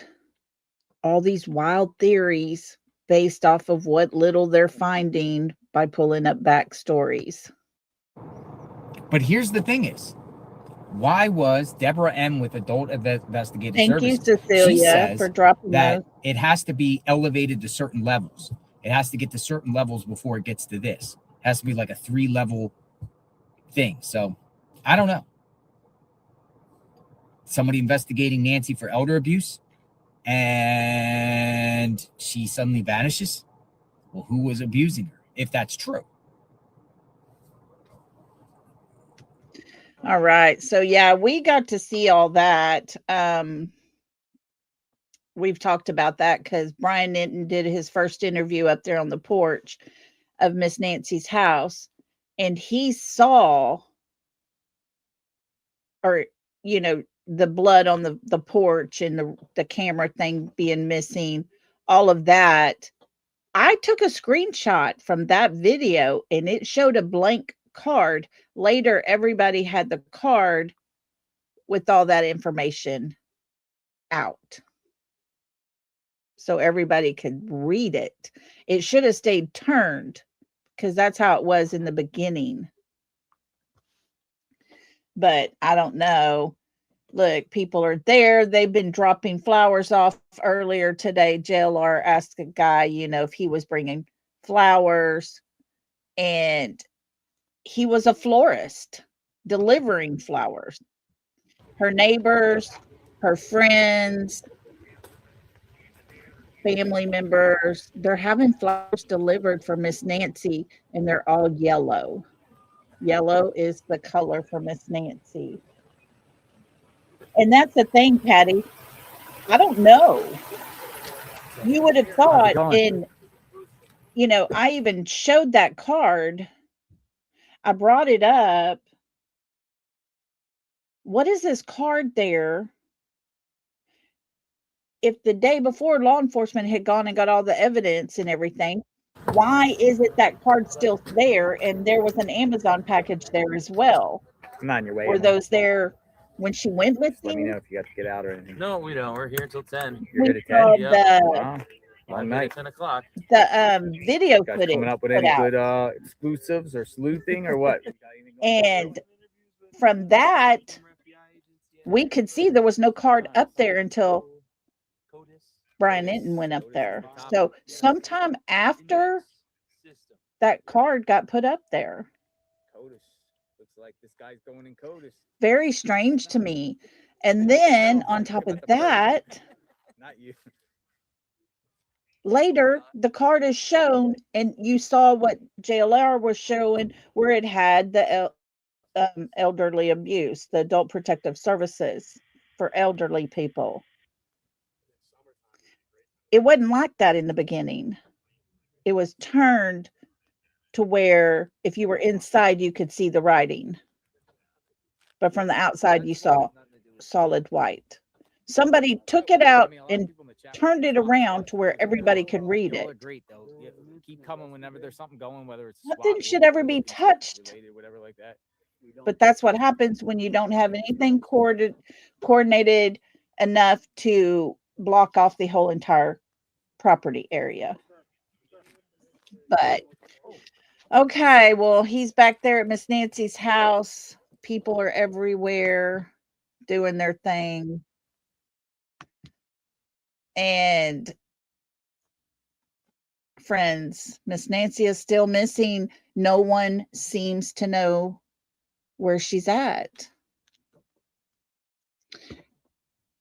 all these wild theories based off of what little they're finding by pulling up backstories. But here's the thing is, why was Deborah M. with Adult Investigative Thank Services? you, Cecilia, She says for dropping that those. it has to be elevated to certain levels. It has to get to certain levels before it gets to this. It has to be like a 3-level thing. So I don't know. Somebody investigating Nancy for elder abuse, and she suddenly vanishes. Well, who was abusing her, if that's true? All right. So yeah, we got to see all that. We've talked about that because Brian Ninton did his first interview up there on the porch of Miss Nancy's house, and he saw, or the blood on the porch and the camera thing being missing, all of that. I took a screenshot from that video and it showed a blank card. Later, everybody had the card with all that information out, so everybody could read it. It should have stayed turned because that's how it was in the beginning. But I don't know. Look, people are there. They've been dropping flowers off earlier today. JLR asked a guy, if he was bringing flowers, and he was a florist delivering flowers. Her neighbors, her friends, family members, they're having flowers delivered for Miss Nancy, and they're all yellow. Yellow is the color for Miss Nancy. And that's the thing, Patty. I don't know. You would have thought, I even showed that card. I brought it up. What is this card there? If the day before law enforcement had gone and got all the evidence and everything, why is it that card still there? And there was an Amazon package there as well. I'm on your way. Were those there when she went with Let me you? know if you got to get out or anything. No, we don't. We're here till 10. You're here We at 10? saw Yeah. Wow. Long night. 10 o'clock. the video You guys footage coming up with put any out. good exclusives or sleuthing or what? And from that, we could see there was no card up there until Brian Ninton went up there. So sometime after that card got put up there. CODIS. Looks like this guy's going in CODIS. Very strange to me. And then on top of that, Not you. later the card is shown, and you saw what JLR was showing, where it had the elderly abuse, the adult protective services for elderly people. It wasn't like that in the beginning. It was turned to where if you were inside, you could see the writing, but from the outside, you saw solid white. Somebody took it out and turned it around to where everybody could read Y'all are it. great though. Yeah, keep coming whenever there's something going, whether it's Nothing SWAT, should border ever be patrol, if it's touched. related, whatever like that. But that's what happens when you don't have anything coordinated enough to block off the whole entire property area. But okay, well, he's back there at Miss Nancy's house. People are everywhere doing their thing. And friends, Miss Nancy is still missing. No one seems to know where she's at.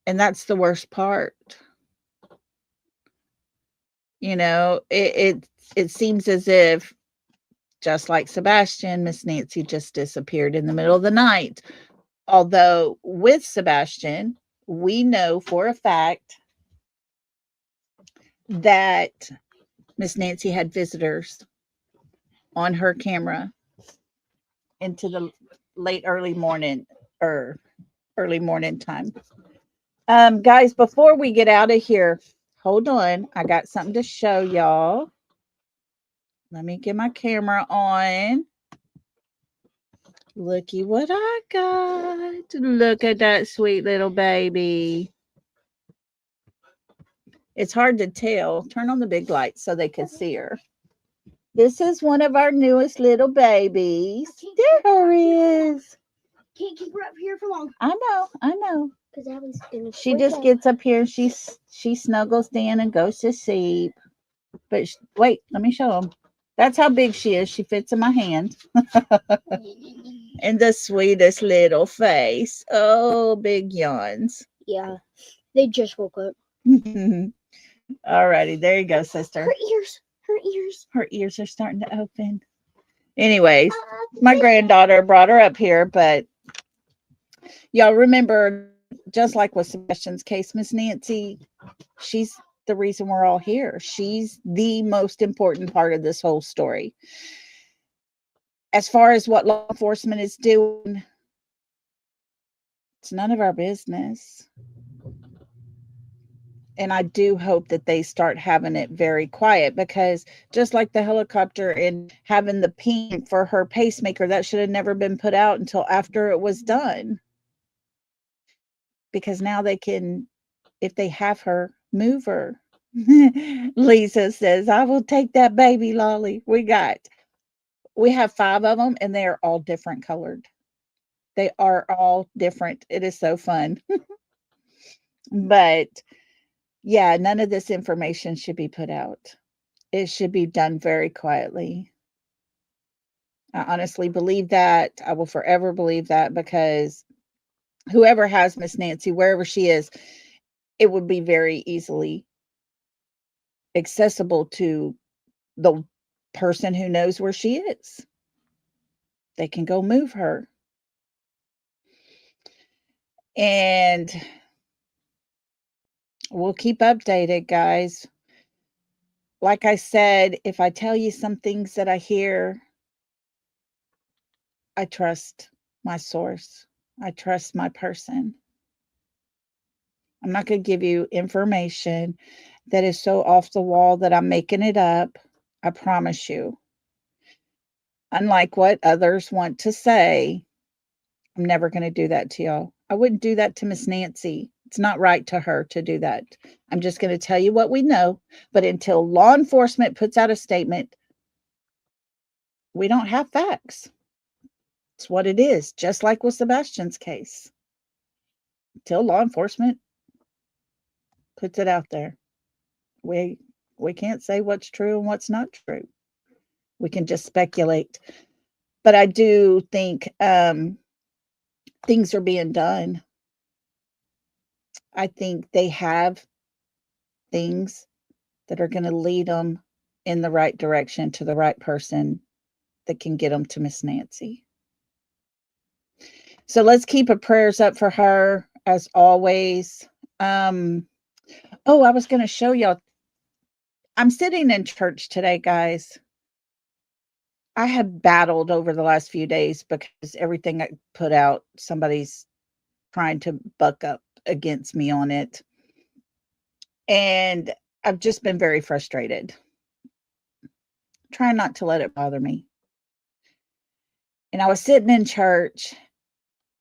And that's the worst part. You know, it seems as if, just like Sebastian, Miss Nancy just disappeared in the middle of the night. Although with Sebastian, we know for a fact that Miss Nancy had visitors on her camera into the late early morning or early morning time. Guys, before we get out of here, hold on. I got something to show y'all. Let me get my camera on. Looky what I got. Look at that sweet little baby. It's hard to tell. Turn on the big light so they can see her. This is one of our newest little babies. There her is. Can't keep her up here for long. I know. Because Allie's gonna. She just gets up here and she snuggles down and goes to sleep. But wait, let me show them. That's how big she is. She fits in my hand. And the sweetest little face. Oh, big yawns. Yeah, they just woke up. Alrighty, there you go, sister. Her ears. Her ears. Her ears are starting to open. Anyways, my granddaughter brought her up here, but y'all remember, just like with Sebastian's case, Miss Nancy, she's the reason we're all here. She's the most important part of this whole story. As far as what law enforcement is doing, it's none of our business. And I do hope that they start having it very quiet, because just like the helicopter and having the ping for her pacemaker, that should have never been put out until after it was done. Because now they can, if they have her, move her. Lisa says, I will take that baby lolly. We have 5 of them and they are all different colored. They are all different. It is so fun. But yeah, none of this information should be put out. It should be done very quietly. I honestly believe that. I will forever believe that, because whoever has Miss Nancy, wherever she is, it would be very easily accessible to the person who knows where she is. They can go move her. And we'll keep updated, guys. Like I said, if I tell you some things that I hear, I trust my source. I trust my person. I'm not going to give you information that is so off the wall that I'm making it up. I promise you. Unlike what others want to say, I'm never going to do that to y'all. I wouldn't do that to Miss Nancy. It's not right to her to do that. I'm just going to tell you what we know. But until law enforcement puts out a statement, we don't have facts. It's what it is, just like with Sebastian's case. Until law enforcement puts it out there, we can't say what's true and what's not true. We can just speculate. But I do think things are being done. I think they have things that are going to lead them in the right direction to the right person that can get them to Miss Nancy. So let's keep our prayers up for her as always. Oh, I was going to show y'all. I'm sitting in church today, guys. I have battled over the last few days because everything I put out, somebody's trying to buck up against me on it. And I've just been very frustrated. Trying not to let it bother me. And I was sitting in church,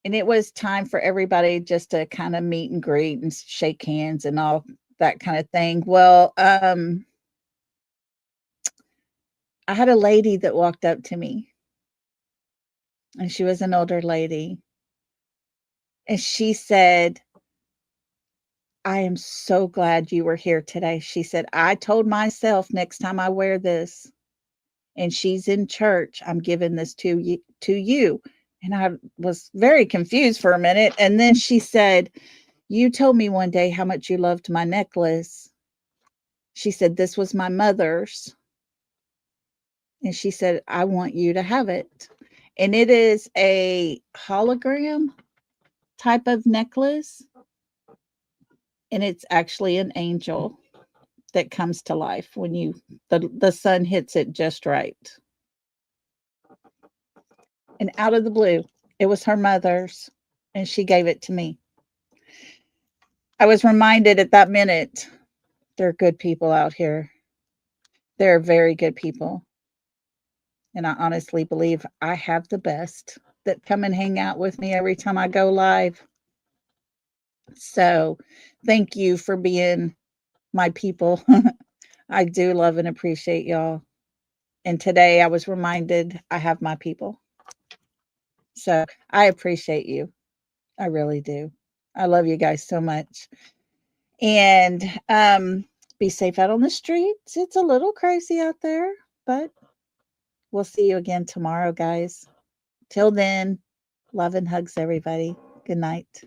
and it was time for everybody just to kind of meet and greet and shake hands and all that kind of thing. Well, I had a lady that walked up to me, and she was an older lady. And she said, I am so glad you were here today. She said, I told myself next time I wear this and she's in church, I'm giving this to you. And I was very confused for a minute. And then she said, you told me one day how much you loved my necklace. She said, this was my mother's. And she said, I want you to have it. And it is a hologram type of necklace. And it's actually an angel that comes to life when the sun hits it just right. And out of the blue, it was her mother's, and she gave it to me. I was reminded at that minute, there are good people out here. There are very good people. And I honestly believe I have the best that come and hang out with me every time I go live. So thank you for being my people. I do love and appreciate y'all. And today I was reminded I have my people. So I appreciate you. I really do. I love you guys so much. And be safe out on the streets. It's a little crazy out there, but we'll see you again tomorrow, guys. Till then, love and hugs, everybody. Good night.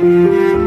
Thank you.